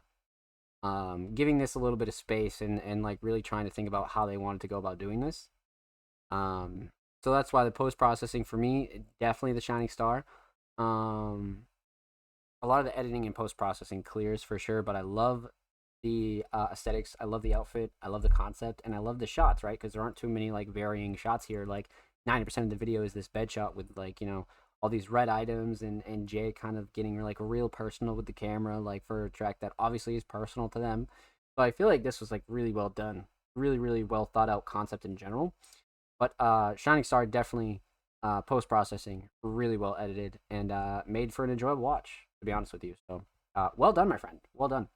Speaker 1: giving this a little bit of space and like really trying to think about how they wanted to go about doing this. So that's why the post processing for me, definitely the shining star. Um, a lot of the editing and post processing clears for sure, but I love the aesthetics. I love the outfit. I love the concept, and I love the shots, right? Because there aren't too many like varying shots here. Like 90% of the video is this bed shot with like all these red items and Jay kind of getting like real personal with the camera, like for a track that obviously is personal to them. So I feel like this was like really well done, really really well thought out concept in general. But Shining Star definitely post processing really well edited and made for an enjoyable watch, to be honest with you. So well done, my friend. Well done.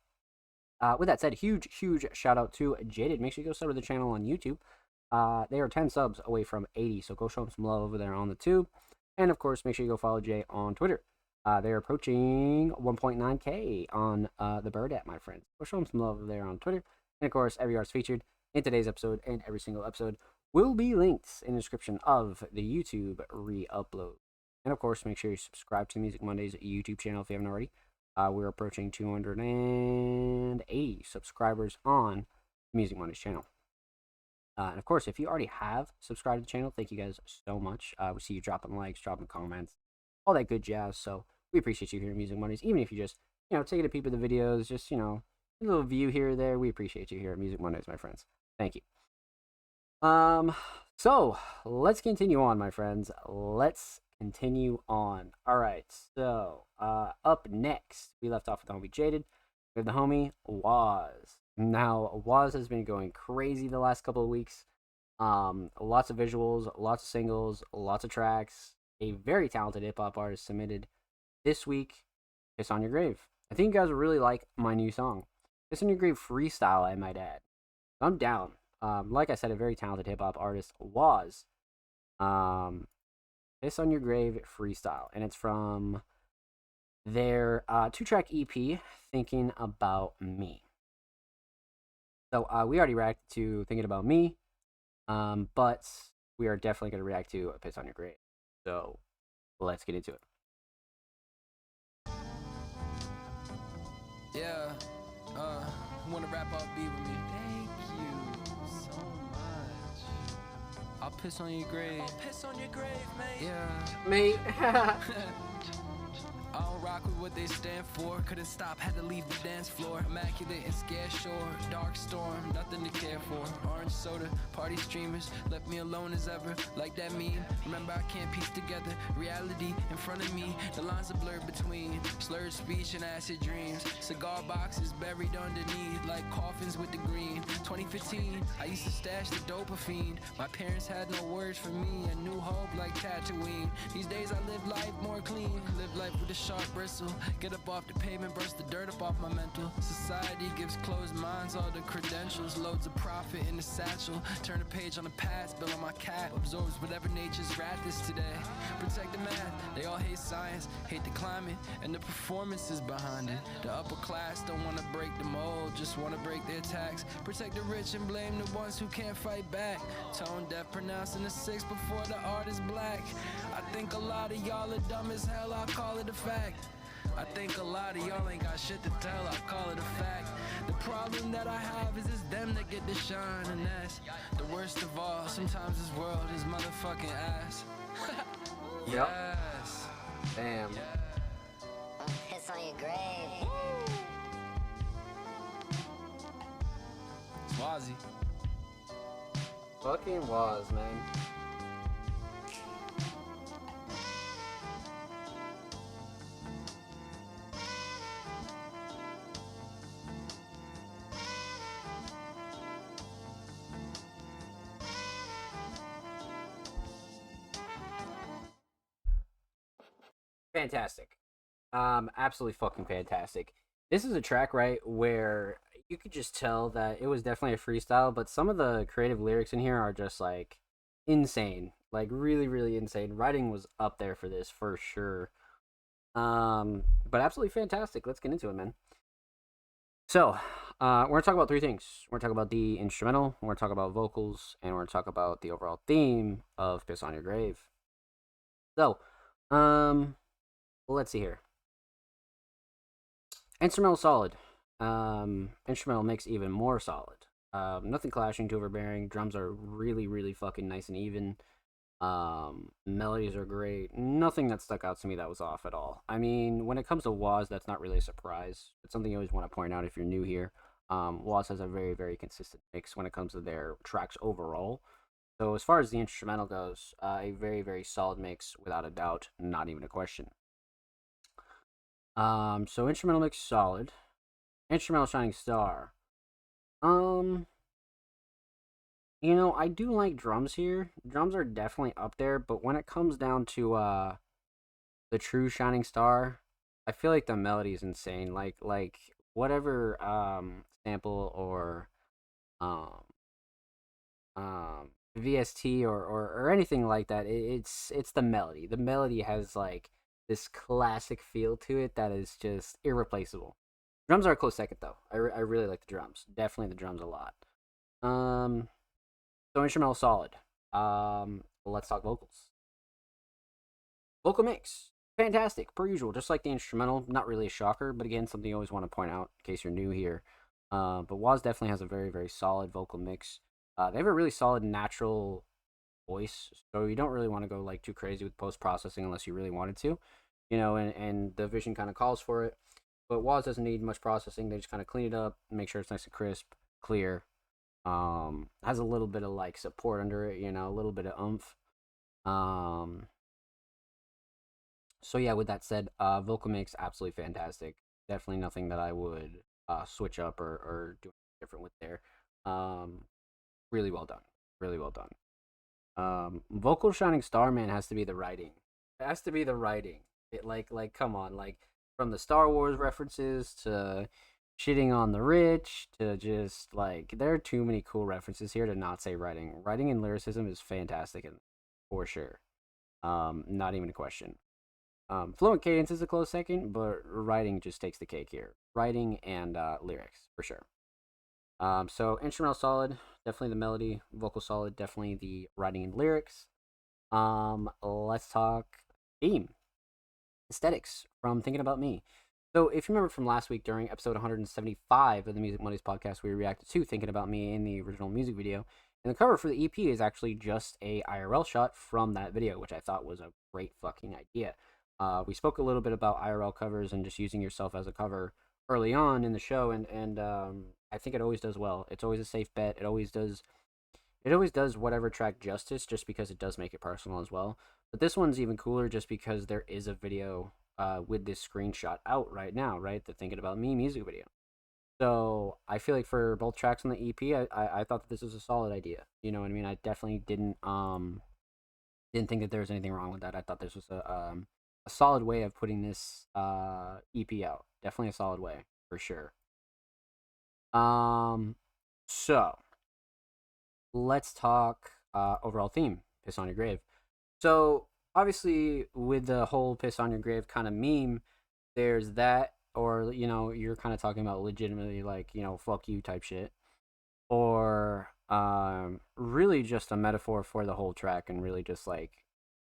Speaker 1: With that said, huge shout out to Jaded. Make sure you go sub to the channel on YouTube. They are 10 subs away from 80, so go show them some love over there on the tube. And of course, make sure you go follow Jay on Twitter. They're approaching 1.9k on the Bird app, my friends. Go show them some love over there on Twitter. And of course, every artist featured in today's episode and every single episode will be linked in the description of the YouTube re-upload. And of course, make sure you subscribe to Music Mondays YouTube channel if you haven't already. We're approaching 280 subscribers on Music Mondays channel. And of course, if you already have subscribed to the channel, thank you guys so much. We see you dropping likes, dropping comments, all that good jazz. So we appreciate you here at Music Mondays, even if you just taking a peep at the videos, just, a little view here or there. We appreciate you here at Music Mondays, my friends. Thank you. So let's continue on, my friends. Let's continue on. All right. So, up next, we left off with the homie Jaded. We have the homie Waz. Now, Waz has been going crazy the last couple of weeks. Lots of visuals, lots of singles, lots of tracks. A very talented hip hop artist submitted this week, Piss on Your Grave. I think you guys will really like my new song. Piss on Your Grave freestyle, I might add. I'm down. Like I said, a very talented hip hop artist was. Piss on Your Grave freestyle, and it's from their 2-track EP, Thinking About Me. So we already reacted to Thinking About Me, but we are definitely going to react to Piss on Your Grave. So let's get into it.
Speaker 9: Yeah, wanna wrap up beat with me? Thank you so much. I'll piss on your grave.
Speaker 6: I'll piss on your grave, mate.
Speaker 9: Yeah.
Speaker 1: Mate.
Speaker 9: I don't rock with what they stand for. Couldn't stop, had to leave the dance floor. Immaculate and scared shore. Dark storm, nothing to care for. Orange soda, party streamers. Left me alone as ever, like that meme. Remember, I can't piece together reality in front of me. The lines are blurred between slurred speech and acid dreams. Cigar boxes buried underneath, like coffins with the green. 2015, I used to stash the dope a fiend. My parents had no words for me. A new hope like Tatooine. These days I live life more clean. Live life with a sharp bristle. Get up off the pavement, burst the dirt up off my mental. Society gives closed minds all the credentials. Loads of profit in the satchel. Turn a page on the past, bill on my cap. Absorbs whatever nature's wrath is today. Protect the math, they all hate science. Hate the climate and the performances behind it. The upper class don't wanna break the mold, just wanna break their tax. Protect the rich and blame the ones who can't fight back. Tone deaf pronouncing the 6 before the art is black. I think a lot of y'all are dumb as hell, I call it a fact. I think a lot of y'all ain't got shit to tell, I call it a fact. The problem that I have is it's them that get the shine, and that's the worst of all. Sometimes this world is motherfucking ass.
Speaker 1: Yep.
Speaker 9: Yes.
Speaker 1: Damn.
Speaker 10: Piss on your grave.
Speaker 9: Swazi.
Speaker 1: Fucking was, man. Fantastic. Absolutely fucking fantastic. This is a track, right, where you could just tell that it was definitely a freestyle, but some of the creative lyrics in here are just like insane. Like really, really insane. Writing was up there for this for sure. But absolutely fantastic. Let's get into it, man. So, we're gonna talk about 3 things. We're gonna talk about the instrumental, we're gonna talk about vocals, and we're gonna talk about the overall theme of Piss on Your Grave. So, let's see here. Instrumental solid. Instrumental mix even more solid. Nothing clashing, too overbearing. Drums are really, really fucking nice and even. Melodies are great. Nothing that stuck out to me that was off at all. I mean, when it comes to Waz, that's not really a surprise. It's something you always want to point out if you're new here. Waz has a very, very consistent mix when it comes to their tracks overall. So as far as the instrumental goes, a very, very solid mix without a doubt, not even a question. So instrumental mix solid. Instrumental shining star. I do like drums here. Drums are definitely up there, but when it comes down to the true shining star, I feel like the melody is insane. Like whatever sample or VST or anything like that, it's the melody. The melody has like this classic feel to it that is just irreplaceable. Drums are a close second though. I really like the drums. Definitely the drums a lot. So instrumental solid. Let's talk vocals. Vocal mix. Fantastic, per usual, just like the instrumental. Not really a shocker, but again, something you always want to point out in case you're new here. But Waz definitely has a very, very solid vocal mix. They have a really solid natural voice, so you don't really want to go like too crazy with post-processing unless you really wanted to, and the vision kind of calls for it. But Waz doesn't need much processing. They just kind of clean it up, make sure it's nice and crisp, clear. Has a little bit of like support under it, you know, a little bit of oomph. So yeah, with that said, vocal mix absolutely fantastic. Definitely nothing that I would switch up or do different with there. Really well done. Really well done. Vocal shining star, man, has to be the writing. It has to be the writing. It like come on, like from the Star Wars references to shitting on the rich to just like there are too many cool references here to not say writing. Writing and lyricism is fantastic and for sure. Not even a question. Fluent cadence is a close second, but writing just takes the cake here. Writing and lyrics for sure. So instrumental solid, definitely the melody. Vocal solid, definitely the writing and lyrics. Let's talk theme. Aesthetics from Thinking About Me. So if you remember from last week during episode 175 of the Music Mondays podcast, we reacted to Thinking About Me in the original music video. And the cover for the EP is actually just a IRL shot from that video, which I thought was a great fucking idea. We spoke a little bit about IRL covers and just using yourself as a cover early on in the show, and I think it always does well. It's always a safe bet. It always does whatever track justice, just because it does make it personal as well. But this one's even cooler just because there is a video with this screenshot out right now, right? The Thinking About Me music video. So I feel like for both tracks on the EP, I thought that this was a solid idea. You know what I mean? I definitely didn't think that there was anything wrong with that. I thought this was a solid way of putting this EP out. Definitely a solid way for sure. So let's talk overall theme. Piss on Your Grave. So obviously with the whole Piss on Your Grave kind of meme, there's that, or you know, you're kind of talking about legitimately like, you know, fuck you type shit, or really just a metaphor for the whole track, and really just like,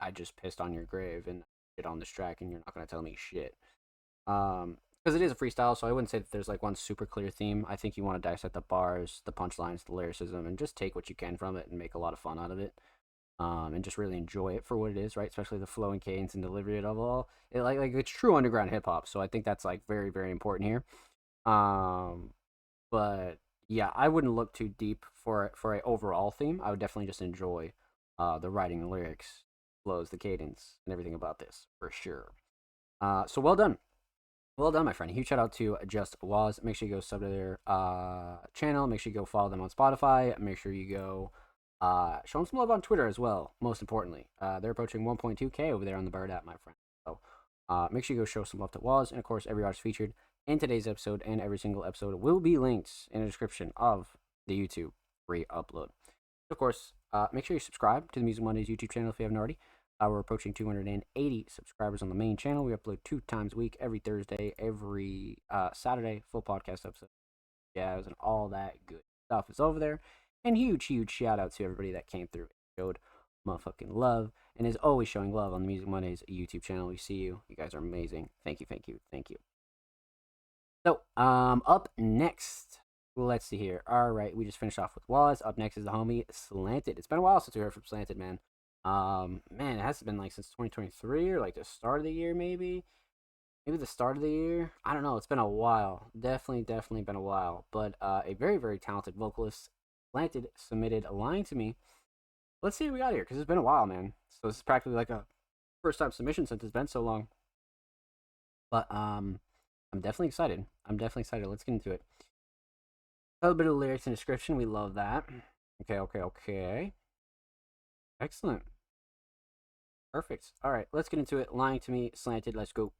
Speaker 1: I just pissed on your grave and shit on this track, and you're not gonna tell me shit. Because it is a freestyle, so I wouldn't say that there's like one super clear theme. I think you want to dissect the bars, the punchlines, the lyricism, and just take what you can from it and make a lot of fun out of it. And just really enjoy it for what it is, right? Especially the flow and cadence and delivery of it all. It like it's true underground hip hop, so I think that's like very, very important here. But yeah, I wouldn't look too deep for a overall theme. I would definitely just enjoy the writing, the lyrics, flows, the cadence, and everything about this for sure. So well done. Well done, my friend. Huge shout out to Just Waz. Make sure you go sub to their channel. Make sure you go follow them on Spotify. Make sure you go show them some love on Twitter as well, most importantly. They're approaching 1.2K over there on the Bird app, my friend. So make sure you go show some love to Waz. And of course, every artist featured in today's episode and every single episode will be linked in the description of the YouTube free upload. Of course, make sure you subscribe to the Music Mondays YouTube channel if you haven't already. We're approaching 280 subscribers on the main channel. We upload 2 times a week, every Thursday, every Saturday, full podcast episode, jazz, and all that good stuff is over there. And huge, huge shout out to everybody that came through and showed motherfucking love and is always showing love on the Music Mondays YouTube channel. We see you. You guys are amazing. Thank you, thank you, thank you. So, up next, let's see here. All right, we just finished off with Waz. Up next is the homie Slanted. It's been a while since we heard from Slanted, man. Man, it has been like since 2023 or like the start of the year, maybe the start of the year. I don't know. It's been a while. Definitely been a while. But a very, very talented vocalist, Slanted, submitted Lying to Me. Let's see what we got here, because it's been a while, man. So this is practically like a first time submission since it's been so long. But I'm definitely excited. Let's get into it. A little bit of lyrics and description. We love that. Okay. Excellent. Perfect. All right, let's get into it. Lying to Me, Slanted. Let's go.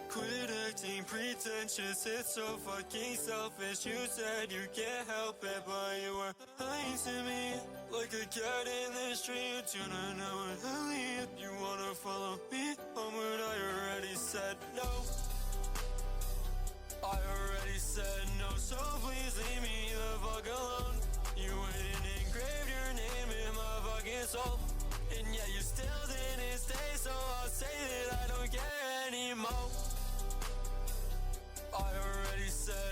Speaker 4: Quit acting pretentious, it's so fucking selfish. You said you can't help it, but you were lying to me. Like a cat in the street, you don't know what I leave. You wanna follow me home, but I already said no. I already said no, so please leave me the fuck alone. You went and engraved your name in my fucking soul, and yet you still didn't stay, so I'll say that I don't care anymore. I already said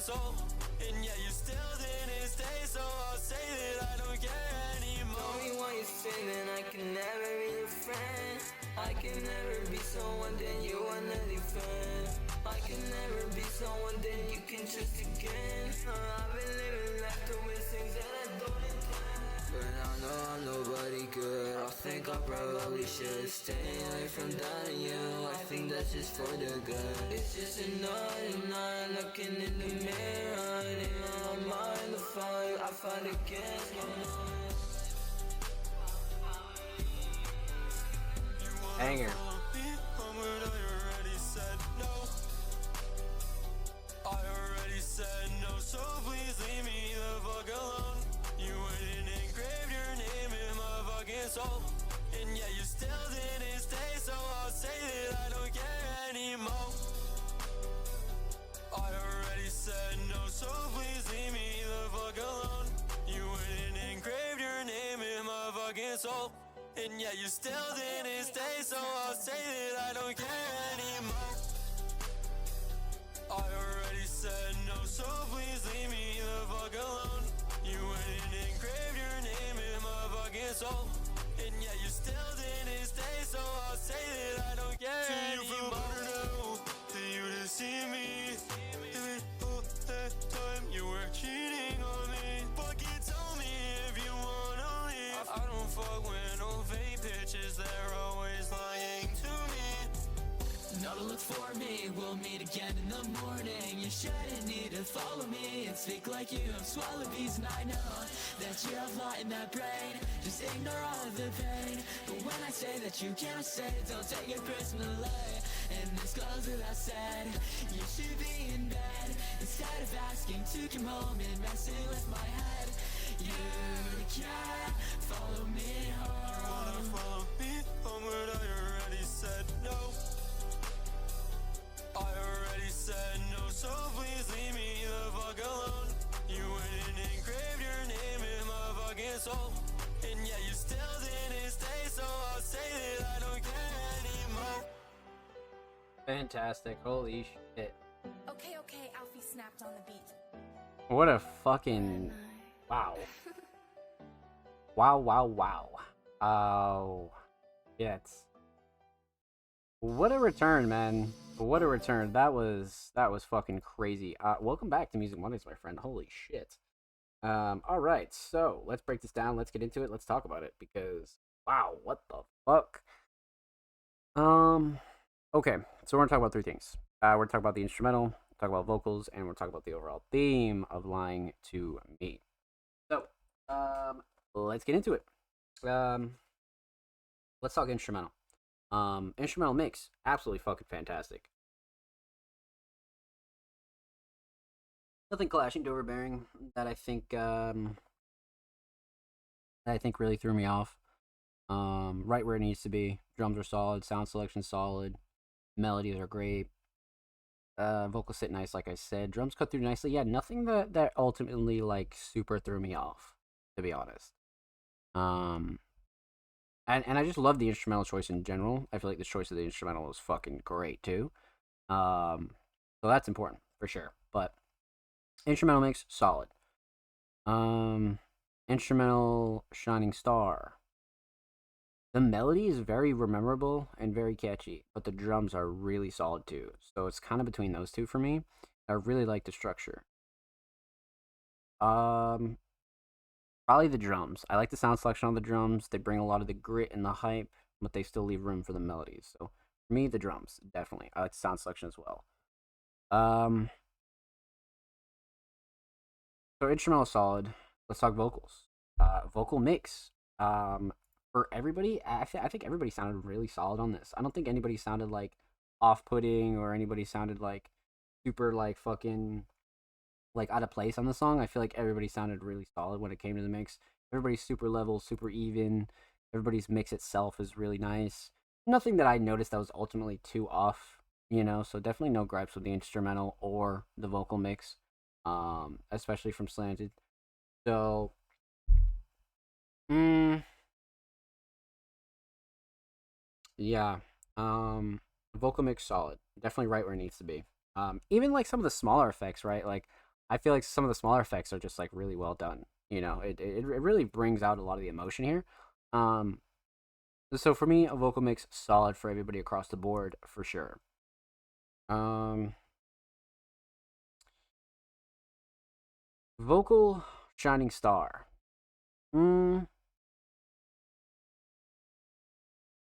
Speaker 11: soul. And yeah, you still didn't stay, so I'll say that I don't care anymore.
Speaker 9: Tell me why you say that I can never be your friend. I can never be someone that you wanna defend. I can never be someone that you can trust again. I've been living life doing things that I don't intend. But I know I'm nobody good. I think I probably should stay away from doubting you. I think that's just for the good. It's just another night looking in the mirror, and in my mind I fight against my mind.
Speaker 1: Banger.
Speaker 11: I already said no, so please leave me the fuck alone. You wouldn't engrave your name in my fucking soul. And yeah, you still didn't stay, so I'll say that I don't care anymore. I already said no, so please leave me the fuck alone. You wouldn't engrave your name in my fucking soul. And yeah, you still didn't stay, so I'll say that I don't care anymore. I already said no, so please leave me the fuck alone. You wouldn't engrave your name in my fucking soul. And yeah, you still didn't stay, so I'll say that I don't care anymore. Do you feel better now that you deceive me? Even all that time you were cheating on me. Fucking tell me if you wanna leave. I don't fuck with no fake bitches, they're always lying to me.
Speaker 9: Now to look for me, we'll meet again in the morning. You shouldn't need to follow me and speak like you have swallowed these. And I know that you have a lot in that brain. Just ignore all of the pain. But when I say that you can't say, don't take it personally. And this goes without said, you should be in bed instead of asking to come home and messing with my head. You can't follow me home.
Speaker 11: You wanna follow me home, but I already said no. I already said no, so please leave me the fuck alone. You wouldn't engrave your name in my fucking soul. And yeah, you still didn't stay, so I'll say that I don't care anymore.
Speaker 1: Fantastic. Holy shit.
Speaker 5: Okay, Alfie snapped on the beat.
Speaker 1: What a fucking... Wow. Wow. Oh. Shit. What a return, man. What a return. That was fucking crazy. Welcome back to Music Mondays, my friend. Holy shit. Alright, so let's break this down. Let's get into it. Let's talk about it because wow, what the fuck? Okay, so we're gonna talk about three things. We're gonna talk about the instrumental, talk about vocals, and we're talking about the overall theme of Lying to Me. So, let's get into it. Let's talk instrumental. Instrumental mix, absolutely fucking fantastic. Nothing clashing to overbearing that I think really threw me off. Right where it needs to be. Drums are solid, sound selection solid, melodies are great. Vocals sit nice, like I said. Drums cut through nicely. Yeah, nothing that ultimately like super threw me off, to be honest. And I just love the instrumental choice in general. I feel like the choice of the instrumental is fucking great too. So that's important for sure. But instrumental mix solid. Instrumental Shining Star. The melody is very memorable and very catchy, but the drums are really solid too. So it's kind of between those two for me. I really like the structure. Probably the drums. I like the sound selection on the drums. They bring a lot of the grit and the hype, but they still leave room for the melodies. So for me, the drums, definitely. I like the sound selection as well. So instrumental solid. Let's talk vocals. Vocal mix. For everybody, I think everybody sounded really solid on this. I don't think anybody sounded like off-putting or anybody sounded like super like fucking like out of place on the song. I feel like everybody sounded really solid when it came to the mix. Everybody's super level, super even. Everybody's mix itself is really nice. Nothing that I noticed that was ultimately too off, you know, so definitely no gripes with the instrumental or the vocal mix, especially from Slanted. So, yeah, vocal mix solid. Definitely right where it needs to be. Even like some of the smaller effects, right? Like I feel like some of the smaller effects are just like really well done. It really brings out a lot of the emotion here. Um, so for me, a vocal mix solid for everybody across the board for sure. Um, Vocal shining star. Mm,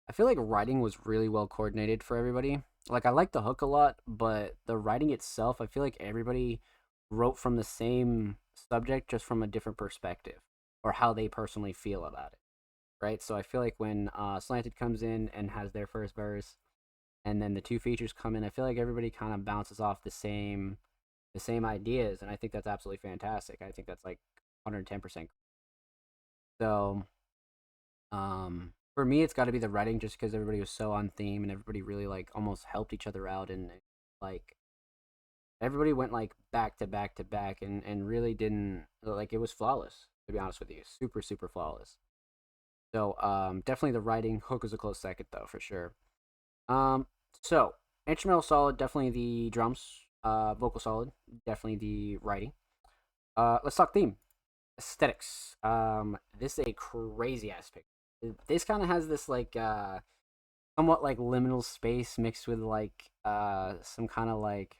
Speaker 1: I feel like writing was really well coordinated for everybody. Like I like the hook a lot, but the writing itself, I feel like everybody wrote from the same subject just from a different perspective or how they personally feel about it. Right? So I feel like when Slanted comes in and has their first verse and then the two features come in, I feel like everybody kind of bounces off the same ideas, and I think that's absolutely fantastic. I think that's like 110%. So, for me, it's got to be the writing, just because everybody was so on theme and everybody really like almost helped each other out, and like everybody went like back to back to back, and really didn't like it was flawless, to be honest with you, super super flawless. So, definitely the writing. Hook is a close second though, for sure. Um, so instrumental solid, definitely the drums. Vocal solid, definitely the writing. Let's talk theme. Aesthetics. This is a crazy ass pick. This kind of has this like somewhat like liminal space mixed with like some kind of like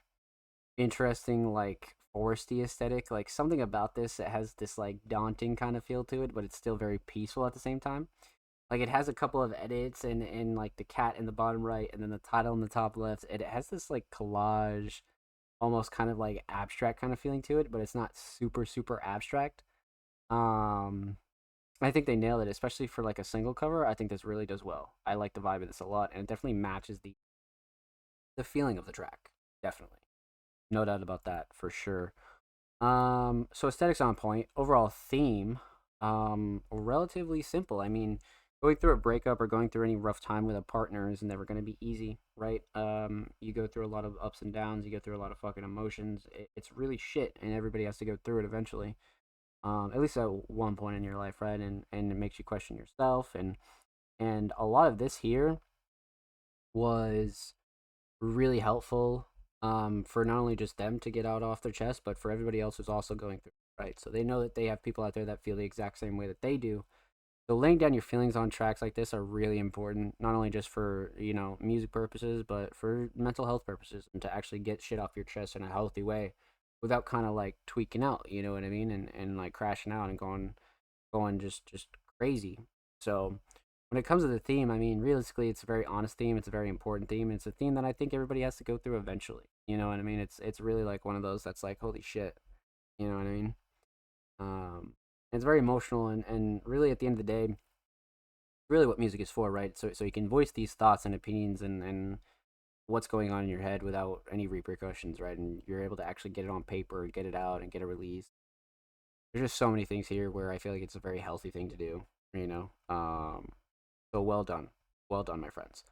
Speaker 1: interesting like foresty aesthetic. Like something about this that has this like daunting kind of feel to it, but it's still very peaceful at the same time. Like it has a couple of edits and like the cat in the bottom right and then the title in the top left. It has this like collage, almost kind of like abstract kind of feeling to it, but it's not super super abstract. Um, I think they nailed it, especially for like a single cover. I think this really does well. I like the vibe of this a lot, and it definitely matches the feeling of the track. Definitely, no doubt about that for sure. So aesthetics on point. Overall theme, relatively simple. I mean, going through a breakup or going through any rough time with a partner is never going to be easy, right? You go through a lot of ups and downs. You go through a lot of fucking emotions. It's really shit, and everybody has to go through it eventually. At least at one point in your life, right? And it makes you question yourself, and a lot of this here was really helpful for not only just them to get out off their chest, but for everybody else who's also going through it, right? So they know that they have people out there that feel the exact same way that they do. So laying down your feelings on tracks like this are really important, not only just for music purposes, but for mental health purposes, and to actually get shit off your chest in a healthy way, without kind of like tweaking out. You know what I mean? And like crashing out and going just crazy. So when it comes to the theme, I mean, realistically, it's a very honest theme. It's a very important theme. It's a theme that I think everybody has to go through eventually. You know what I mean? It's really like one of those that's like, holy shit. You know what I mean? It's very emotional, and really at the end of the day, really what music is for, right? So you can voice these thoughts and opinions and what's going on in your head without any repercussions, right? And you're able to actually get it on paper, get it out, and get it released. There's just so many things here where I feel like it's a very healthy thing to do, you know. So well done, my friends.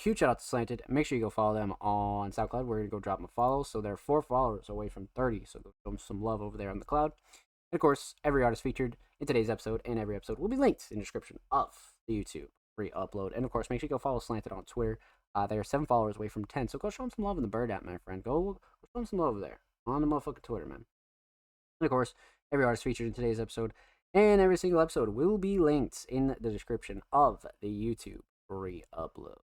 Speaker 1: Huge shout out to Slanted. Make sure you go follow them on SoundCloud. We're gonna go drop them a follow, so they're 4 followers away from 30. So go show them some love over there on the cloud. And of course, every artist featured in today's episode and every episode will be linked in the description of the YouTube free upload. And of course, make sure you go follow Slanted on Twitter. They are 7 followers away from 10. So go show them some love in the bird app, my friend. Go show them some love over there on the motherfucking Twitter, man. And of course, every artist featured in today's episode and every single episode will be linked in the description of the YouTube free upload.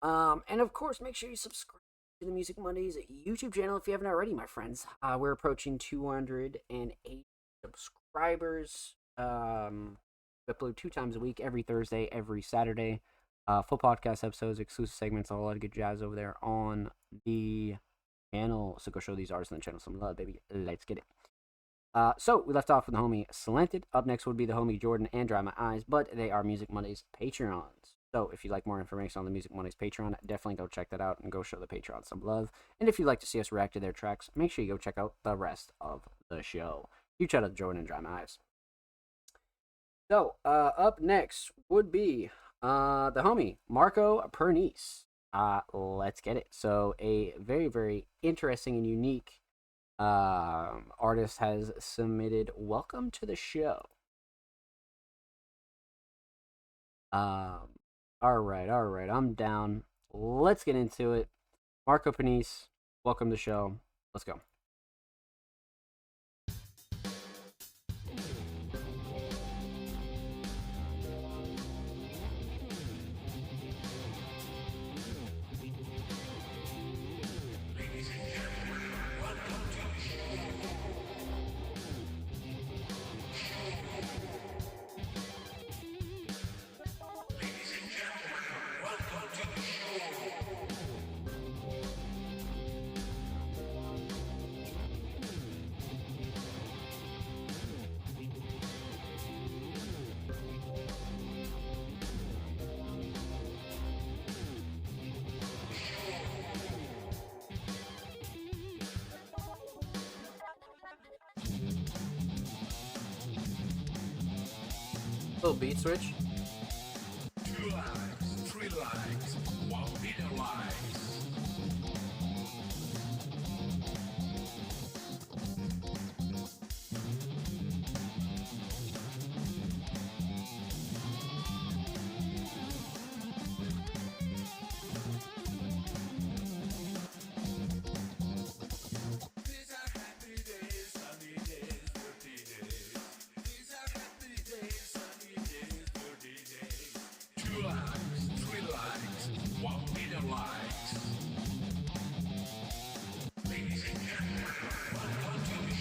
Speaker 1: And of course, make sure you subscribe to the Music Mondays YouTube channel if you haven't already, my friends. We're approaching 208 subscribers. Upload 2 times a week, every Thursday, every Saturday. Full podcast episodes, exclusive segments, a lot of good jazz over there on the channel. So go show these artists on the channel some love, baby. Let's get it. So we left off with the homie Slanted. Up next would be the homie Jordan and Dry My Eyes, but they are Music Mondays Patreons. So if you'd like more information on the Music Mondays Patreon, definitely go check that out and go show the Patreon some love. And if you'd like to see us react to their tracks, make sure you go check out the rest of the show. Huge shout out to Jordan and Dry My Eyes. So up next would be the homie Marco Pernice. Let's get it. So a very, very interesting and unique artist has submitted Welcome to the Show. All right, I'm down. Let's get into it. Marco Pernice, welcome to the show. Let's go. Little beat switch.
Speaker 4: 2 likes, 3 likes, 1 million likes. These are happy days, sunny days, dirty days. These are happy days, sunny days, dirty days. 2 likes, 3 likes, 1 million likes. Ladies and gentlemen, welcome to the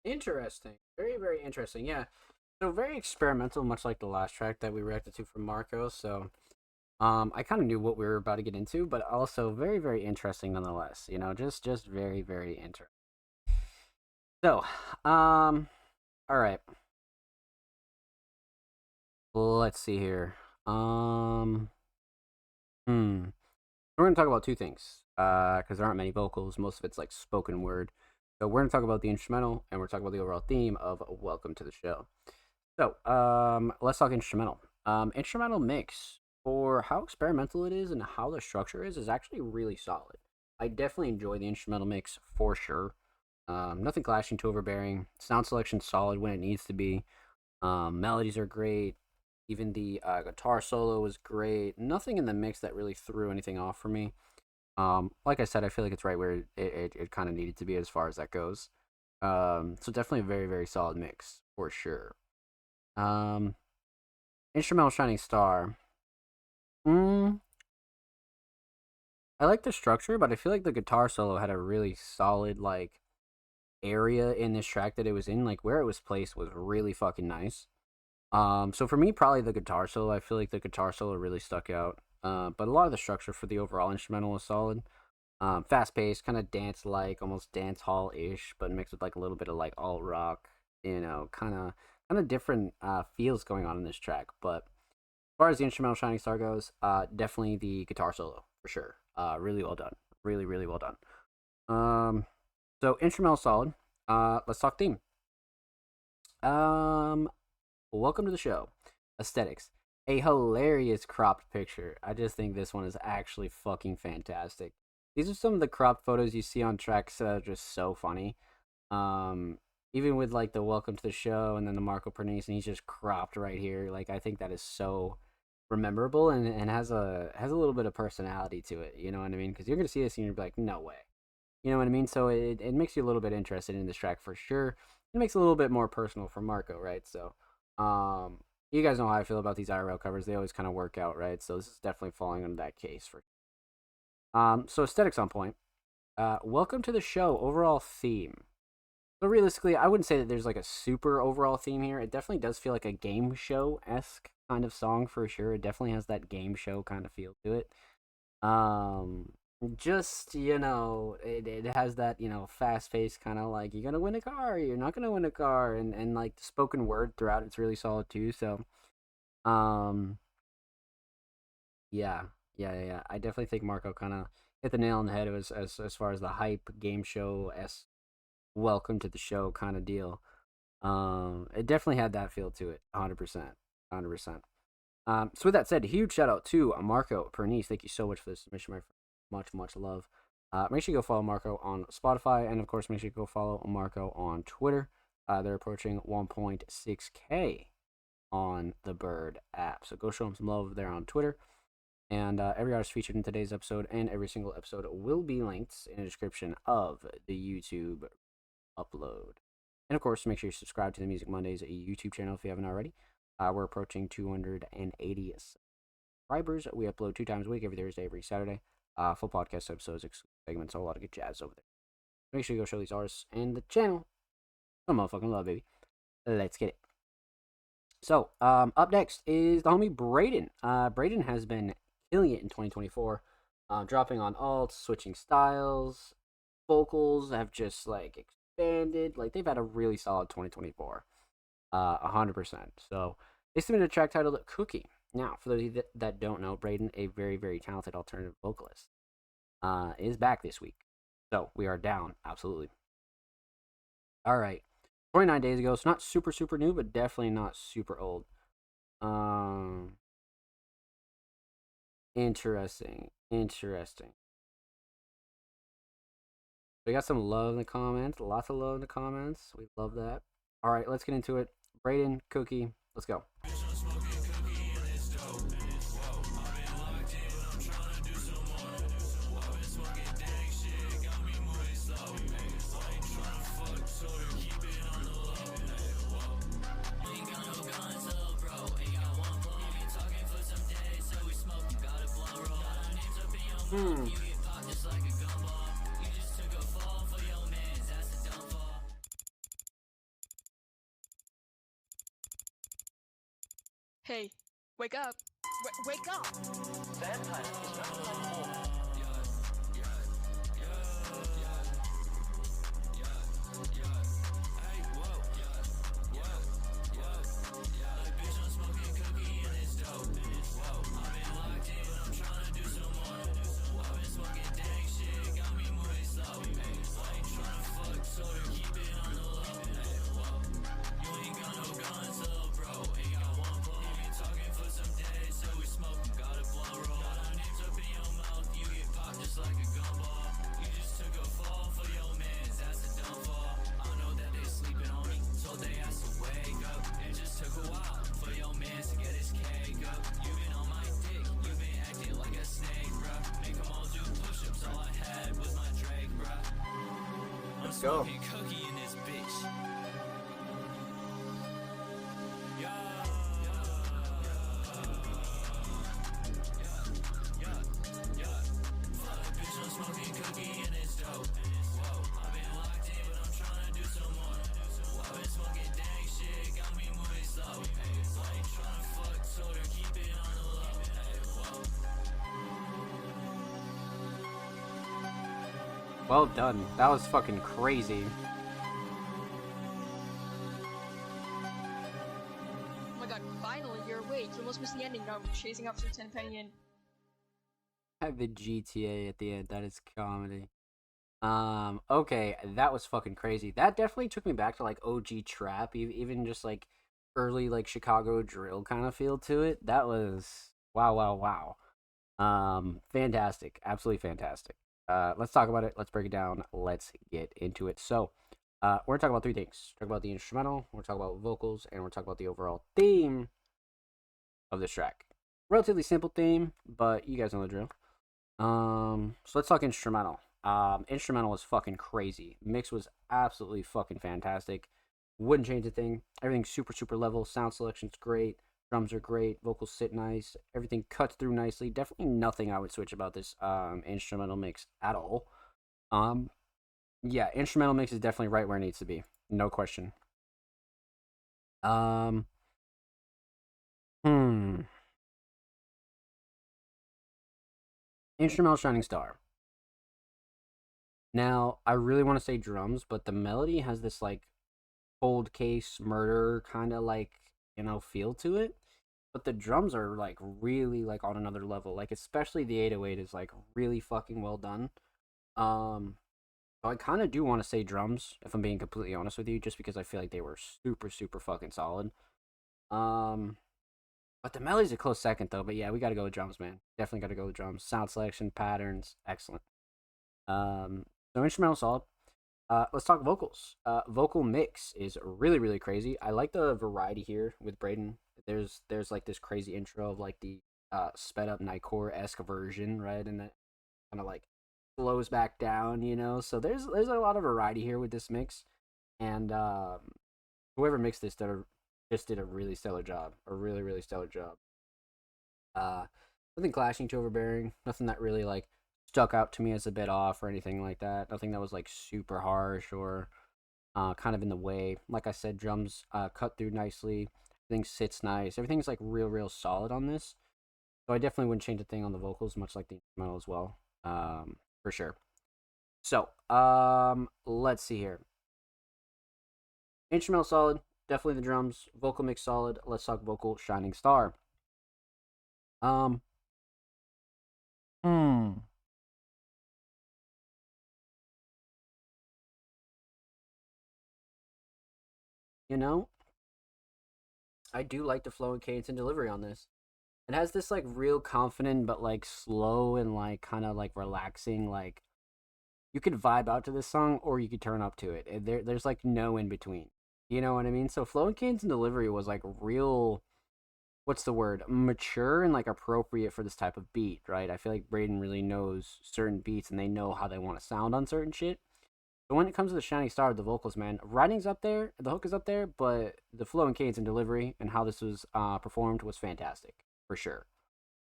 Speaker 1: Interesting. Very, very interesting. Yeah. So very experimental, much like the last track that we reacted to from Marco. So I kind of knew what we were about to get into, but also very, very interesting nonetheless. You know, just very, very interesting. So, all right. Let's see here. We're gonna talk about two things. Because there aren't many vocals. Most of it's like spoken word. So we're gonna talk about the instrumental, and we're talking about the overall theme of Welcome to the Show. So, let's talk instrumental. Instrumental mix, for how experimental it is and how the structure is actually really solid. I definitely enjoy the instrumental mix for sure. Nothing clashing, too overbearing. Sound selection solid when it needs to be. Melodies are great. Even the guitar solo was great. Nothing in the mix that really threw anything off for me. Like I said, I feel like it's right where it kind of needed to be as far as that goes. So definitely a very, very solid mix for sure. Instrumental Shining Star. I like the structure, but I feel like the guitar solo had a really solid like area in this track that it was in. Like where it was placed was really fucking nice. So for me, probably the guitar solo. I feel like the guitar solo really stuck out. But a lot of the structure for the overall instrumental was solid. Fast paced, kind of dance like, almost dance hall ish, but mixed with like a little bit of like alt rock. You know, kind of different feels going on in this track. But as far as the instrumental Shining Star goes, definitely the guitar solo for sure. Really well done. Really, really well done. So instrumental solid. Let's talk theme. Welcome to the show. Aesthetics. A hilarious cropped picture. I just think this one is actually fucking fantastic. These are some of the cropped photos you see on tracks that are just so funny. Even with like the welcome to the show and then the Marco Pernice, and he's just cropped right here. Like I think that is so memorable and has a little bit of personality to it. You know what I mean? Because you're gonna see this and you're like, no way. You know what I mean? So it makes you a little bit interested in this track for sure. It makes it a little bit more personal for Marco, right? So, you guys know how I feel about these IRL covers. They always kind of work out, right? So this is definitely falling under that case for. So aesthetics on point. Welcome to the show. Overall theme. So realistically, I wouldn't say that there's like a super overall theme here. It definitely does feel like a game show-esque kind of song for sure. It definitely has that game show kind of feel to it. Just, you know, it has that, you know, fast-paced kind of like, you're gonna win a car, you're not gonna win a car, and like the spoken word throughout it's really solid too. So yeah. I definitely think Marco kind of hit the nail on the head as far as the hype game show welcome to the show kind of deal. It definitely had that feel to it, 100%. So with that said, huge shout out to Marco Pernice. Thank you so much for the submission, my friend. Much love. Make sure you go follow Marco on Spotify, and of course, make sure you go follow Marco on Twitter. They're approaching 1.6K on the Bird app, so go show them some love there on Twitter. And every artist featured in today's episode and every single episode will be linked in the description of the YouTube upload. And of course, make sure you subscribe to the Music Mondays YouTube channel if you haven't already. We're approaching 280 subscribers. We upload 2 times a week, every Thursday, every Saturday. Full podcast episodes, exclusive segments, a lot of good jazz over there. Make sure you go show these artists and the channel some motherfucking love, baby. Let's get it. So, up next is the homie Braden. Braden has been killing it in 2024, dropping on alts, switching styles. Vocals have just like expanded. Like they've had a really solid 2024, 100%. So they submitted a track titled "Cookie." Now, for those of you that don't know, Braden, a very, very talented alternative vocalist, is back this week. So we are down, absolutely. All right, 29 days ago, so not super, super new, but definitely not super old. Interesting. We got some love in the comments, lots of love in the comments. We love that. All right, let's get into it. Braden, Cookie, let's go.
Speaker 12: Hey, wake up. Wake up!
Speaker 13: Vampire is not anymore.
Speaker 1: Go.
Speaker 11: Cookie in this bitch.
Speaker 1: Well done. That was fucking crazy.
Speaker 12: Oh my god, finally you're awake. You almost missed the ending. Now I'm chasing after Tenpenny and...
Speaker 1: Have the GTA at the end. That is comedy. Okay, that was fucking crazy. That definitely took me back to like OG trap, even just like early like Chicago drill kind of feel to it. That was wow. Fantastic. Absolutely fantastic. Let's talk about it. Let's break it down. Let's get into it. So, We're gonna talk about three things. Talk about the instrumental, we're gonna talk about vocals, and we're gonna talk about the overall theme of this track. Relatively simple theme, but you guys know the drill. So let's talk instrumental. Instrumental was fucking crazy. Mix was absolutely fucking fantastic. Wouldn't change a thing. Everything's super level. Sound selection's great. Drums are great. Vocals sit nice. Everything cuts through nicely. Definitely nothing I would switch about this instrumental mix at all. Yeah, instrumental mix is definitely right where it needs to be. No question. Instrumental Shining Star. Now, I really want to say drums, but the melody has this like cold case murder kind of like, feel to it. But the drums are like really like on another level. Like especially the 808 is like really fucking well done. So I kind of do want to say drums if I'm being completely honest with you, just because I feel like they were super fucking solid. But the melody's a close second though. But yeah, we got to go with drums, man. Definitely got to go with drums. Sound selection, patterns, excellent. So instrumental solid. Let's talk vocals. Vocal mix is really crazy. I like the variety here with Braden. There's like this crazy intro of like the sped up Nightcore-esque version, right? And that kind of like slows back down, So there's a lot of variety here with this mix, and whoever mixed this just did a really stellar job. A really stellar job. Nothing clashing, too overbearing. Nothing that really like stuck out to me as a bit off or anything like that. Nothing that was like super harsh or kind of in the way. Like I said, drums cut through nicely. Everything sits nice. Everything's like real solid on this. So I definitely wouldn't change a thing on the vocals, much like the instrumental as well. For sure. So, let's see here. Instrumental solid, definitely the drums. Vocal mix solid. Let's talk vocal Shining Star. I do like the flow and cadence and delivery on this. It has this like real confident but like slow and like kind of like relaxing, like you could vibe out to this song or you could turn up to it. There's like no in between. You know what I mean? So flow and cadence and delivery was like real, what's the word, mature and like appropriate for this type of beat, right? I feel like Braden really knows certain beats and they know how they want to sound on certain shit. But when it comes to the Shining Star, the vocals, man, writing's up there, the hook is up there, but the flow and cadence and delivery and how this was performed was fantastic, for sure.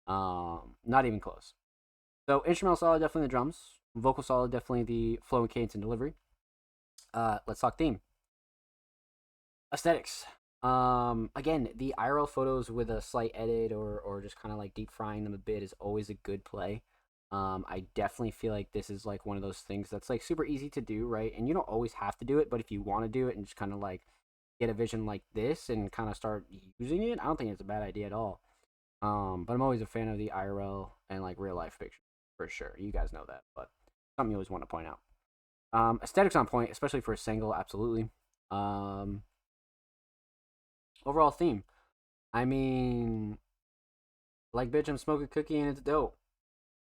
Speaker 1: Not even close. So instrumental solid, definitely the drums. Vocal solid, definitely the flow and cadence and delivery. Let's talk theme. Aesthetics. Again, the IRL photos with a slight edit or just kind of like deep frying them a bit is always a good play. I definitely feel like this is like one of those things that's like super easy to do, right? And you don't always have to do it, but if you want to do it and just kind of like get a vision like this and kind of start using it, I don't think it's a bad idea at all. But I'm always a fan of the IRL and like real life pictures for sure. You guys know that, but something you always want to point out. Aesthetics on point, especially for a single, absolutely. Overall theme, I mean, like bitch, I'm smoking cookie and it's dope.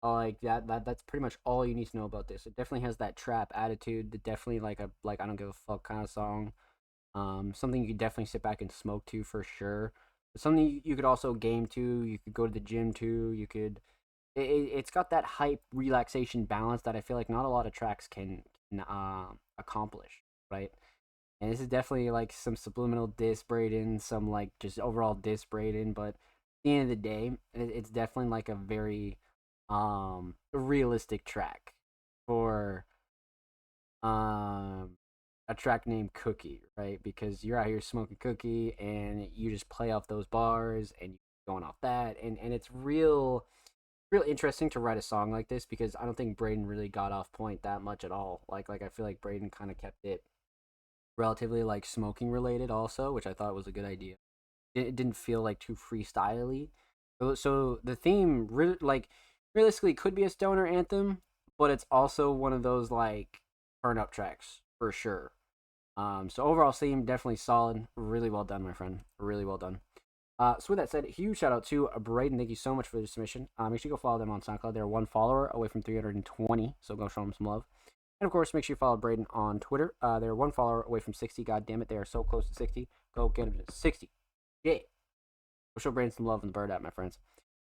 Speaker 1: Like that's pretty much all you need to know about this. It definitely has that trap attitude. That definitely like I don't give a fuck kind of song. Something you could definitely sit back and smoke to for sure. But something you could also game to. You could go to the gym to. You could. It's got that hype relaxation balance that I feel like not a lot of tracks can accomplish, right? And this is definitely like some subliminal diss Braden, some like just overall diss Braden. But at the end of the day, it's definitely like a very realistic track for a track named Cookie, right? Because you're out here smoking cookie and you just play off those bars and you're going off that, and it's real interesting to write a song like this because I don't think Braden really got off point that much at all. Like I feel like Braden kind of kept it relatively like smoking related also, which I thought was a good idea. It didn't feel like too freestyly. So the theme like realistically could be a stoner anthem, but it's also one of those like turn up tracks for sure. So overall theme definitely solid, really well done, my friend, really well done. So with that said, huge shout out to Braden. Thank you so much for the submission. Make sure you go follow them on SoundCloud. They're one follower away from 320, so go show them some love. And of course, make sure you follow Braden on Twitter. They're one follower away from 60. God damn it, they are so close to 60. Go get them to 60. Yeah. Go show Braden some love in the bird app, my friends.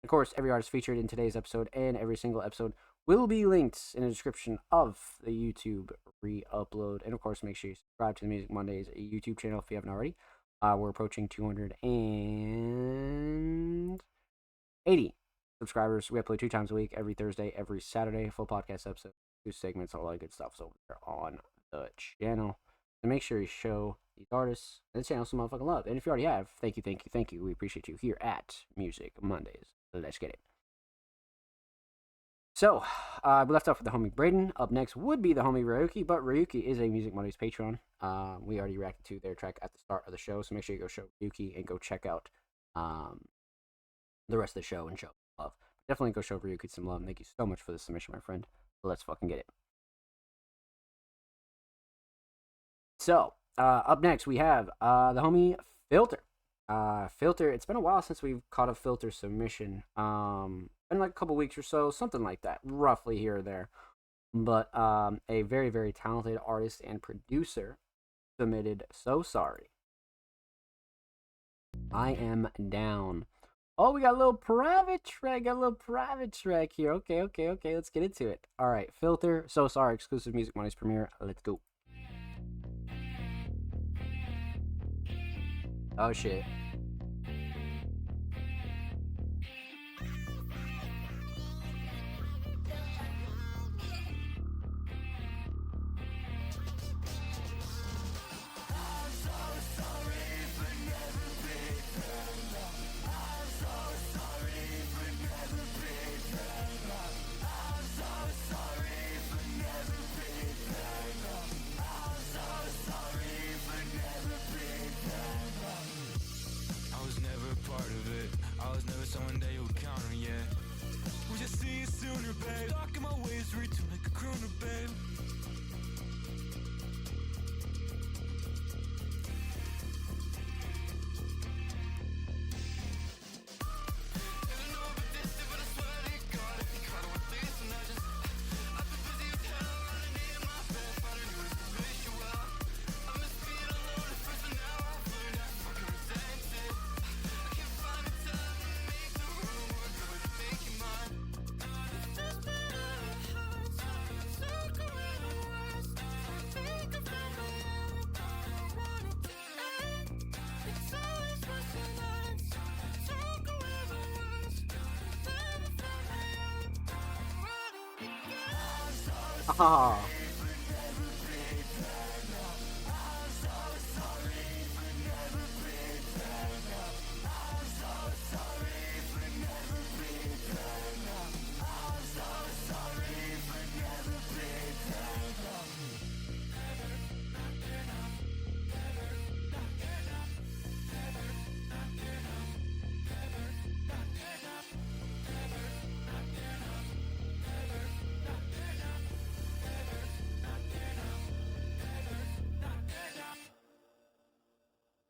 Speaker 1: Of course, every artist featured in today's episode and every single episode will be linked in the description of the YouTube re-upload. And of course, make sure you subscribe to the Music Mondays YouTube channel if you haven't already. We're approaching 280 subscribers. We upload 2 times a week, every Thursday, every Saturday, full podcast episode, 2 segments, all that good stuff. So we're on the channel. So make sure you show these artists and the channel some motherfucking love. And if you already have, thank you, thank you, thank you. We appreciate you here at Music Mondays. Let's get it. So, we left off with the homie Braden. Up next would be the homie Ryuki, but Ryuki is a Music Mondays Patreon. We already reacted to their track at the start of the show, so make sure you go show Ryuki and go check out the rest of the show and show love. Definitely go show Ryuki some love. Thank you so much for the submission, my friend. Let's fucking get it. So, up next we have the homie Filter. Filter, it's been a while since we've caught a Filter submission. Been like a couple weeks or so, something like that, roughly here or there. But a very, very talented artist and producer submitted So Sorry. I am down. Oh, we got a little private track. Here. Okay. Let's get into it. All right, Filter, So Sorry, exclusive Music Mondays premiere. Let's go. Oh shit.
Speaker 11: Someone that you would count on, yeah. We just see you sooner, babe. Stuck in my ways, reaching like a crooner, babe.
Speaker 1: Ah.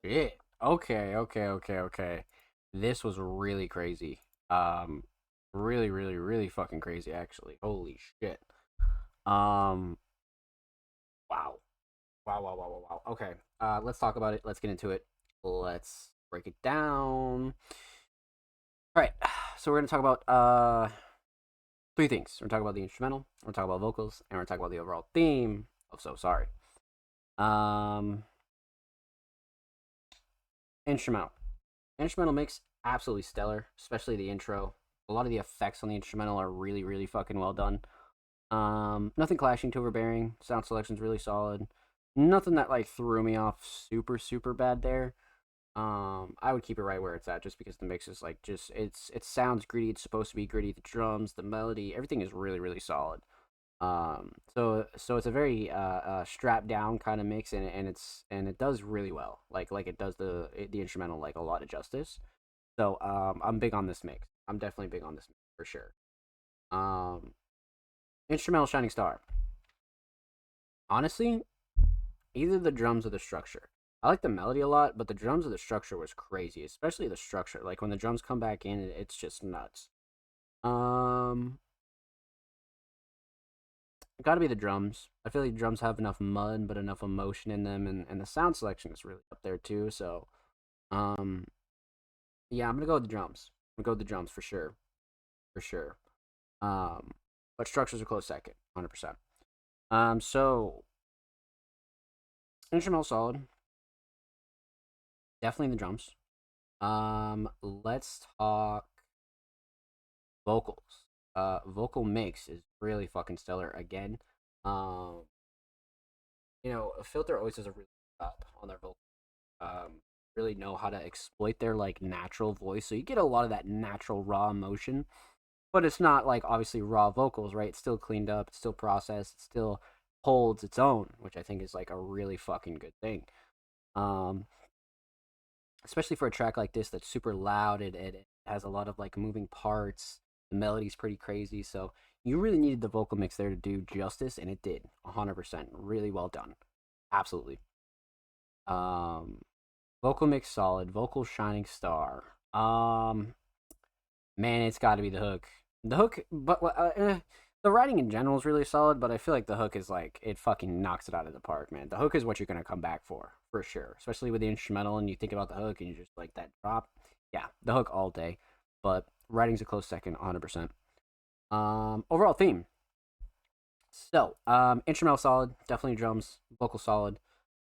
Speaker 1: Yeah. Okay. This was really crazy. Really fucking crazy, actually. Holy shit. Wow. Okay. Let's talk about it. Let's get into it. Let's break it down. All right. So we're gonna talk about 3 things. We're gonna talk about the instrumental. We're gonna talk about vocals, and we're gonna talk about the overall theme of So Sorry. Instrumental mix, absolutely stellar, especially the intro. A lot of the effects on the instrumental are really fucking well done. Nothing clashing to overbearing. Sound selection's really solid. Nothing that like threw me off super bad there. I would keep it right where it's at, just because the mix is like it sounds gritty. It's supposed to be gritty. The drums, the melody, everything is really solid. So it's a very strapped down kind of mix, and it does really well. Like it does the instrumental like a lot of justice. So I'm big on this mix. I'm definitely big on this mix for sure. Instrumental shining star. Honestly, either the drums or the structure. I like the melody a lot, but the drums or the structure was crazy, especially the structure. Like when the drums come back in, it's just nuts. got to be the drums. I feel like the drums have enough mud, but enough emotion in them, and the sound selection is really up there too. So, yeah, I'm gonna go with the drums. I'm gonna go with the drums for sure, for sure. But structures are close second, 100%. So instrumental solid, definitely the drums. Let's talk vocals. Vocal mix is really fucking stellar again. Filter always does a really good job on their vocal. Really know how to exploit their like natural voice, so you get a lot of that natural raw emotion, but it's not like obviously raw vocals, right? It's still cleaned up, it's still processed, it still holds its own, which I think is like a really fucking good thing. Um, Especially for a track like this that's super loud. It has a lot of like moving parts. The melody's pretty crazy, so you really needed the vocal mix there to do justice, and it did 100%. Really well done, absolutely. Um, Vocal mix solid, vocal shining star. Man, it's got to be the hook. The hook, but the writing in general is really solid, but I feel like the hook is like it fucking knocks it out of the park, man. The hook is what you're gonna come back for sure. Especially with the instrumental, and you think about the hook, and you just like that drop. Yeah, the hook all day, but writing's a close second, 100%. Overall theme. So, instrumental solid, definitely drums, vocal solid,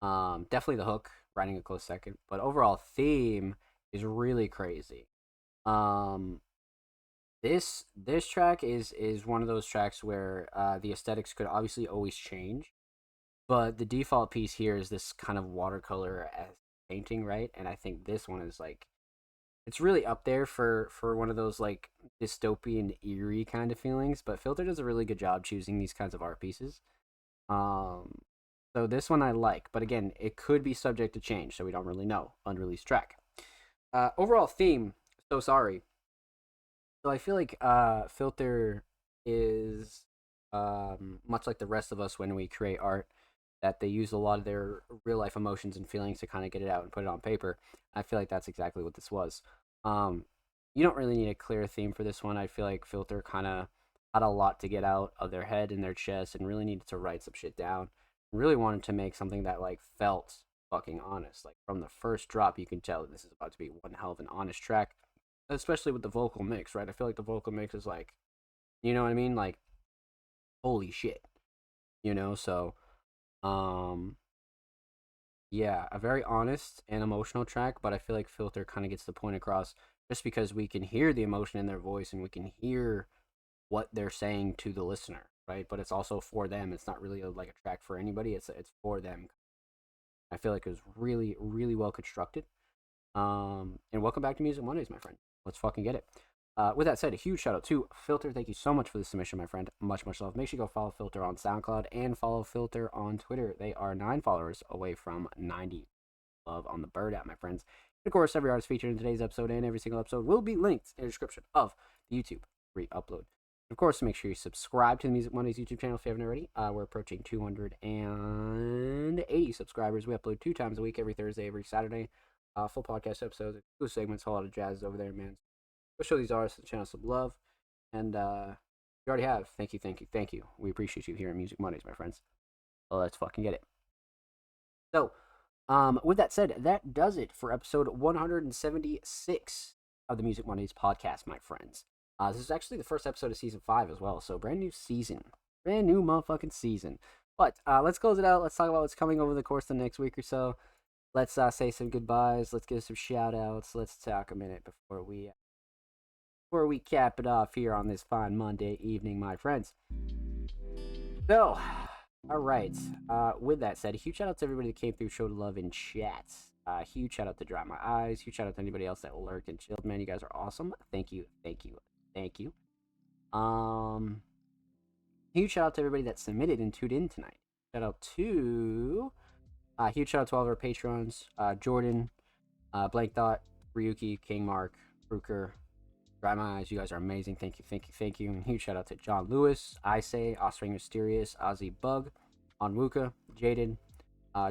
Speaker 1: definitely the hook, writing a close second, but overall theme is really crazy. Um, this track is one of those tracks where the aesthetics could obviously always change, but the default piece here is this kind of watercolor as painting, right? And I think this one is like it's really up there for one of those like dystopian eerie kind of feelings. But Filter does a really good job choosing these kinds of art pieces. Um, so this one I like, but again, it could be subject to change, so we don't really know. Unreleased track. Overall theme. So sorry. So I feel like Filter is much like the rest of us when we create art, that they use a lot of their real life emotions and feelings to kind of get it out and put it on paper. I feel like that's exactly what this was. You don't really need a clear theme for this one. I feel like Filter kind of had a lot to get out of their head and their chest and really needed to write some shit down. Really wanted to make something that like felt fucking honest. Like from the first drop, you can tell this is about to be one hell of an honest track, especially with the vocal mix, right? I feel like the vocal mix is like, you know what I mean? Like, holy shit, So, yeah, a very honest and emotional track, but I feel like Filter kind of gets the point across just because we can hear the emotion in their voice and we can hear what they're saying to the listener, right? But it's also for them. It's not really like a track for anybody. It's for them. I feel like it was really, really well constructed. And welcome back to Music Mondays, my friend. Let's fucking get it. With that said, a huge shout out to Filter. Thank you so much for the submission, my friend. Much, much love. Make sure you go follow Filter on SoundCloud and follow Filter on Twitter. They are 9 followers away from 90. Love on the bird app, my friends. And of course, every artist featured in today's episode and every single episode will be linked in the description of the YouTube re-upload. Of course, make sure you subscribe to the Music Mondays YouTube channel if you haven't already. We're approaching 280 subscribers. We upload 2 times a week, every Thursday, every Saturday. Full podcast episodes, exclusive segments, a lot of jazz over there, man. Go show these artists the channel some love. And you already have. Thank you, thank you, thank you. We appreciate you here at Music Mondays, my friends. Well, let's fucking get it. So, with that said, that does it for episode 176 of the Music Mondays podcast, my friends. This is actually the first episode of season 5 as well, so brand new season. Brand new motherfucking season. But let's close it out. Let's talk about what's coming over the course of the next week or so. Let's say some goodbyes. Let's give some shout outs. Let's talk a minute before we cap it off here on this fine Monday evening, my friends. So, all right. With that said, a huge shout out to everybody that came through, showed love in chat. Huge shout out to Dry My Eyes. Huge shout out to anybody else that lurked and chilled. Man, you guys are awesome. Thank you, thank you, thank you. Huge shout out to everybody that submitted and tuned in tonight. Shout out to huge shout out to all of our patrons, Jordan, Blank Thought, Ryuki, King Mark, Brooker, Dry My Eyes. You guys are amazing. Thank you, thank you, thank you. And huge shout out to John Lewis, I Say, Offspring Mysterious, Ozzy Bug, Onwuka, Jaded,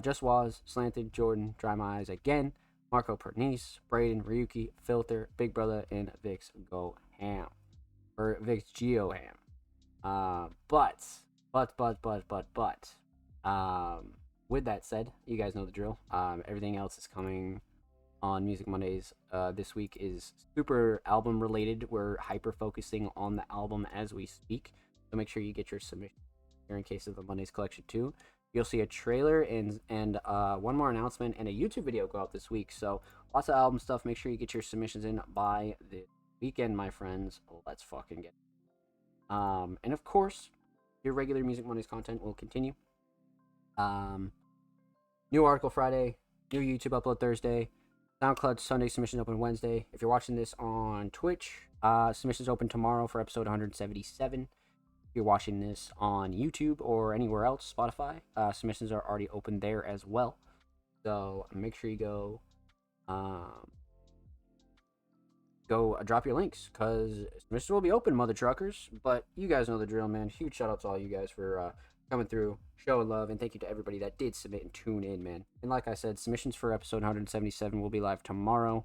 Speaker 1: Just Was, Slanted, Jordan, Dry My Eyes again, Marco Pernice, Braden, Ryuki, Filter, Big Brother, and Vix Go Ham. Or Vix Geo Ham. But But, with that said, you guys know the drill. Everything else is coming on Music Mondays. This week is super album related. We're hyper focusing on the album as we speak. So make sure you get your submission here in case of the Mondays collection too. You'll see a trailer and one more announcement and a YouTube video go out this week. So lots of album stuff. Make sure you get your submissions in by the weekend, my friends. Let's fucking get it. And of course, your regular Music Mondays content will continue. New article Friday, new YouTube upload Thursday, SoundCloud Sunday submissions open Wednesday. If you're watching this on Twitch, submissions open tomorrow for episode 177. If you're watching this on YouTube or anywhere else, Spotify, submissions are already open there as well. So make sure you go drop your links, because submissions will be open, mother truckers. But you guys know the drill, man. Huge shout out to all you guys for coming through, showing love, and thank you to everybody that did submit and tune in, man. And like I said, submissions for episode 177 will be live tomorrow,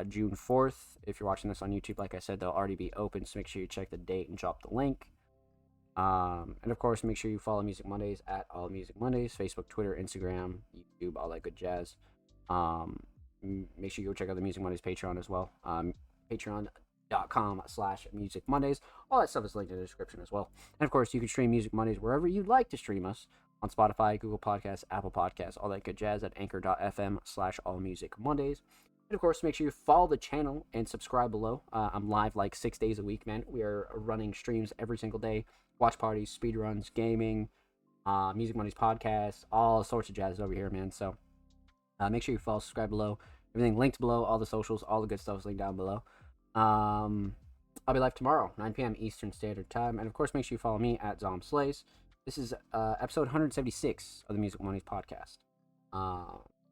Speaker 1: June 4th. If you're watching this on YouTube, like I said, they'll already be open, so make sure you check the date and drop the link. And of course, make sure you follow Music Mondays at All Music Mondays, Facebook, Twitter, Instagram, YouTube, all that good jazz. Make sure you go check out the Music Mondays Patreon as well. Patreon.com/Music Mondays. All that stuff is linked in the description as well. And of course, you can stream Music Mondays wherever you'd like to stream us, on Spotify, Google Podcasts, Apple Podcasts, all that good jazz at anchor.fm/All Music Mondays. And of course, make sure you follow the channel and subscribe below. I'm live like 6 days a week, man. We are running streams every single day. Watch parties, speedruns, gaming, Music Mondays podcast, all sorts of jazz over here, man. So make sure you follow, subscribe below. Everything linked below, all the socials, all the good stuff is linked down below. I'll be live tomorrow, 9 p.m. Eastern Standard Time. And of course, make sure you follow me at Zom Slays. This is episode 176 of the Music Mondays podcast.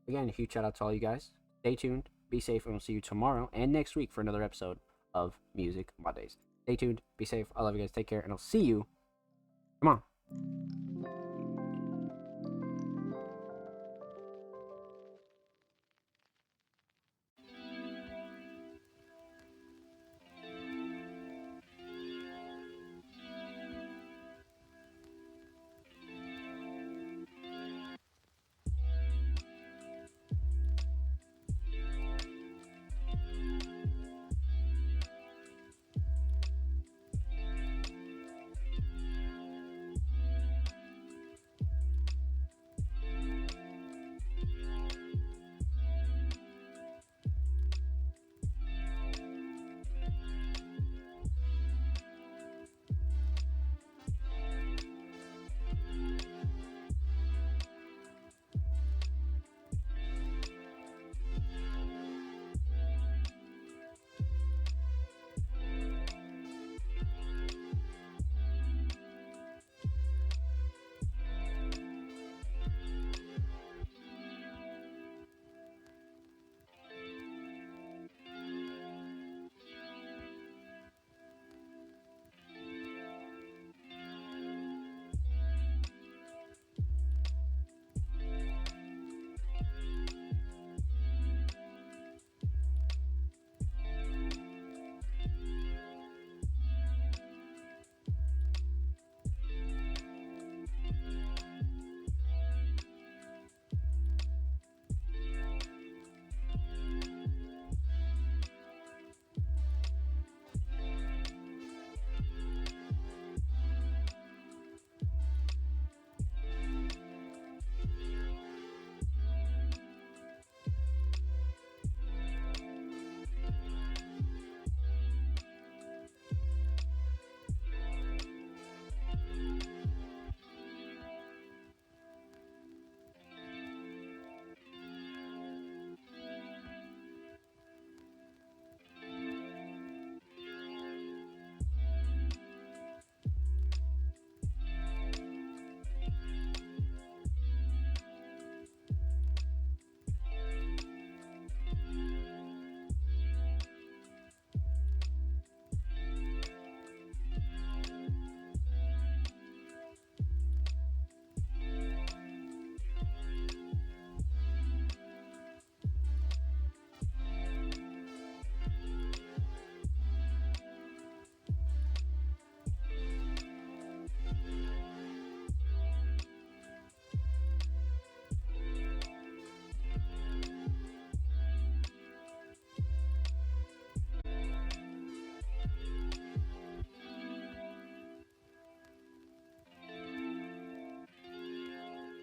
Speaker 1: Again, a huge shout out to all you guys. Stay tuned, be safe, and we'll see you tomorrow and next week for another episode of Music Mondays. Stay tuned, be safe. I love you guys. Take care, and I'll see you. Come on.